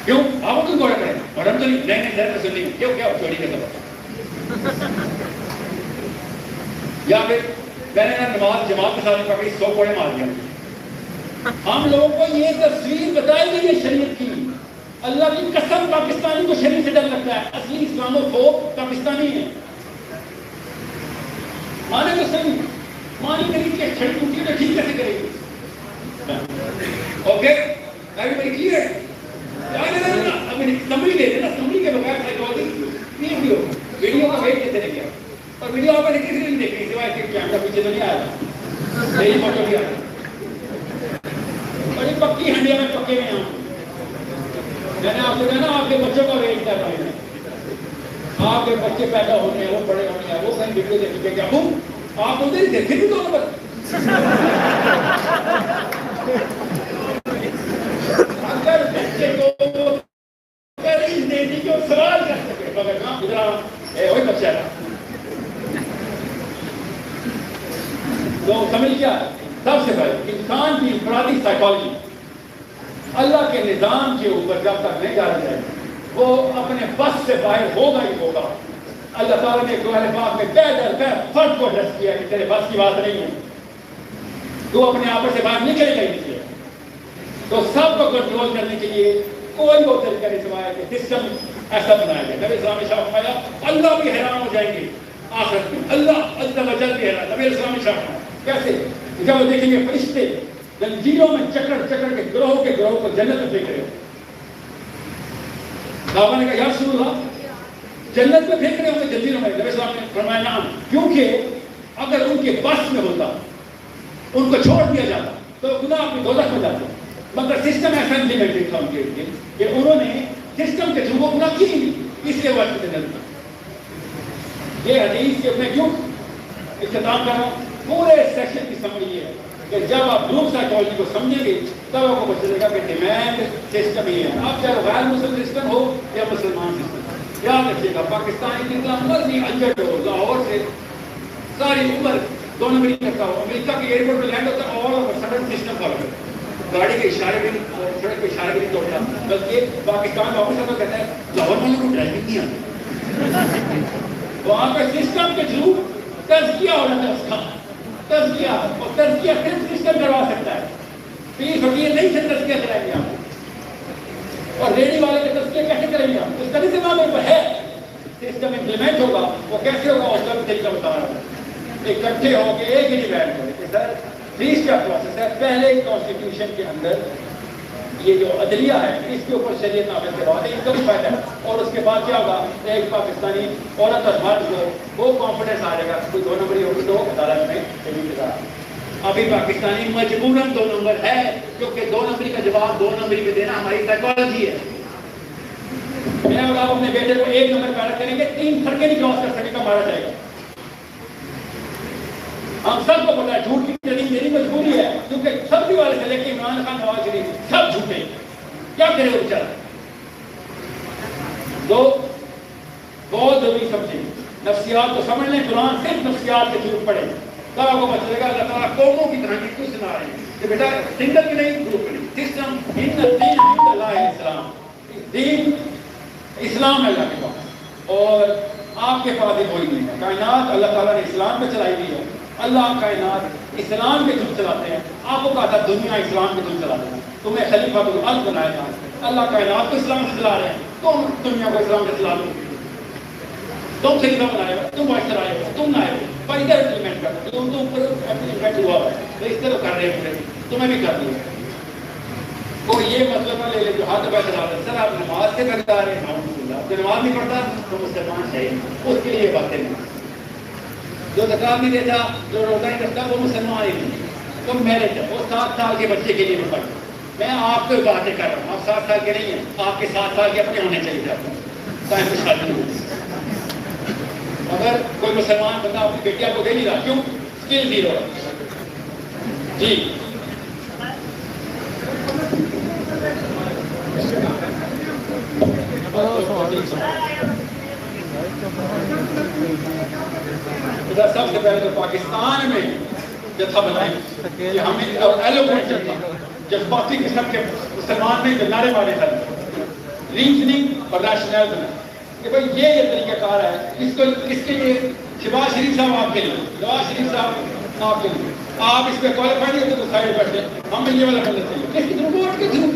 کیوں آپ کو توڑے پڑیں گے؟ اور ہم تو نہیں رہنے در میں سنیں گے. کیوں کیا چوری کا سبب, یا پھر میں نے نماز جماعت کے ساتھ پکڑی 100 کوڑے مار دیا. ہم لوگوں کو یہ تصویر بتائی گئی ہے شریعت کی. اللہ کی قسم پاکستانی کو شریعت سے ڈر لگتا ہے. اصلی اسلام و خوف پاکستانی ہے. مانے تو صحیح, مانی کری کہ چھڑی ٹوٹی تو ٹھیک کیسے کرے گی. اوکے ایوری بڑی کلیئر. ابھی سمجھ لیتے نا, سمجھ کے بغیر سائیکالوجی ویڈیو کا ویٹ کہتے رہ گیا. اور ویڈیو آپ نے کسی نہیں دیکھی سوائے کہ کیمرہ پیچھے تو نہیں آیا تھا, صحیح فوٹو بھی آیا. بڑی پکی ہنڈیا میں پکے ہوئے ہیں. میں نے آپ کو کہا نا آپ کے بچوں کا ویٹ کر رہے ہیں. آپ کے بچے پیدا ہونے ہیں, وہ بڑے ہونے ہیں, وہ کہیں ویڈیو دیکھیں گے. کیا ہوں آپ ادھر ہی دیکھیں بھی تو اگر بچے کو سوال کر سکے مگر نہ گزرا وہی بچہ تھا. تو سمجھ کیا سب سے پہلے انسان کی انفرادی سائیکالوجی اللہ کے نظام کے اوپر جب تک نہیں ڈالی جائے وہ اپنے بس سے باہر ہوگا ہی ہوگا. اللہ تعالیٰ نے قرآن پاک میں فرد کو ایڈریس کیا کہ تیرے بس کی بات نہیں ہے, تو اپنے آپ سے باہر نکلے گا. اس لیے تو سب کو کنٹرول کرنے کے لیے کوئی وہ طریقہ نہیں سوائے کہ سسٹم ایسا بنایا گیا. نبی اسلام شاہ فرمایا اللہ بھی حیران ہو جائیں گے آخرت میں. اللہ عز و جل بھی حیران. نبی اسلام شاہ کیسے جب وہ دیکھیں گے فرشتے زنجیروں میں چکر چکر کے گروہ کو جنت میں پھینک رہے ہو. صحابہ نے کہا یا رسول اللہ جنت میں پھینک رہے ہوں گے زنجیروں میں؟ نبی اسلام نے فرمایا نعم, کیونکہ اگر ان کے بس میں ہوتا ان کو چھوڑ دیا جاتا تو خدا اپنی دوزخ میں جاتے. مگر سسٹم ایسا امپلیمنٹڈ تھا ان کے لیے کہ انہوں نے سسٹم کے تھرو اپنا کی نہیں, اس لیے وقت میں نظر. یہ حدیث کے میں کیوں اختتام کر رہا ہوں, پورے سیکشن کی سمجھ یہ ہے کہ جب آپ گروپ سائیکالوجی کو سمجھیں گے تب آپ کو پتہ چلے گا کہ ڈیمانڈ سسٹم ہی ہے. آپ چاہے غیر مسلم سسٹم ہو یا مسلمان سسٹم, یاد رکھیے گا پاکستانی جتنا مرضی انجٹ ہو, لاہور سے ساری عمر 2 نمبر تک ہو, امریکہ کے ایئرپورٹ میں لینڈ ہوتا ہے اور سڈن سسٹم فالو کرتا ہے. گاڑی کے اشارے بھی نہیں, سڑک کے اشارے بھی نہیں توڑتا, بلکہ پاکستان واپس آتا کہتا ہے لاہور والوں کو ڈرائیونگ نہیں آتی. وہاں پہ سسٹم کے تھرو تزکیہ ہو رہا ہے اس کا. تزکیہ، اور تزکیہ صرف سسٹم کروا سکتا ہے، پیر فقیر نہیں سے تزکیہ کرائیں گے آپ، اور ریڈی والے کے تزکیہ کیسے کریں گے آپ؟ اس کا نہیں دماغ میں ہے، سسٹم امپلیمنٹ ہوگا، وہ کیسے ہوگا اس کا بھی طریقہ بتا رہا ہوں۔ اکٹھے ہو کے ایک ہی ڈیبیٹ کریں کہ سر 3 اسٹیپ پروسیس ہے، پہلے کانسٹیٹیوشن کے اندر یہ جو عدلیہ ہے اس کے اوپر شریعت نافذ کروا دیں، اس کا بھی فائدہ ہے، اور اس کے بعد کیا ہوگا، ایک پاکستانی عورت اور مرد کو وہ کانفیڈنس آ جائے گا، کوئی 2 نمبری ہوگی تو عدالت میں دلیل کے ساتھ۔ ابھی پاکستانی مجبوراً 2 نمبر ہے، کیونکہ 2 نمبری کا جواب 2 نمبری پہ دینا ہماری سائیکالوجی ہے۔ میں اور آپ اپنے بیٹے کو 1 نمبر پیدا کریں گے، 3 سڑکیں نہیں کراس کر سکے گا، مارا جائے گا۔ ہم سب کو پتا ہے جھوٹ کی تحریر میری مجبوری ہے، کیونکہ سبزی والے سے لے کے عمران خان، نواز شریف سب جھوٹے، کیا کرے وہ بیچارہ؟ تو بہت ضروری سمجھیں، نفسیات کو سمجھ لیں، قرآن صرف نفسیات کے جھوٹ پڑے تب آپ کو پتہ چلے گا اللہ تعالیٰ قوموں کی طرح کی کچھ سنا رہے ہیں کہ بیٹا سنگل کی نہیں، گروپ کی نہیں، سسٹم ان الدین عند اللہ اسلام، دین اسلام ہے اللہ کے پاس، اور آپ کے پاس ہی کوئی نہیں ہے۔ کائنات اللہ تعالیٰ نے اسلام پہ چلائی ہوئی ہے، اللہ کائنات اسلام کے دھن چلاتے ہیں، آپ کو کہا تھا دنیا اسلام کے دھن چلاتے ہیں، تمہیں خلیفہ الارض بنایا تھا، اللہ کائنات کو اسلام سے چلا رہے ہیں، تم دنیا کو اسلام سے چلا دو، تم خلیفہ بنائے ہو، تم وائس آئے ہو، تم نہ آئے ہو، پر ادھر امپلیمنٹ کر دو، تم اوپر امپلیمنٹ ہوا ہے تو اس طرح کر رہے ہیں، تمہیں بھی کر دیا۔ کوئی یہ مطلب نہ لے لے جو ہاتھ پہ چلا رہے سر آپ نماز سے کرتا رہے ہیں، جو نماز نہیں پڑھتا تو مسلمان ہے، اس کے لیے یہ باتیں نہیں، جو زکات نہیں دیتا، جو روزہ نہیں رکھتا وہ مسلمان ہی نہیں، تو میرج ہے، وہ 7 سال کے بچے کے لیے بھی پڑھتا۔ میں آپ کو باتیں کر رہا ہوں، آپ 7 سال کے نہیں ہیں، آپ کے 7 سال کے اپنے ہونے چاہیے جاتے ہیں، تاکہ کچھ شادی نہیں ہوتی۔ اگر کوئی مسلمان بندہ اپنی بیٹیاں کو دے نہیں رہا، کیوں؟ اسکل 0 جی۔ سب سے پہلے تو پاکستان میں جتھا بنائی کہ ہمیں ایلوکوینٹ تھا، جذباتی قسم کے مسلمان نے جو نعرے مارے تھے، ریزننگ اور ریشنل کہ بھائی یہ طریقہ کار ہے، اس کو کس کے لیے؟ شہباز شریف صاحب آپ کے لیے، نواز شریف صاحب آپ کے لیے، آپ اس پہ کوالیفائی نہیں ہوتے تو سائڈ بیٹھے، ہمیں یہ والا بندہ چاہیے، کس کے تھرو ووٹ کے تھرو،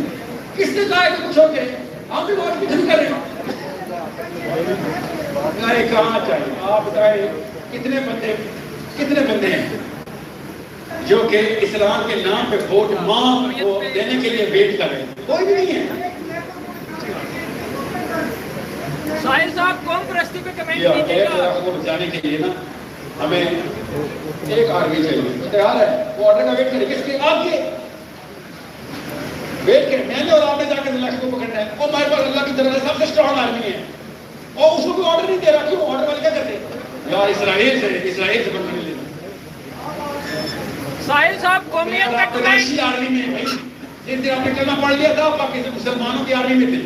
کس نے کہا ہے کہ کچھ ہو گئے، ہم بھی ووٹ کے تھرو کریں، کہاں چاہیے آپ بتائیں کتنے بندے ہیں جو کہ اسلام کے نام پہ ووٹ ماں کو دینے کے لیے ویٹ کر رہے ہیں؟ کوئی بھی نہیں ہے۔
ساحل صاحب قوم پرستی پہ کمنٹ کیجیے گا۔
کو بچانے کے لیے نا ہمیں ایک آرمی چاہیے، تیار ہے وہ آرڈر کا ویٹ کرے، کس کے؟ آپ کے ویٹ کریں، میں نے اور آپ نے جا کے اللہ کو پکڑنا ہے، اور ہمارے پاس اللہ کی طرف سے سب سے اسٹرانگ آرمی ہے، اور اس کو کوئی آرڈر نہیں دے رہا، کیوں؟ آرڈر والے کیا کرتے ہیں یار اسرائیل سے بندہ نہیں لینا۔
ساحل صاحب قومیت پہ
پیدائشی آرمی میں بھائی جس دن آپ نے کلمہ پڑھ لیا تھا آپ پاکستان مسلمانوں کی آرمی میں تھے،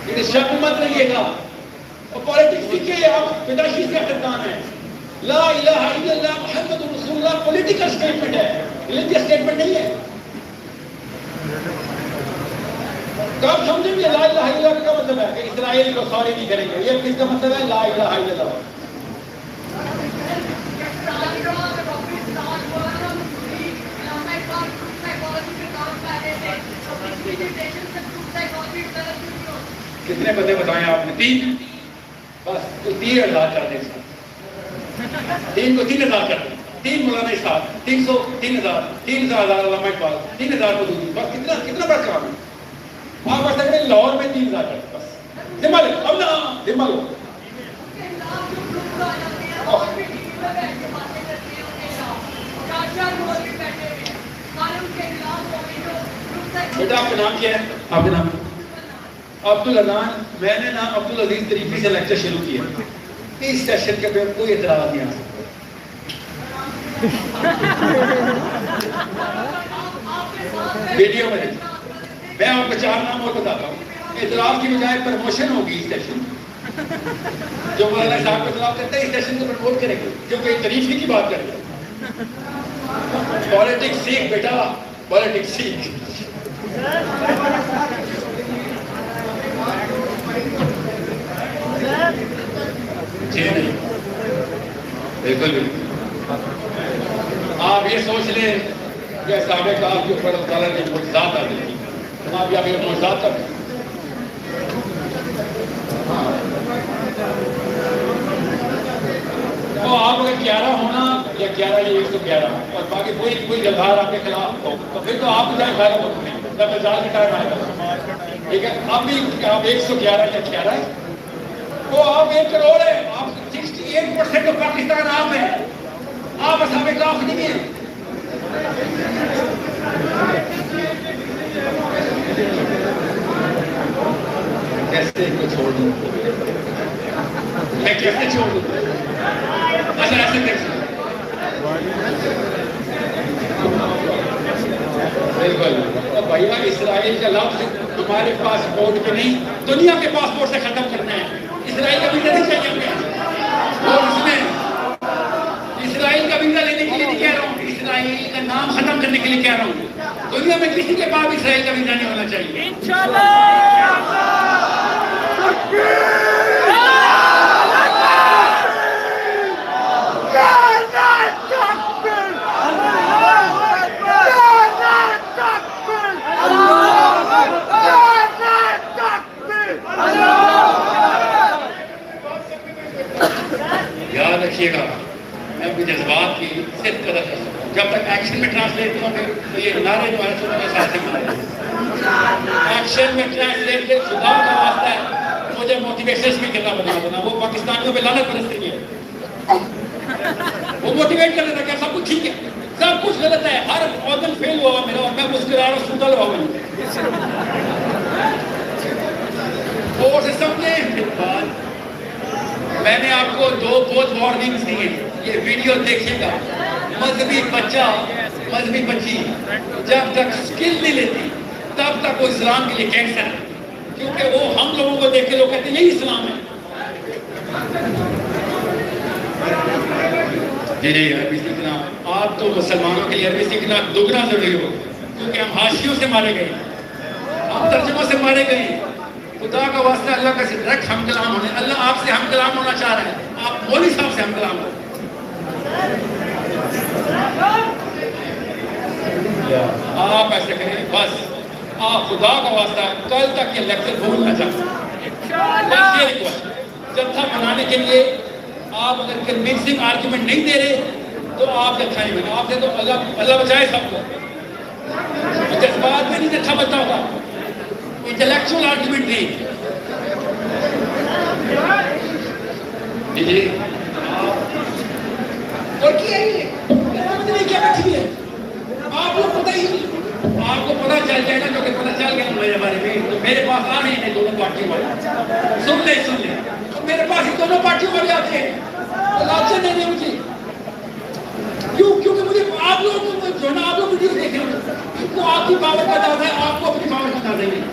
یہ شک مت رہیے گا، اور پالیٹکس سیکھیے، آپ پیدائشی سیاستدان ہیں۔ لا الہ الا اللہ محمد رسول اللہ پولیٹیکل سٹیٹمنٹ ہے، ریلیجیس سٹیٹمنٹ نہیں ہے۔ کب سمجھیں گے لا الہ الا اللہ کا مطلب ہے کہ اسرائیل کو سوری نہیں کریں گے، یہ کس کا مطلب ہے؟ لا الہ الا اللہ۔ کتنے بندے بتائیں آپ نے؟ 3 بس، تو 3000 کر دیں، 3 کو 3000 کر دیں، 3 مولانا اسحاق، 300 3000 3000 علامہ اقبال 3000 کو دوں، بس کتنا بڑا کام ہے؟ آپ بس سکتے ہیں لاہور میں 3000 کر دیں، بس ذمہ لو، اب نا ذمہ لو۔ بیٹا آپ کا نام کیا ہے؟ آپ کا نام عبدالعزان، میں نے نا عبدالعزیز طریقے سے لیکچر شروع کیا، اس سیشن کے پہ کوئی اعتراض نہیں آ سکتا۔ ویڈیو میں میں آپ کو 4 نام اور بتاتا ہوں، اعتراض کی بجائے پروموشن ہوگی اس سیشن، جو مولانا صاحب کو اعتراض کرتے ہیں اس سیشن کو پروموٹ کریں گے، کیونکہ تاریخ کی بات کر رہے ہیں۔ پالیٹکس سیکھ بیٹا، پالیٹکس سیکھ۔ جی نہیں، بالکل بالکل آپ یہ سوچ لیں کہ صحابہ کرام کے اوپر اللہ تعالیٰ نے معجزات نازل کی، آپ یا پھر معجزات تک تو آپ اگر 11 ہونا یا 11 یا 111 اور باقی کوئی جلدار آپ کے خلاف ہو تو پھر تو آپ جائیں غیر ملک میں جب مزاج کا ٹائم آئے گا، ٹھیک ہے؟ اب بھی آپ 111 یا 11 تو آپ 1 کروڑ ہے، آپ 68% تو پاکستان آپ ہے، آپ اصحاب کہف نہیں ہیں۔ کیسے کو چھوڑ دوں میں، کیسے چھوڑ دوں؟ اچھا ایسے دیکھ بالکل بھائی اسرائیل کا لفظ ہمارے پاسپورٹ پہ نہیں، دنیا کے پاسپورٹ سے ختم کرنا ہے۔ اسرائیل کا ویزا نہیں چاہیے ہمیں، اور اس میں اسرائیل کا ویزا لینے کے لیے نہیں کہہ رہا ہوں، اسرائیل کا نام ختم کرنے کے لیے کہہ رہا ہوں۔ دنیا میں کسی کے پاس اسرائیل کا ویزا نہیں ہونا چاہیے۔ یاد رکھیے گا میں اپنے جذبات کی صرف قدر کر سکتا ہوں، جب تک ایکشن میں ٹرانسلیٹ کروں پھر تو یہ نعرے جو ہے سنوں کے ساتھ ایکشن میں ٹرانسلیٹ سے خدا کا واسطہ ہے مجھے موٹیویشن اسپیکر نہ بنا، وہ پاکستانیوں پہ لعنت برستی ہے، وہ موٹیویٹ کر دیتا کہ سب کچھ ٹھیک ہے، سب کچھ غلط ہے، ہر آرگن فیل ہوا میرا اور میں مسکرا رہا ہوں، سنتا رہا ہوں۔ اور سے سمجھیں میں نے آپ کو 2 بہت وارننگز دی ہیں، یہ ویڈیو دیکھیے گا۔ مذہبی بچہ مذہبی بچی جب تک سکل نہیں لیتی تب تک وہ اسلام کے لیے کینسر ہے، کیونکہ وہ ہم لوگوں کو دیکھ کے لوگ کہتے ہیں یہی اسلام ہے۔ جی عربی سیکھنا آپ تو مسلمانوں کے لیے عربی سیکھنا دگنا ضروری ہو، کیونکہ ہم حاشیوں سے مارے گئے، ہم ترجموں سے مارے گئے۔ خدا کا واسطہ اللہ کا ڈائریکٹ ہم کلام ہونے، اللہ آپ سے ہم کلام ہونا چاہ رہا ہے، آپ مولوی صاحب سے ہم کلام ہو۔ آپ ایسے کریں بس، آپ خدا کا واسطہ کل تک یہ لیکچر بھولنا چاہتے ہیں۔ جتھا بنانے کے لیے آپ اگر کنونسنگ آرگیومنٹ نہیں دے رہے تو آپ جتھا نہیں بنا، آپ سے تو اللہ بچائے سب کو، جذبات میں نہیں جتھا بچتا ہوگا، انٹلیکچوئل آرگیومنٹ نہیں۔ جی اور کیا ہے کیا بیٹھی ہے آپ کو پتہ ہی نہیں، آپ کو پتہ چل جائے گا جو کہ پتہ چل گیا میرے بارے میں، تو میرے پاس آ رہے ہیں دونوں پارٹیوں والے، سن لیں تو میرے پاس ہی دونوں پارٹیوں والے آتے ہیں، لاچے دے دیں مجھے کیونکہ مجھے آپ لوگ جو نا آپ لوگ ویڈیو دیکھ رہے ہیں ان کو آپ کی پاور کا اندازہ ہے، آپ کو اپنی پاور کا اندازہ نہیں،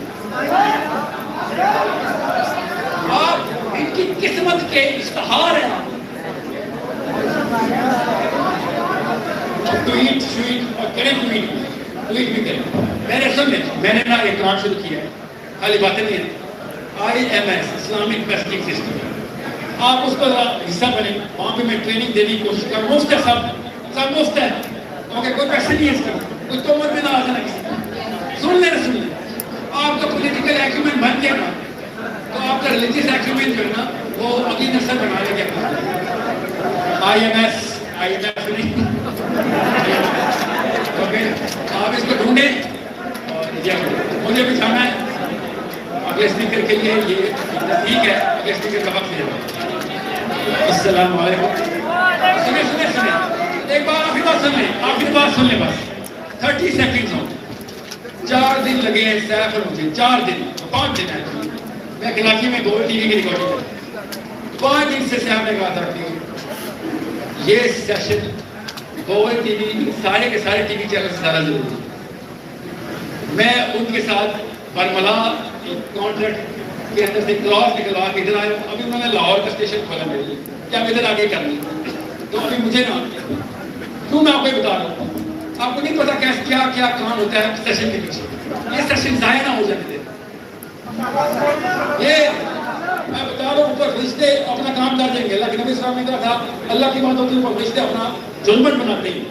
آپ ان کی قسمت کے اشتہار ہیں۔ ٹویٹ اور کریں ٹویٹ بھی کریں، میں نے سمجھے میں نے نا ایک کام شروع کیا ہے، خالی باتیں نہیں ہیں، IMS اسلامک میسیجنگ سسٹم، آپ اس پر حصہ بنیں، وہاں پہ میں ٹریننگ دینے کی کوشش کروں، مفت ہے سب مفت ہے، کیونکہ کوئی پیسے نہیں ہے اس کا، کوئی تومت میں نہ آ جانا کسی، سن لیں آپ کا پولیٹیکل ایکومنٹ بن گیا نا تو آپ کا ریلیجیس ایکومنٹ جو ہے نا وہ اگلی نسل بنا لے گا۔ IMS نہیں، آپ اس کو ڈھونڈیں اور مجھے بھی جانا ہے اگلے اسپیکر کے لیے، یہ ٹھیک ہے اگلے اسپیکر کا وقت ہے۔ السلام علیکم، سنیں ایک بار آخری بات سن لیں بس 30 سیکنڈز ہوں، 4 دن لگے ہیں سیف اور مجھے، 4 دن 5 دن ہے، میں کراچی میں گول ٹی وی کی ریکارڈنگ کرتا 5 دن سے سیف نے کہا تھا کہ یہ سیشن گول ٹی وی سارے کے سارے ٹی وی چینل سے زیادہ ضروری ہے، میں ان کے ساتھ برملا کانٹریکٹ کے اندر سے کلاس نکلوا کے ادھر آئے ہوں، ابھی انہوں نے لاہور کا اسٹیشن کھولا میرے لیے کہ اب ادھر آگے کرنی، تو ابھی مجھے نہ کیوں میں آپ کو بتا رہا ہوں، آپ کو نہیں پتا کیا کام ہوتا ہے سیشن کے پیچھے، یہ سیشن ضائع نہ ہو جانے دے، یہ میں بتا رہا ہوں اوپر فرشتے اپنا کام کر دیں گے، اللہ کے نبی صلی اللہ علیہ وسلم نے کہا تھا اللہ کی بات ہوتی ہے اوپر فرشتے اپنا ججمنٹ بناتے ہیں،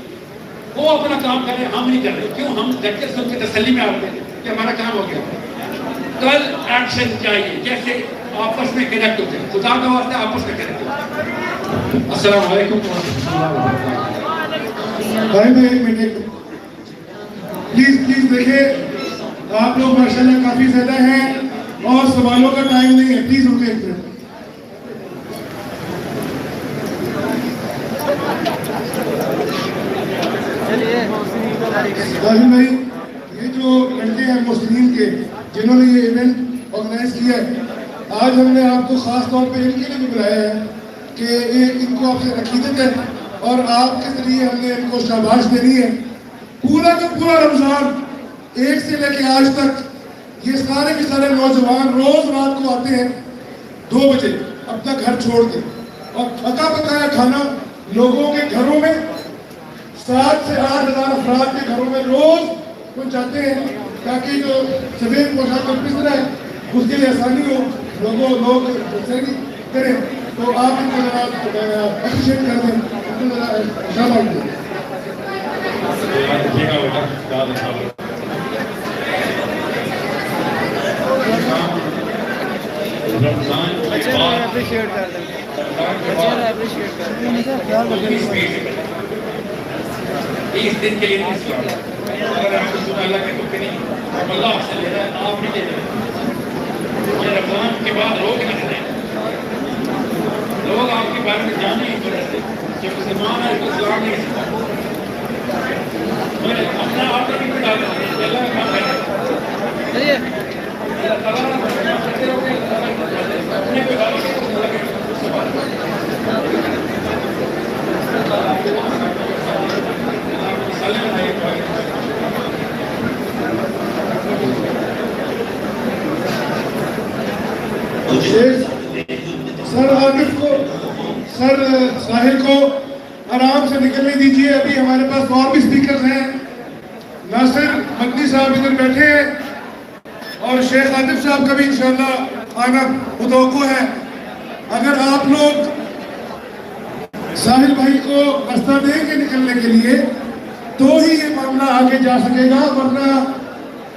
وہ اپنا کام کریں, ہم نہیں کر رہے. کیوں؟ ہم لیکچر سن کے تسلی میں آتے ہیں کہ ہمارا کام ہو گیا. کل ایکشن چاہیے, جیسے آپس میں کنیکٹ ہوتے ہیں. خدا کا واسطہ آپس میں کنیکٹ ہوتے ہیں. السلام علیکم ورحمۃ اللہ وبرکاتہ.
بھائی میں ایک منٹ پلیز دیکھیں, آپ لوگ ماشاءاللہ کافی زیادہ ہیں اور سوالوں کا ٹائم نہیں ہے, پلیز رکیں ایک منٹ. بھائی یہ جو لڑکے ہیں مسلمین کے جنہوں نے یہ ایونٹ آرگنائز کیا ہے, آج ہم نے آپ کو خاص طور پہ ان کے لیے بھی بلایا ہے کہ ان کو آپ سے عقیدت ہے اور آپ کے ذریعے ہم نے ان کو شاباش دینی ہے. پورا کا پورا رمضان ایک سے لے کے آج تک یہ سارے کے سارے نوجوان روز رات کو آتے ہیں 2 بجے اپنا گھر چھوڑ کے, اور پکا پکایا کھانا لوگوں کے گھروں میں 7 سے 8 ہزار افراد کے گھروں میں روز پہنچاتے ہیں, تاکہ جو سفید پوشاک میں پس رہا ہے اس کے لیے آسانی ہو, لوگ کریں. تو آپ ان کو ذرا اپریشیٹ کر دیں, ان کو ذرا شاباش دیں.
اس دن کے لیے اگر آپ کو اللہ کے حکم نہیں, اللہ آپ سے لے رہا ہے, آپ نہیں لے رہے. یہ رمضان کے بعد روک نہ کریں. لوگ آپ کے بارے میں جانے ہی پڑتے کہ مسلمان ہے تو اسلام نہیں سکتا. اپنا آپ کا بھی ڈالنا ہے, اللہ کا کام کریں. اللہ تعالیٰ کرتے رہو گے, اپنے کو ڈالو گے تو اللہ کے
سر عاطف کو, سر ساحل کو آرام سے نکلنے دیجیے. ابھی ہمارے پاس اور بھی اسپیکرز ہیں. ناصر مدنی صاحب ادھر بیٹھے ہیں اور شیخ عاطف صاحب کا بھی انشاءاللہ آنا متوقع ہے. اگر آپ لوگ ساحل بھائی کو راستہ دیں گے نکلنے کے لیے تو ہی یہ معاملہ آگے جا سکے گا, ورنہ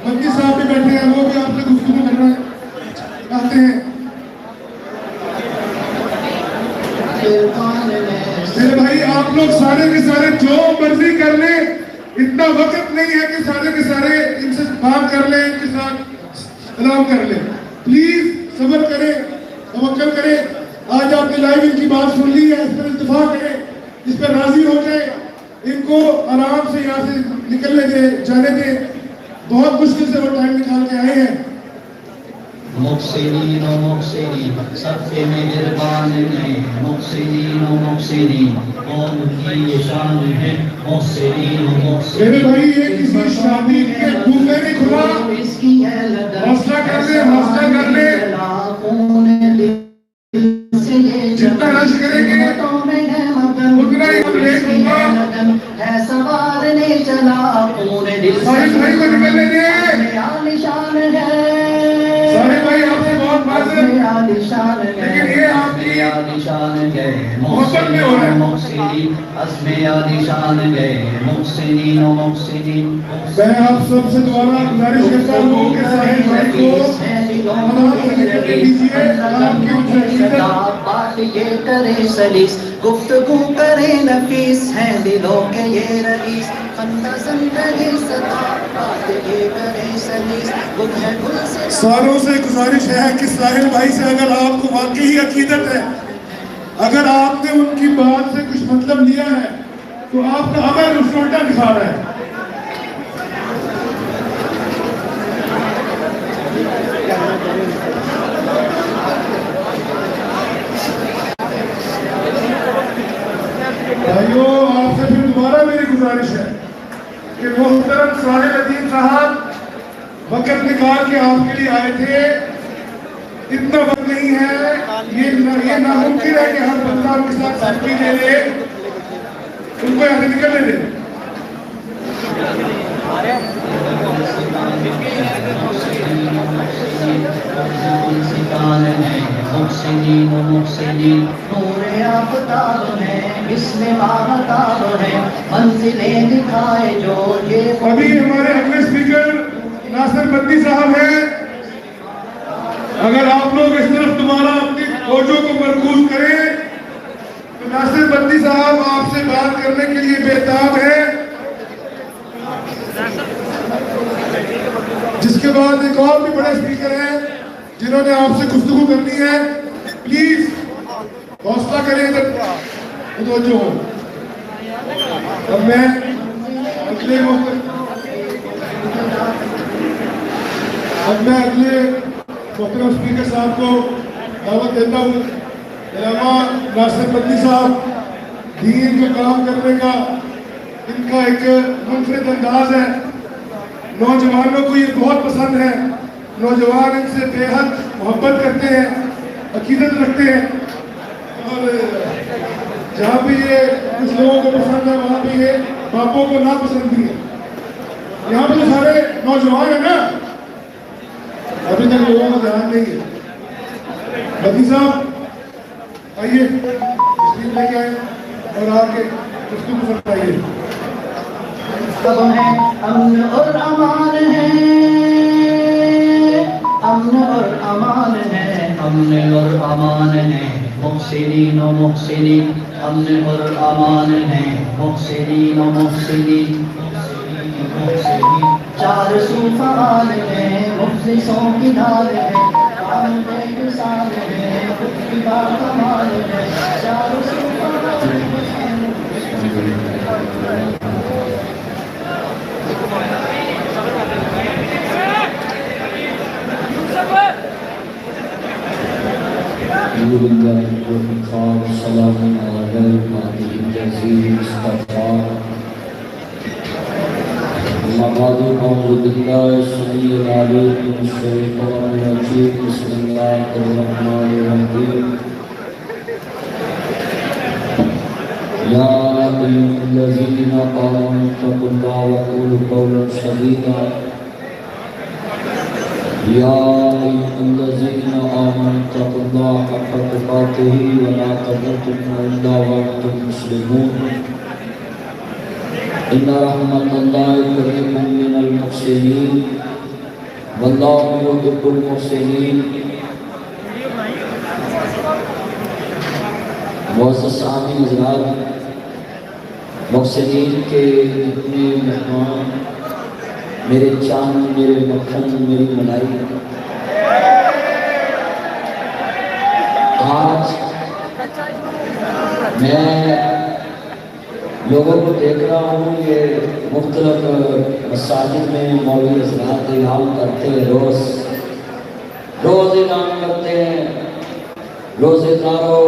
مدنی صاحب بھی بیٹھے ہیں, وہ بھی آپ سے گفتگو کرنا چاہتے ہیں. میرے بھائی آپ لوگ سارے کے سارے جو مرضی کر لیں, اتنا وقت نہیں ہے کہ سارے کے سارے ان سے بات کر لیں, ان کے ساتھ سلام کر لیں. پلیز صبر کریں, توکل کریں. آج آپ نے لائیو ان کی بات سن لی ہے, اس پر اتفاق کریں, اس پر راضی ہو جائیں, ان کو آرام سے یہاں سے نکلنے دیں, جانے دیں. بہت مشکل سے وہ ٹائم نکال کے آئے ہیں.
محسنین و محسنین صف مہربان میں, محسنین و محسنین قوم کی یہ شان ہے. محسنین و محسنین.
میرے بھائی یہ کسی شادی کے بھولنے نہیں کھلا, حوصلہ کر لیں, حوصلہ کر لیں. جتنا رش کریں گے اتنا ہی ہم لیٹ ہوگا. ساحل بھائی کو نکلنے دیں. ساحل بھائی آپ سے بہت بات ہے, لیکن یہ آپ کی محبت میں ہو رہا ہے. میں آپ سب سے دوبارہ گزارش کرتا ہوں کہ ساحل بھائی کو آرام سے نکلنے دیجیے. آپ کی
بات یہ کرے سلیس, گفتگو کرے نفیس, ہیں دلوں کے یہ رئیس.
ساروں سے گزارش ہے کہ ساحل بھائی سے اگر آپ کو واقعی عقیدت ہے, اگر آپ نے ان کی بات سے کچھ مطلب لیا ہے تو آپ کا عمل اس کو الٹا دکھا رہا ہے. بھائیو آپ سے پھر دوبارہ میری گزارش ہے کہ محترم ساحل عظیم صاحب وقت نکال کے آپ کے لیے آئے تھے. اتنا وقت نہیں ہے, یہ ناممکن ہے کہ ہر بندہ کے ساتھ سلفی لے لے. ان کو یہاں سے نکلنے دیں.
محسنین و محسنین نور آفتاب ہے, اس میں باغتاب ہے منزلیں دکھائے جو یہ
ابھی ہمارے اگلے اسپیکر ناصر بدی صاحب ہیں. اگر آپ لوگ اس طرف دوبارہ اپنی توجہ کو مرکوز کریں تو ناصر بدی صاحب آپ سے بات کرنے کے لیے بےتاب ہیں. جس کے بعد ایک اور بھی بڑے اسپیکر ہیں جنہوں نے آپ سے گفتگو کرنی ہے. پلیز حوصلہ کریں, ادھر توجہ ہو. اب میں اگلے محترم اسپیکر صاحب کو دعوت دیتا ہوں. علامہ ناصر بدی صاحب دین کا کام کرنے کا ان کا ایک منفرد انداز ہے. نوجوانوں کو یہ بہت پسند ہے. نوجوان ان سے بے حد محبت کرتے ہیں, عقیدت رکھتے ہیں, اور جہاں بھی یہ کچھ لوگوں کو پسند ہے وہاں بھی یہ باپوں کو ناپسند بھی ہے. یہاں پہ تو سارے نوجوان ہیں نا, ابھی تک لوگوں کا دھیان نہیں ہے. بدی صاحب آئیے تشریف لے کے آئے اور آ کے گفتگو فرمائیے.
سب ہے امن اور امان ہے, امن اور امان ہے, امن اور امان ہے, محسنین و محسنین, امن اور امان ہے, محسنین و محسنین, چار سو فعال ہے, مفلسوں کی ڈھال ہے, ہم بے مثال ہے, خود کی بات کمال ہے, چار سو فعال ہے.
سلام علیکم مبادی اعوذ باللہ السمیع العلیم من الشیطان الرجیم بسم اللہ الرحمن الرحیم یا ایھا الذین آمنوا اتقوا اللہ وقولوا قولا سدیدا یا ایھا الذین آمنوا اتقوا اللہ حق تقاته ولا تموتن الا وانتم مسلمون ان رحمت اللہ قریب من المحسنین واللہ یحب المحسنین. معزز سامعین حضرات, محسنین کے اتنے مہمان, میرے چاند, میرے مکھن, میری ملائی, آج میں لوگوں کو دیکھ رہا ہوں یہ مختلف مساجد میں مولوی حضرات اعلان کرتے ہیں, روز اعلان کرتے ہیں, روزے دارو,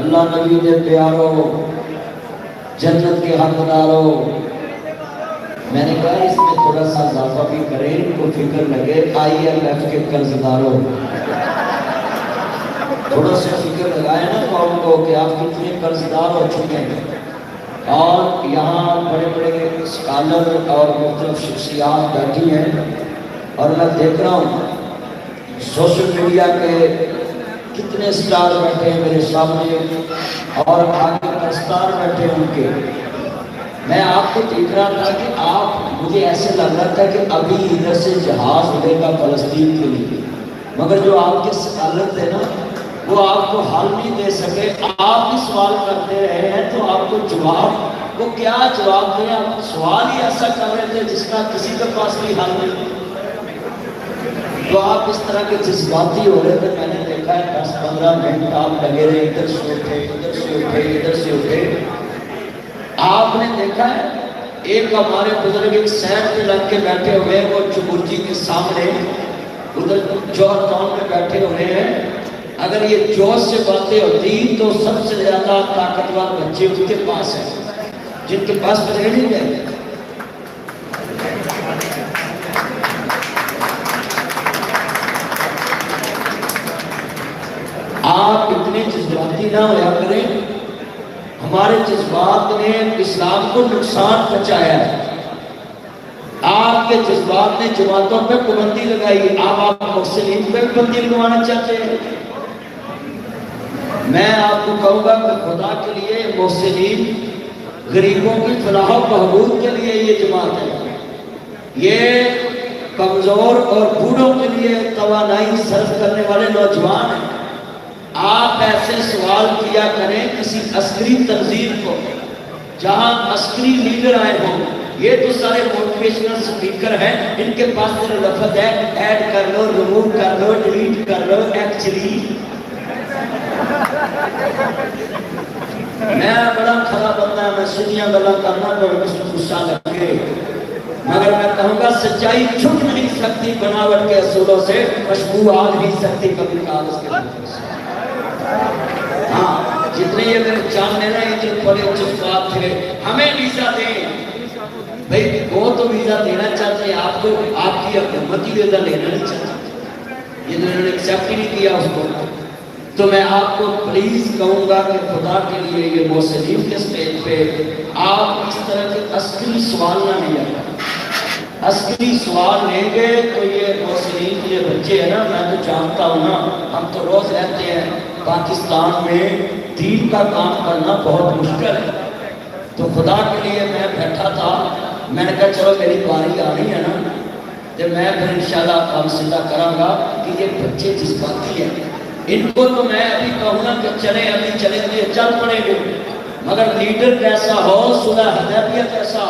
اللہ نبی دے پیارو, جنت کے حقدارو. میں نے کہا اس میں تھوڑا سا اضافہ بھی کریں, ان کو فکر لگے IMF کے قرض دارو, تھوڑا سا فکر لگائے نا قوم کو کہ آپ کتنے قرض دار ہو چکے ہیں. اور یہاں بڑے بڑے اسکالر اور مختلف شخصیات بیٹھی ہیں, اور میں دیکھ رہا ہوں سوشل میڈیا کے کتنے سٹار بیٹھے ہیں میرے سامنے, اور آگے دستار بیٹھے ہیں ان کے. میں آپ کو دیکھ رہا تھا کہ آپ, مجھے ایسے لگ رہا تھا کہ ابھی ادھر سے جہاز اڑے گا فلسطین کے لیے, مگر جو آپ کے اسکالر تھے نا وہ آپ کو حل نہیں دے سکے. آپ بھی سوال کرتے رہے ہیں تو آپ کو جواب, وہ کیا جواب دیں, آپ سوال ہی ایسا کر رہے تھے جس کا کسی کے پاس بھی حل نہیں. تو آپ اس طرح کے جذباتی ہو رہے تھے. میں نے دیکھا ہے 10-15 منٹ آپ لگے رہے, ادھر سے اٹھے, ادھر سے اٹھے, ادھر سے اٹھے. آپ نے دیکھا ہے ایک ہمارے بزرگ ایک سیر پہ لگ کے بیٹھے ہوئے, وہ چبرجی کے سامنے ادھر جوہر ٹاؤن میں بیٹھے ہوئے ہیں. اگر یہ جوش سے باتیں ہوتی تو سب سے زیادہ طاقتور بچے ان کے پاس ہیں, جن کے پاس پڑھے نہیں گئے. آپ اتنے جذباتی نہ ہوا کریں. ہمارے جذبات نے اسلام کو نقصان پہنچایا ہے. آپ کے جذبات نے جماعتوں پہ پابندی لگائی. آپ محسنین پہ پابندی لگوانا چاہتے ہیں. میں آپ کو کہوں گا کہ خدا کے لیے محسنین غریبوں کی فلاح و بہبود کے لیے یہ جماعت ہے، یہ کمزور اور بوڑھوں کے لیے توانائی صرف کرنے والے نوجوان ہیں۔ آپ ایسے سوال کیا کریں کسی عسکری تنظیم کو جہاں عسکری لیڈر آئے ہوں، یہ تو سارے موٹیویشنل سپیکر ہیں، ان کے پاس میرا لفظ ہے ایڈ کر لو، ریموو کر لو، ڈیلیٹ کر لو، ایکچولی میں بڑا کھڑا بندہ، میں سنیاں گلا کرنا تو اس کو غصہ لگے، مگر میں کہوں گا سچائی چھپ نہیں سکتی بناوٹ کے اصولوں سے، خوشبو آ نہیں سکتی کبھی کاغذ کے لفظ سے۔ ہاں جتنے یہ میرے چاہنے نا یہ جو بڑے جذبات تھے، ہمیں ویزا دیں بھائی، وہ تو ویزا دینا چاہتے ہیں آپ کو، آپ کی حکومتی ویزا لینا نہیں چاہتے، یہ انہوں نے ایکسیپٹ ہی نہیں کیا اس کو۔ تو میں آپ کو پلیز کہوں گا کہ خدا کے لیے یہ محسنین کے سٹیج پہ آپ اس طرح کے عسکری سوال نہ لیا کریں۔ عسکری سوال لیں گے تو یہ محسنین کے بچے ہیں نا، میں تو جانتا ہوں نا، ہم تو روز رہتے ہیں پاکستان میں، دین کا کام کرنا بہت مشکل ہے۔ تو خدا کے لیے میں بیٹھا تھا، میں نے کہا چلو میری باری آ رہی ہے نا، تو میں پھر انشاءاللہ کام سیدھا کروں گا کہ یہ بچے جذباتی ہیں، ان کو تو میں ابھی کہوں گا کہ چلیں ابھی چلیں گے، چل پڑیں گے، مگر لیڈر کیسا ہو، صلح حدیبیہ کیسا،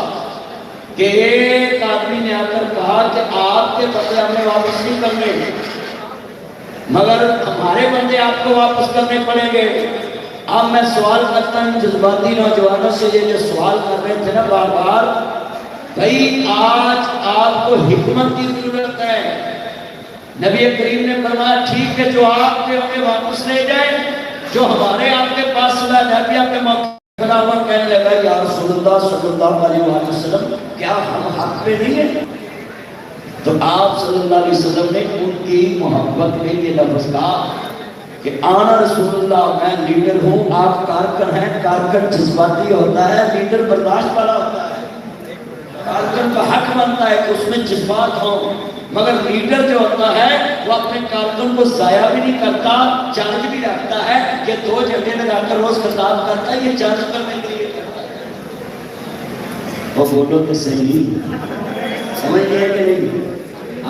کہ ایک آدمی نے آ کر کہا کہ آپ کے بندے ہمیں واپس نہیں کرنے، مگر ہمارے بندے آپ کو واپس کرنے پڑیں گے۔ اب میں سوال کرتا ہوں جذباتی نوجوانوں سے، یہ جو سوال کر رہے تھے نا بار بار، بھائی آج آپ کو حکمت کی ضرورت ہے۔ نبی کریم نے فرمایا ٹھیک ہے جو آپ کے ہمیں واپس لے جائیں، جو ہمارے آپ کے پاس صلح حدیبیہ کے موقع کھڑا ہوا کہنے لگا یا رسول اللہ صلی اللہ علیہ وسلم کیا ہم حق پہ نہیں ہیں؟ تو آپ صلی اللہ علیہ وسلم نے ان کی محبت میں یہ لفظ کہا کہ آنا رسول اللہ، میں لیڈر ہوں، آپ کارکن ہیں، کارکن جذباتی ہوتا ہے، لیڈر برداشت والا ہوتا ہے، کارکن کا حق بنتا ہے کہ اس میں جذبات ہوں، مگر لیڈر جو ہوتا ہے وہ اپنے کارکن کو ضائع بھی نہیں کرتا، چارج بھی رکھتا ہے کہ 2 جھنڈے لگا کر روز خطاب کرتا ہے، یہ چارج کرنے کے لیے کرتا ہے۔ وہ بولو تو صحیح، سمجھ گئے کہ نہیں؟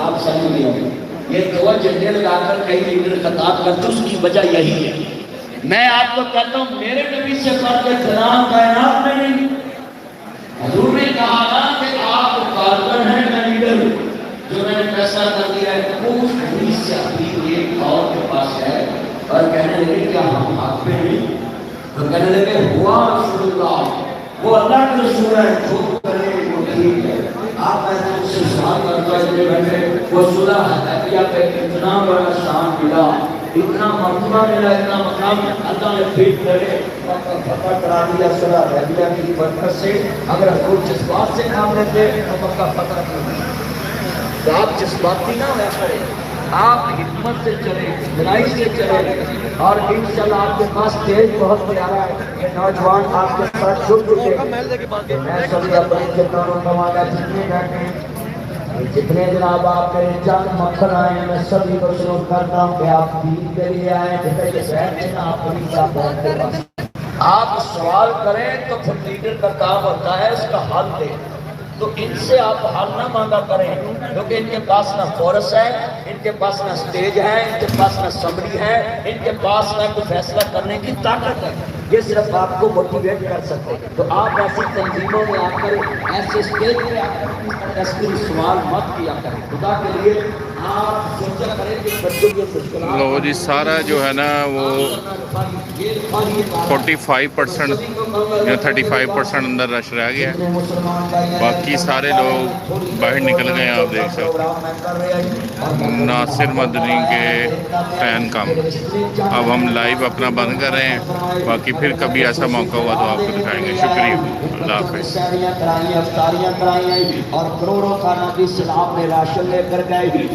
آپ سمجھ گئے ہوں، یہ 2 جھنڈے لگا کر کئی لیڈر خطاب کرتے، اس کی وجہ یہی ہے۔ میں آپ کو کہتا ہوں میرے نبی سے فرق تمام کائنات میں نہیں، حضور نے کہا نا کہ آپ کارکن ہیں، میں لیڈر ہوں، جو میں نے فیصلہ کر دیا ہے، اس حدیث سے اپنی ایک اور کے پاس ہے اور کہنے لگے کیا ہم حق پہ نہیں؟ تو کہنے لگے ہوا رسول اللہ، وہ اللہ کے رسول ہے، جو کرے وہ ٹھیک ہے۔ آپ میں نے اس سے سوال کرتا ہے بیٹھے، وہ صلح حدیبیہ پہ اتنا بڑا شان ملا، اتنا مرتبہ ملا، اتنا مقام اللہ نے فیٹ کرے فتح کرا دیا صلح حدیبیہ کی برکت سے۔ اگر حضور جس بات سے کام لیتے تو مکہ فتح کر دیا۔ تو آپ جذباتی نہ ہوا کریں، آپ حکمت سے چلیں، گہرائی سے چلیں، اور انشاءاللہ آپ کے پاس تیز بہت پیارا ہے، یہ نوجوان آپ کے ساتھ جڑ چکے ہیں۔ میں سبھی اپنے جتنوں کمانا جتنے بیٹھے ہیں، جتنے جناب آپ کے چند مکھن آئے ہیں، میں سبھی کو شروع کرتا ہوں کہ آپ دین کے لیے آئیں، جتنے کے بیٹھے ہیں آپ پولیس صاحب بیٹھتے ہیں، آپ سوال کریں تو پھر لیڈر کا کام ہوتا ہے اس کا حل دیں۔ تو ان سے آپ حل نہ مانگا کریں، کیونکہ ان کے پاس نہ فورس ہے، ان کے پاس نہ سٹیج ہے، ان کے پاس نہ سمری ہے، ان کے پاس نہ کوئی فیصلہ کرنے کی طاقت ہے، یہ صرف آپ کو موٹیویٹ کر سکتے ہیں۔ تو آپ ایسی تنظیموں میں آ کر، ایسے سٹیج پہ آ کر ایسے سوال مت کیا کریں، خدا کے لیے آپ سوچا کریں کہ بچوں کی مشکلات۔
لو جی سارا جو ہے نا وہ 45% یا 35% اندر رش رہ گیا ہے، باقی سارے لوگ باہر نکل گئے ہیں۔ آپ دیکھ سکتے ہیں ناصر مدنی کے فین کم۔ اب ہم لائیو اپنا بند کر رہے ہیں، باقی پھر کبھی ایسا موقع ہوا تو آپ کو دکھائیں گے۔ شکریہ، اللہ حافظ۔
افطاریاں کرائیں اور کروڑوں کا نبی سلام میں راشن لے کر گئے۔